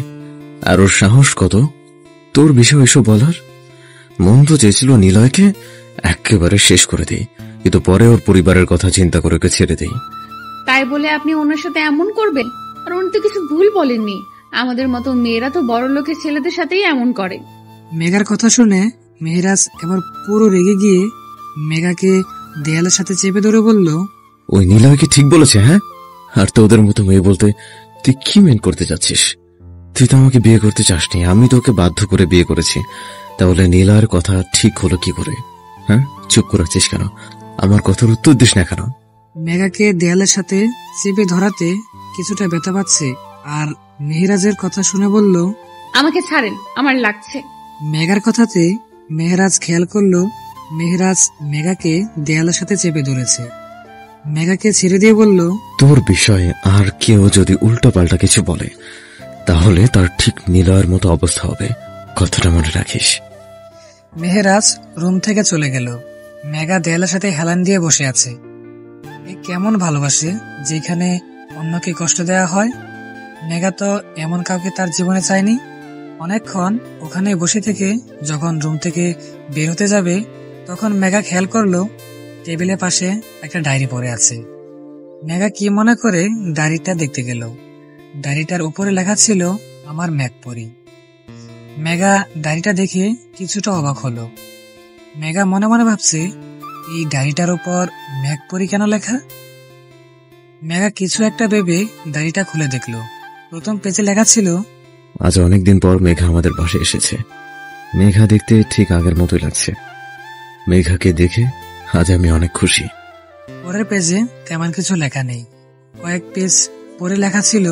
আর ওর সাহস কত তোর বিষয় এসব বলার? মন তো চেয়েছিল নিলয়কে একেবারে শেষ করে দিই, কিন্তু পরে ওর পরিবারের কথা চিন্তা করে ওকে ছেড়ে দিই। তাই বলে আপনি ওনার সাথে এমন করবেন? আর উনি তো কিছু ভুল বলেননি। আমাদের মতো মেয়েরা তো বড় লোকের ছেলেদের সাথেই এমন করে। মেঘার কথা শুনে মেহেরাজ এবার পুরো রেগে গিয়ে মেঘাকে দেয়ালের সাথে চেপে ধরে বলল, ওই নিলয় কি ঠিক বলেছে? হ্যাঁ, আর তোদের মতো মেয়ে বলতে তুই কি মেন করতে যাচ্ছিস? তুই তো আমাকে বিয়ে করতে চাসনি, আমি তোকে বাধ্য করে বিয়ে করেছি। তাহলে নিলয়ের কথা ঠিক হলো কি করে? হ্যাঁ, চুপ করে আছিস কেন? আমার কথার উত্তর দিস না কেন? মেঘাকে দেয়ালের সাথে চেপে ধরাতে কিছুটা ব্যথা পাচ্ছে আর মেহেরাজের কথা শুনে বলল, আমাকে ছাড়েন, আমার লাগছে। মেঘার কথাতে মেহেরাজ খেয়াল করলো মেহেরাজ মেঘাকে দেয়ালের সাথে চেপে ধরেছে। মেঘাকে ছেড়ে দিয়ে বলল, তোর বিষয়ে আর কেউ যদি উল্টো পাল্টা কিছু বলে তাহলে তার ঠিক নিলয়ের মতো অবস্থা হবে, কথাটা মনে রাখিস। মেহেরাজ রুম থেকে চলে গেল। মেঘা দেয়ালের সাথে হেলান দিয়ে বসে আছে। এ কেমন ভালোবাসে যেখানে অন্যকে কষ্ট দেওয়া হয়? মেঘা তো এমন কাউকে তার জীবনে চায়নি। অনেকক্ষণ ওখানে বসে থেকে যখন রুম থেকে বের হতে যাবে তখন মেঘা খেয়াল করলো টেবিলের পাশে একটা ডায়েরি পড়ে আছে। মেঘা কি মনে করে ডায়েরিটা দেখতে গেল। ডায়েরিটার উপরে লেখা ছিল, আমার মেঘপরি। মেঘা ডায়েরিটা দেখে কিছুটা অবাক হলো। মেঘা মনে মনে ভাবছে, এই ডায়েরিটার উপর মেঘপরি কেন লেখা? মেঘা কিছু একটা ভেবে ডায়েরিটা খুলে দেখলো। প্রথম পেজে লেখা ছিল, আজ অনেকদিন পর মেঘা আমাদের বাসায় এসেছে। মেঘা দেখতে ঠিক আগের মতোই লাগছে। মেঘাকে দেখে আজ আমি অনেক খুশি। পরের পেজে তেমন কিছু লেখা নেই। কয়েক পেজ পরে লেখা ছিল,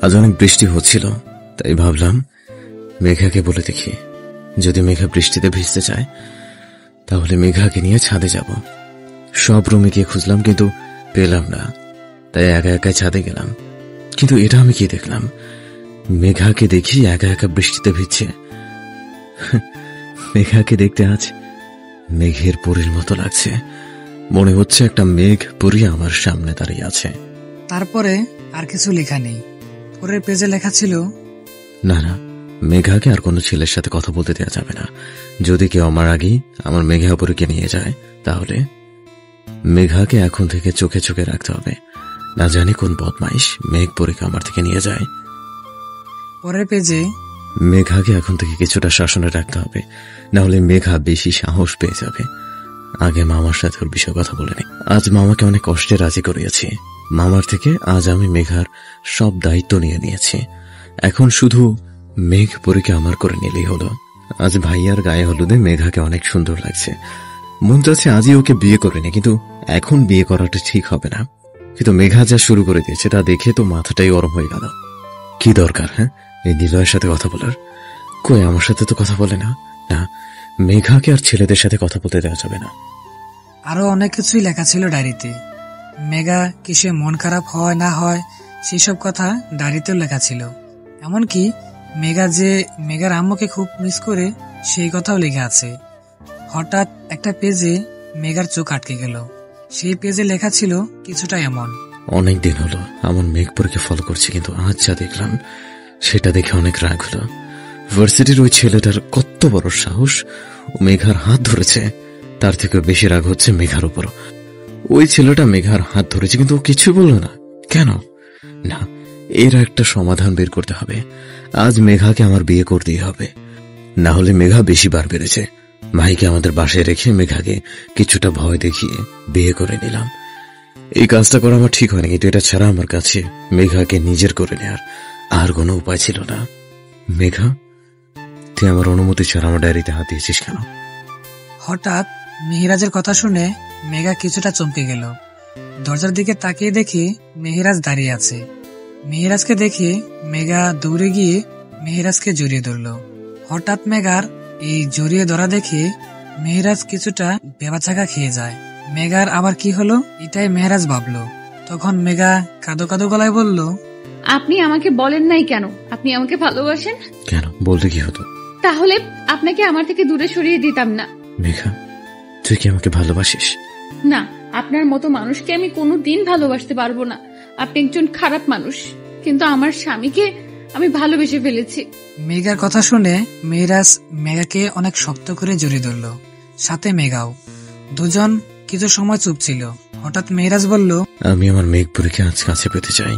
আজ অনেক বৃষ্টি হচ্ছিল, তাই ভাবলাম মেঘাকে বলে দেখি, যদি মেঘা বৃষ্টিতে ভিজতে চায় তাহলে মেঘাকে নিয়ে ছাদে যাব। সব রুমে গিয়ে খুঁজলাম কিন্তু পেলাম না, তাই একা একা ছাদে গেলাম। কিন্তু এটা আমি কি দেখলাম, মেঘাকে দেখি একা একা বৃষ্টিতে ভিজছে। মেঘাকে দেখতে আজ মেঘের পরীর মতো লাগছে। মনে হচ্ছে একটা মেঘ পরী আমার সামনে দাঁড়িয়ে আছে। তারপরে আর কিছু লেখা নেই। পরের পেজে লেখা ছিল, না না, মেঘাকে আর কোনো ছেলের সাথে কথা বলতে দেওয়া যাবে না। যদি কেউ আমার আগেই আমার মেঘা পরীকে নিয়ে যায় তাহলে মেঘাকে এখন থেকে চোখে চোখে রাখতে হবে। না জানি কোন বদমাইশ মেঘ পরীকে আমার থেকে নিয়ে যায়। পরের পেজে, মেঘাকে এখন থেকে কিছুটা শাসনে রাখতে হবে, না হলে মেঘা বেশি সাহস পেয়ে যাবে। আগে মামার সাথে ওর বিষয়ে কথা বলেনি। আজ মামাকে অনেক কষ্টে রাজি করিয়েছি। মামার থেকে আজ আমি মেঘার সব দায়িত্ব নিয়ে নিয়েছি। এখন শুধু মেঘ পরীকে আমার করে নিলেই হলো। আজ ভাইয়ার গায়ে হলুদে মেঘাকে অনেক সুন্দর লাগছে। মন চাচ্ছে আজই ওকে বিয়ে করে নি, কিন্তু এখন বিয়ে করাটা ঠিক হবে না। কিন্তু মেঘা যা শুরু করে দিয়েছে তা দেখে তো মাথাটাই গরম হয়ে গেল। কি দরকার হ্যাঁ এই নিলয়ের সাথে কথা বলার? কই আমার সাথে তো কথা বলে না। না, মেঘাকে আর ছেলেদের সাথে কথা বলতে দেওয়া যাবে না। আরো অনেক কিছুই লেখা ছিল ডায়েরিতে। মেঘা কিসে মন খারাপ হয় না হয় সেসব কথা ডায়েরিতেও লেখা ছিল। এমনকি মেঘা যে মেঘার আম্মুকে খুব মিস করে সেই কথাও লেখা আছে। হঠাৎ একটা পেজে মেঘার চোখ আটকে গেল। সেই পেজে লেখা ছিল কিছুটা এমন: অনেকদিন হলো আমার মেঘপুরকে ফলো করছি, কিন্তু আজ যা দেখলাম সেটা দেখে অনেক রাগ হলো। ভার্সিটির ওই ছেলেটার কত বড় সাহস, ও মেঘার হাত ধরেছে। তার থেকে বেশি রাগ হচ্ছে মেঘার উপর। ওই ছেলেটা মেঘার হাত ধরেছে কিন্তু ও কিছু বলল না কেন? না, এর একটা সমাধান বের করতে হবে। আজ মেঘাকে আমার বিয়ে করতেই হবে, না হলে মেঘা বেশি বার বেড়েছে। ভাইকে আমাদের বাসায় রেখে মেঘাকে কিছুটা ভয় দেখিয়ে বিয়ে করে নিলাম। এই কাজটা করা আমার ঠিক হয়নি, কিন্তু এটা ছাড়া আমার কাছে মেঘাকে নিজের করে নেওয়ার আর কোনো উপায় ছিল না। মেঘা, তুই আমার অনুমতি ছাড়া আমার ডায়েরিতে হাত দিয়েছিস কেন? হঠাৎ মেহেরাজের কথা শুনে মেঘা কিছুটা চমকে গেল। দরজার দিকে তাকিয়ে দেখে মেহেরাজ দাঁড়িয়ে আছে। মেহেরাজকে দেখে মেঘা দৌড়ে গিয়ে মেহেরাজকে জড়িয়ে ধরল। হঠাৎ মেঘার এই জড়িয়ে ধরা দেখে মেহেরাজ কিছুটা বেবাচাকা খেয়ে যায়। মেঘার আবার কি হলো এটাই মেহেরাজ ভাবলো। তখন মেঘা কাঁদো কাঁদো গলায় বলল, আপনি আমাকে বলেন নাই কেন আপনি আমাকে ভালোবাসেন? কেন, বলতে কি হতো? তাহলে আপনাকে আমার থেকে দূরে সরিয়ে দিতাম না। মেঘা, তুই কি আমাকে ভালোবাসিস? না, আপনার মতো মানুষকে আমি কোনোদিন ভালোবাসতে পারবো না। আপনি একজন খারাপ মানুষ, কিন্তু আমার স্বামীকে আমি ভালোবেসে ফেলেছি। মেঘার কথা শুনে মেহেরাজ মেঘাকে অনেক শক্ত করে জড়িয়ে ধরল, সাথে মেঘাও। দুজন কিছু সময় চুপ ছিল। হঠাৎ মেহেরাজ বলল, আমি আমার মেঘপুরীকে আজ কাছে পেতে চাই।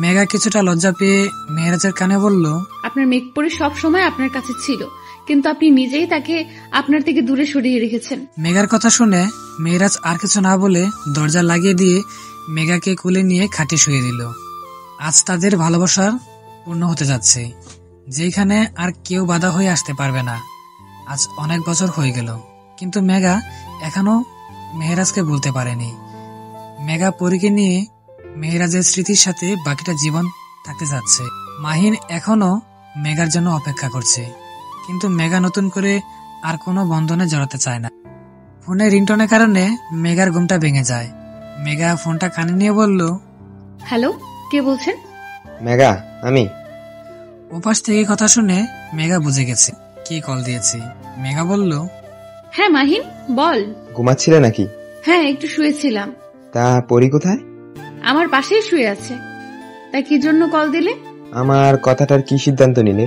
মেঘা কিছুটা লজ্জা পেয়ে মেহেরাজের কানে বলল, আপনার মেঘপুরী সব সময় আপনার কাছে ছিল, কিন্তু আপনি নিজেই তাকে আপনার থেকে দূরে সরিয়ে রেখেছেন। মেঘার কথা শুনে মেহেরাজ আর কিছু না বলে দরজা লাগিয়ে দিয়ে মেঘাকে কোলে নিয়ে খাটে শুয়ে দিল। আজ তাদের ভালোবাসার পূর্ণ হতে যাচ্ছে, যেখানে আর কেউ বাধা হয়ে আসতে পারবে না। আজ অনেক বছর হয়ে গেল, কিন্তু মেঘা এখনো মেহেরাজকে বলতে পারেনি। মেঘা পরীকে নিয়ে মেহেরাজের স্মৃতির সাথে বাকিটা জীবন থাকতে যাচ্ছে। মাহিন এখনো মেঘার জন্য অপেক্ষা করছে, কিন্তু মেঘা নতুন করে আর কোনো বন্ধনে জড়াতে চায় না। ফোনে রিংটনের কারণে মেঘার ঘুমটা ভেঙে যায়। মেঘা ফোনটা কানে নিয়ে বলল, হ্যালো, কে বলছেন? মেঘা, আমি। ওপাশ থেকে কথা শুনে মেঘা বুঝে গেছে কে কল দিয়েছে। মেঘা বলল, হ্যাঁ মাহিন, বল। ঘুমাচ্ছিলে নাকি? হ্যাঁ, একটু শুয়েছিলাম। তা পরি কোথায়? আমার পাশেই শুয়ে আছে। তা কি জন্য কল দিলে? আমার কথাটার কি সিদ্ধান্ত নিলে?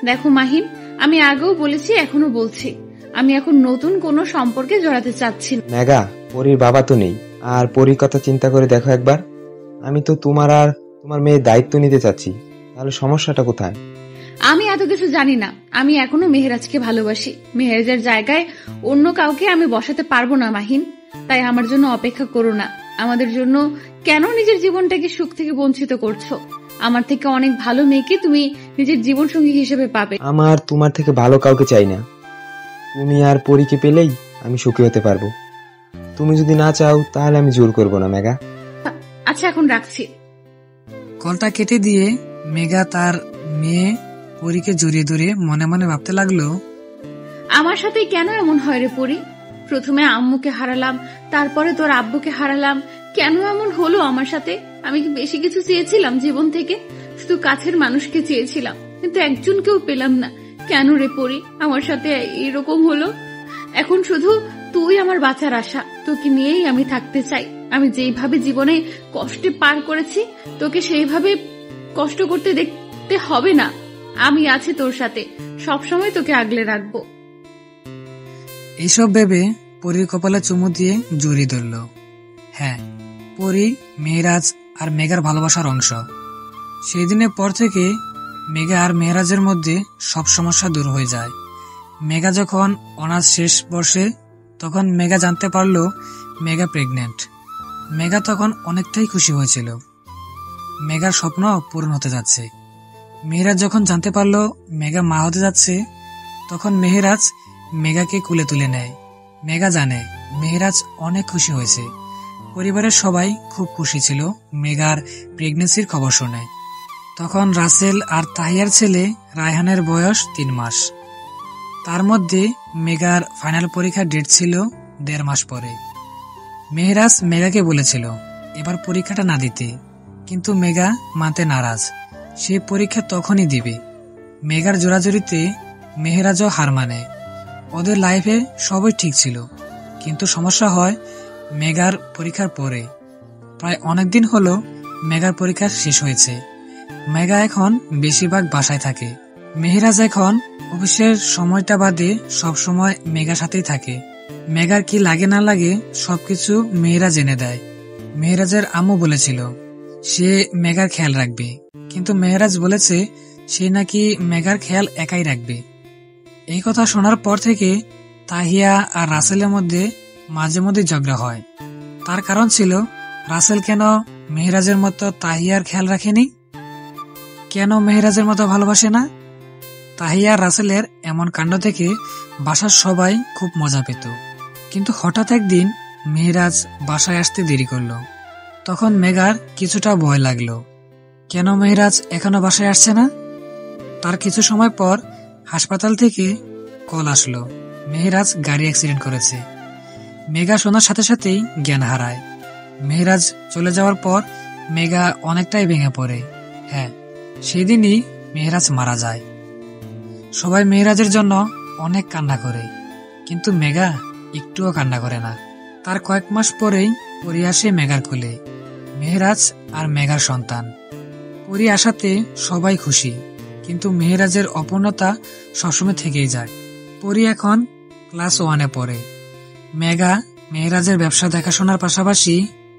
দেখো মাহিন, আমি আগেও বলেছি, এখনো বলছি, আমি এখন নতুন কোনো সম্পর্কে জড়াতে চাচ্ছি না। মেঘা, পরির বাবা তো নেই, আর পরির কথা চিন্তা করে দেখো একবার। আমি তো তোমার আর তোমার মেয়ের দায়িত্ব নিতে চাচ্ছি, তাহলে সমস্যাটা কোথায়? আমি এত কিছু জানি না। আমি এখনো মেহেরাজকে ভালোবাসি। মেহেরাজের জায়গায় অন্য কাউকে আমি বসাতে পারবো না মাহিন। তাই আমার জন্য অপেক্ষা করো না। আমাদের জন্য কেন নিজের জীবনটাকে সুখ থেকে বঞ্চিত করছো? আমার থেকে অনেক ভালো মেয়েকে তুমি নিজের জীবন সঙ্গী হিসেবে পাবে। আমার তোমার থেকে ভালো কাউকে চাই না। তুমি আর পরীকে পেলেই আমি সুখী হতে পারবো। তুমি যদি না চাও তাহলে আমি জোর করবো না মেঘা। আচ্ছা, এখন রাখছি। কলটা কেটে দিয়ে মেঘা তার মেয়ে পরীকে জড়িয়ে ধরে মনে মনে ভাবতে লাগলো, আমার সাথে কেন এমন হয় রে পরি? প্রথমে আম্মুকে হারালাম, তারপরে তোর আব্বুকে হারালাম। কেন এমন হলো আমার সাথে? আমি কি বেশি কিছু চেয়েছিলাম জীবন থেকে? শুধু কাছের মানুষকে চেয়েছিলাম, কিন্তু একজনকেও পেলাম না। কেন রে পরি আমার সাথে এরকম হলো? এখন শুধু তুই আমার বাঁচার আশা। তোকে নিয়েই আমি থাকতে চাই। আমি যেইভাবে জীবনে কষ্টে পার করেছি, তোকে সেইভাবে কষ্ট করতে দেখতে হবে না। আমি আছি তোর সাথে, সবসময় তোকে আগলে রাখবো। এইসব ভেবে পরীর কপালে চুমু দিয়ে জড়িয়ে ধরল। হ্যাঁ, পরি মেহেরাজ আর মেঘার ভালোবাসার অংশ। সেই দিনের পর থেকে মেঘা আর মেহেরাজের মধ্যে সব সমস্যা দূর হয়ে যায়। মেঘা যখন অনার্স শেষ বর্ষে, তখন মেঘা জানতে পারল মেঘা প্রেগনেন্ট। মেঘা তখন অনেকটাই খুশি হয়েছিল। মেঘার স্বপ্ন পূরণ হতে যাচ্ছে। মেহেরাজ যখন জানতে পারল মেঘা মা হতে যাচ্ছে, তখন মেহেরাজ মেঘাকে কুলে তুলে নেয়। মেঘা জানে মেহেরাজ অনেক খুশি হয়েছে। পরিবারের সবাই খুব খুশি ছিল মেঘার প্রেগনেন্সির খবর শুনে। তখন রাসেল আর তাহিয়ার ছেলে রায়হানের বয়স 3 মাস। তার মধ্যে মেঘার ফাইনাল পরীক্ষার ডেট ছিল 1.5 মাস পরে। মেহরাজ মেঘাকে বলেছিল এবার পরীক্ষাটা না দিতে, কিন্তু মেঘা মানতে নারাজ। সে পরীক্ষা তখনই দিবে। মেঘার জোরাজুরিতে মেহরাজও হার মানে। ওদের লাইফে সবই ঠিক ছিল, কিন্তু সমস্যা হয় মেঘার পরীক্ষার পরে। প্রায় অনেকদিন হলো মেঘার পরীক্ষা শেষ হয়েছে। মেঘা এখন বেশিরভাগ বাসায় থাকে। মেহরাজ এখন অফিসের সময়টা বাদে সব সময় মেঘার সাথেই থাকে। মেঘার কি লাগে না লাগে সবকিছু মেহরাজ এনে দেয়। মেহরাজের আম্মু বলেছিল সে মেঘার খেয়াল রাখবে, কিন্তু মেহরাজ বলেছে সে নাকি মেঘার খেয়াল একাই রাখবে। এই কথা শোনার পর থেকে তাহিয়া আর রাসেলের মধ্যে মাঝে মধ্যে ঝগড়া হয়। তার কারণ ছিল রাসেল কেন মেহরাজের মতো তাহিয়ার খেয়াল রাখেনি, কেন মেহরাজের মতো ভালোবাসে না। তাহিয়া রাসেলের এমন কাণ্ড থেকে বাসার সবাই খুব মজা পেত। কিন্তু হঠাৎ একদিন মেহরাজ বাসায় আসতে দেরি করলো। তখন মেঘার কিছুটা ভয় লাগলো, কেন মেহরাজ এখনো বাসায় আসছে না। তার কিছু সময় পর হাসপাতাল থেকে কল আসলো মেহরাজ গাড়ি অ্যাক্সিডেন্ট করেছে। মেঘা শোনার সাথে সাথেই জ্ঞান হারায়। মেহরাজ চলে যাওয়ার পর মেঘা অনেকটাই ভেঙে পড়ে। হ্যাঁ, সেদিনই মেহরাজ মারা যায়। সবাই মেহরাজের জন্য অনেক কান্না করে, কিন্তু মেঘা একটুও কান্না করে না। তার কয়েক মাস পরেই পরি আসে মেঘার কোলে। মেহরাজ আর মেঘার সন্তান। পরি আসাতে সবাই খুশি, কিন্তু মেহরাজের অপূর্ণতা সবসময় থেকেই যায়। পরি এখন ক্লাস 1-এ পড়ে। মেঘা মেহরাজের ব্যবসা দেখাশোনার পাশাপাশি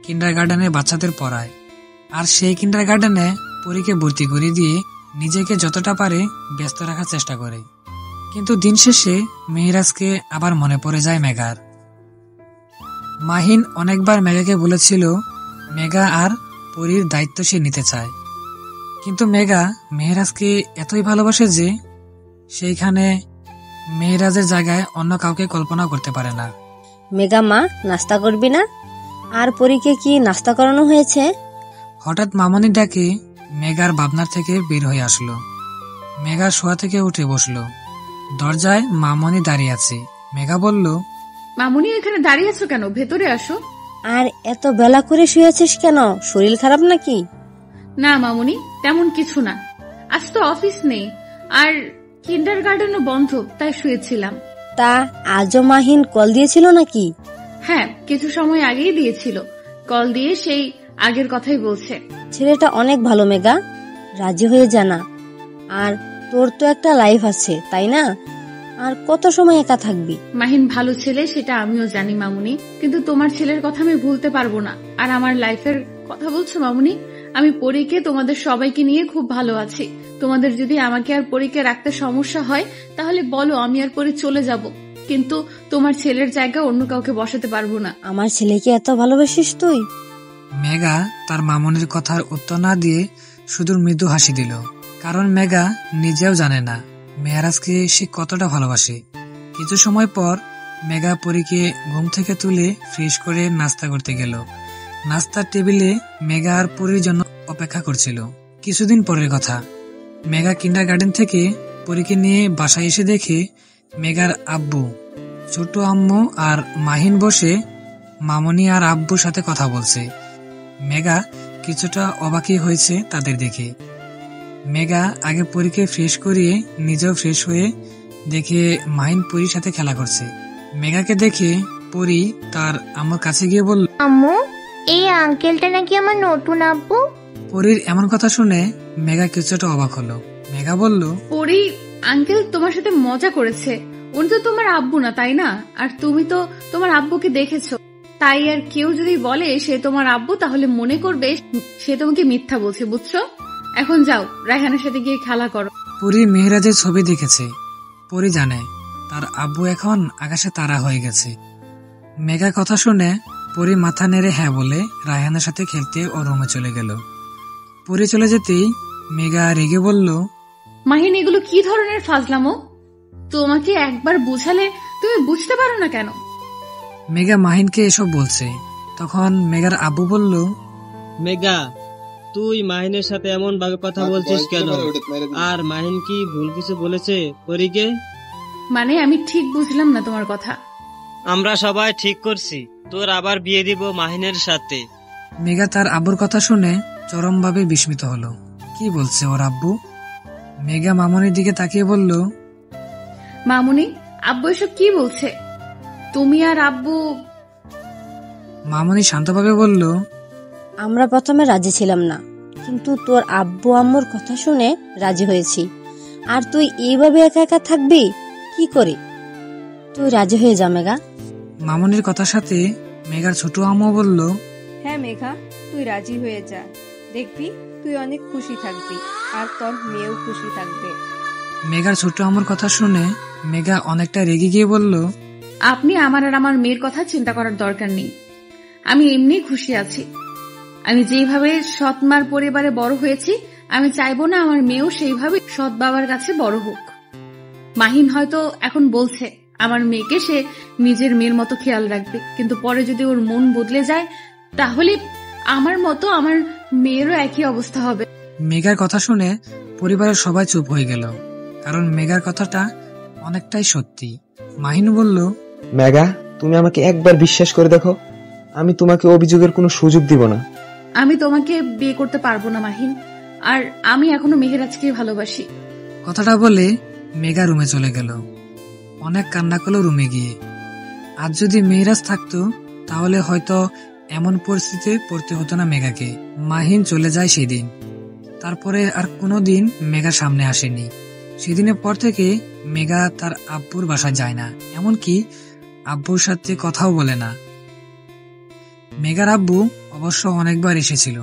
কিন্ডারগার্টেনে বাচ্চাদের পড়ায়। আর সেই কিন্ডারগার্টেনে পরীকে ভর্তি করে দিয়ে নিজেকে যতটা পারে ব্যস্ত রাখার চেষ্টা করে। কিন্তু দিন শেষে মেহরাজকে আবার মনে পড়ে যায় মেঘার। মাহিন অনেকবার মেঘাকে বলেছিল মেঘা আর পরীর দায়িত্ব সে নিতে চায়, কিন্তু মেঘা মেহরাজকে এতই ভালোবাসে যে সেইখানে মেহরাজের জায়গায় অন্য কাউকে কল্পনা করতে পারে না। মেঘা মা, নাস্তা করবি না? আর পরীকে কি নাস্তা করানো হয়েছে? হঠাৎ মামনি ডাকে মেঘার ভাবনার থেকে বের হয়ে আসলো। মেঘা শোয়া থেকে উঠে বসলো। দরজায় মামনি দাঁড়িয়ে আছে। মেঘা বলল, মামুনি এখানে দাঁড়িয়ে আছো কেন? ভেতরে আসো। আর এত বেলা করে শুয়েছিস কেন? শরীর খারাপ নাকি? না মামুনি, তেমন কিছু না। আজ তো অফিস নেই আর কিন্ডারগার্টেনও বন্ধ, তাই শুয়েছিলাম। তা আজও মাহিন কল দিয়েছিল নাকি? হ্যাঁ, কিছু সময় আগেই দিয়েছিল। কল দিয়ে সেই আগের কথাই বলছে। ছেলেটা অনেক ভালো মেঘা, রাজি হয়ে জানা। আর তোর তো একটা লাইফ আছে, তাই না? আর কত সময় একা থাকবি? মাহিন ভালো ছেলে, সেটা আমিও জানি মামুনি, কিন্তু তোমার ছেলের কথা আমি ভুলতে পারবো না। আর আমার লাইফের কথা বলছো মামুনি? আমি পরীকে তোমাদের সবাইকে নিয়ে খুব ভালো আছি। তোমাদের যদি আমাকে আর পরীকে রাখতে সমস্যা হয় তাহলে বলো, আমি আর পরী চলে যাব, কিন্তু তোমার ছেলের জায়গা অন্য কাউকে বসাতে পারবো না। আমার ছেলেকে এত ভালোবাসিস তুই? মেঘা তার মামনির কথার উত্তর না দিয়ে শুধু মৃদু হাসি দিল, কারণ মেঘা নিজেও জানে না মেহরাজকে সে কতটা ভালোবাসে। কিছু সময় পর মেঘা পরীকে ঘুম থেকে তুলে ফ্রেশ করে নাস্তা করতে গেল। নাস্তার টেবিলে মেঘা আর পরীর জন্য অপেক্ষা করছিল। কিছুদিন পরের কথা, মেঘা কিন্ডারগার্টেন থেকে পরীকে নিয়ে বাসায় এসে দেখে মেঘার আব্বু, ছোট আম্মু আর মাহিন বসে মামনি আর আব্বুর সাথে কথা বলছে। মেঘা কিছুটা অবাকই হয়েছে তাদের দেখে। মেঘা আগে পরীকে ফ্রেশ করিয়ে নিজেও ফ্রেশ হয়ে দেখে মাহিন পরীর সাথে খেলা করছে। মেঘাকে দেখে পরী তার আম্মুর কাছে গিয়ে বলল, আম্মু, এই আঙ্কেলটা নাকি আমার নতুন আব্বু? পরীর এমন কথা শুনে মেঘা কিছুটা অবাক হলো। মেঘা বলল, পরী আঙ্কেল তোমার সাথে মজা করেছে। উনি তো তোমার আব্বু না, তাই না? আর তুমি তো তোমার আব্বুকে দেখেছো, তাই আর কেউ যদি বলে সে তোমার আব্বু তাহলে মনে করবে সে তোমাকে মিথ্যা বলছে, বুঝছো? এখন যাও, রায়হানের সাথে গিয়ে খেলা করো। পরী মেহরাজের ছবি দেখেছে। পরী জানে তার আব্বু এখন আকাশে তারা হয়ে গেছে। মেঘা কথা শুনে পরী মাথা নেড়ে হ্যাঁ বলে রায়হানের সাথে খেলতে ও রুমে চলে গেল। পরী চলে যেতেই মেঘা রেগে বলল, মাহিন, এগুলো কি ধরনের ফাজলামো? তোমাকে একবার বুঝালে তুমি বুঝতে পারো না কেন? মেঘা মাহিনকে এসব বলছে। তখন মেঘার আব্বু বলল, মেঘা, তুই মাহিনের সাথে এমন ভাবে কথা বলছিস কেন? আর মাহিন কি ভুল কিছু বলেছে পরীকে? মানে আমি ঠিক বুঝলাম না তোমার কথা। আমরা সবাই ঠিক করছি তোর আবার বিয়ে দিব মাহিনের সাথে। মেঘা তার আব্বুর কথা শুনে চরমভাবে বিস্মিত হলো। কি বলছে ওর আব্বু? মেঘা মামনির দিকে তাকিয়ে বলল, মামুনি, আব্বু এসব কি বলছে? তুমি আর আব্বু? মামনি শান্তভাবে বলল, আমরা প্রথমে রাজি ছিলাম না, কিন্তু তোর আব্বু আম্মুর কথা শুনে রাজি হয়েছি। আর তুই এইভাবে একা একা থাকবি কি করে? তুই রাজি হয়ে যা মেঘা। মামনির কথার সাথে মেঘার ছোট আম্মু বলল, হ্যাঁ মেঘা, তুই রাজি হয়ে যা, দেখবি তুই অনেক খুশি থাকবি আর তোর মেয়েও খুশি থাকবে। মেঘার ছোট আম্মুর কথা শুনে মেঘা অনেকটা রেগে গিয়ে বলল, আপনি আমার আর আমার মেয়ের কথা চিন্তা করার দরকার নেই, আমি এমনি খুশি আছি। আমি যেভাবে সৎ মার পরিবারে বড় হয়েছি, আমি চাইবো না আমার মেয়েও সেইভাবে সৎ বাবার কাছে বড় হোক। মাহিন হয়তো এখন বলছে আমার মেয়েকে সে নিজের মেয়ের মতো খেয়াল রাখবে, কিন্তু পরে যদি ওর মন বদলে যায় তাহলে আমার মতো আমার মেয়েরও একই অবস্থা হবে। মেঘার কথা শুনে পরিবারের সবাই চুপ হয়ে গেল, কারণ মেঘার কথাটা অনেকটাই সত্যি। মাহিন বলল, মেঘা, তুমি আমাকে একবার বিশ্বাস করে দেখো, আমি তোমাকে অভিযোগের কোনো সুযোগ দিব না। আমি তোমাকে বিয়ে করতে পারবো না মাহিন, আর আমি এখনো মেহেরাজকে ভালোবাসি। কথাটা বলে মেঘা রুমে চলে গেল। অনেক কান্না করলো রুমে গিয়ে। আজ যদি মেহেরাজ থাকতো তাহলে হয়তো এমন পরিস্থিতিতে পড়তে হতো না মেঘাকে। মাহিন চলে যায় সেদিন। তারপরে আর কোনোদিন মেঘা সামনে আসেনি। সেদিনের পর থেকে মেঘা তার আব্বুর বাসায় যায় না, এমনকি আব্বুর সাথে কথাও বলে না। মেঘার আব্বু অবশ্য অনেকবার এসেছিল,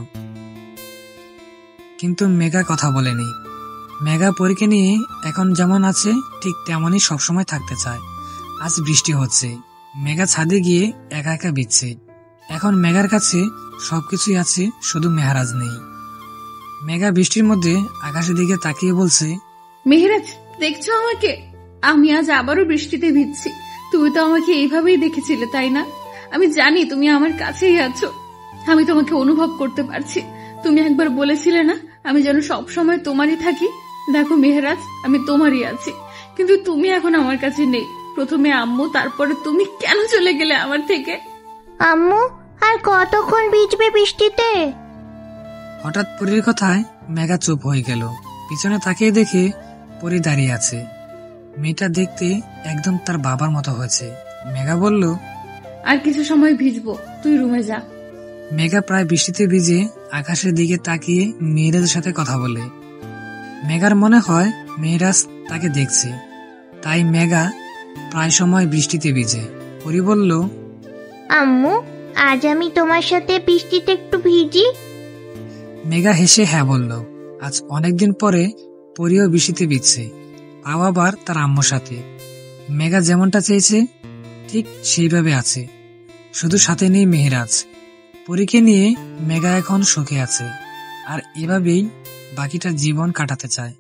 কিন্তু মেঘা কথা বলেনি। মেঘা পরীকে নিয়ে এখন যেমন আছে ঠিক তেমনই সবসময় থাকতে চায়। আজ বৃষ্টি হচ্ছে, মেঘা ছাদে গিয়ে একা একা ভিজছে। এখন মেঘার কাছে সবকিছুই আছে, শুধু মেহেরাজ নেই। মেঘা বৃষ্টির মধ্যে আকাশের দিকে তাকিয়ে বলছে, মেহেরাজ, দেখছো আমাকে? আমি আজ আবারও বৃষ্টিতে ভিজছি। তুমি তো আমাকে এইভাবেই দেখেছিলে, তাই না? আমি জানি তুমি আমার কাছেই আছো, আমি তোমাকে অনুভব করতে পারছি। তুমি একবার বলেছিলে না আমি যেন সব সময় তোমারই থাকি? দেখো মেহেরাজ, আমি তোমারই আছি, কিন্তু তুমি এখন আমার কাছে নেই। প্রথমে আম্মু, তারপরে তুমি। কেন চলে গেলে আমার থেকে? আম্মু, আর কতক্ষণ ভিজবে বৃষ্টিতে? হঠাৎ পরীর কথায় মেঘা চুপ হয়ে গেল। পিছনে তাকিয়ে দেখে পরী দাঁড়িয়ে আছে। মেয়েটা দেখতে একদম তার বাবার মতো হয়েছে। মেঘা বলল, আর কিছু সময় ভিজবো, তুই রুমে যা। মেঘা প্রায় বৃষ্টিতে ভিজে আকাশের দিকে তাকিয়ে মেহেরাজের সাথে কথা বলে। মেঘার মনে হয় মেহেরাজ তাকে দেখছে, তাই মেঘা প্রায় সময় বৃষ্টিতে ভিজে। পরী বলল, আম্মু, আজ আমি তোমার সাথে বৃষ্টিতে একটু ভিজি? মেঘা হেসে হ্যাঁ বলল। আজ অনেকদিন পরে পরীও বৃষ্টিতে ভিজছে, তাও আবার তার আম্মুর সাথে। মেঘা যেমনটা চেয়েছে ঠিক সেইভাবে আছে, শুধু সাথে নেই মেহেরাজ। পরীকে নিয়ে মেঘা এখন সুখে আছে, আর এভাবেই বাকিটা জীবন কাটাতে চায়।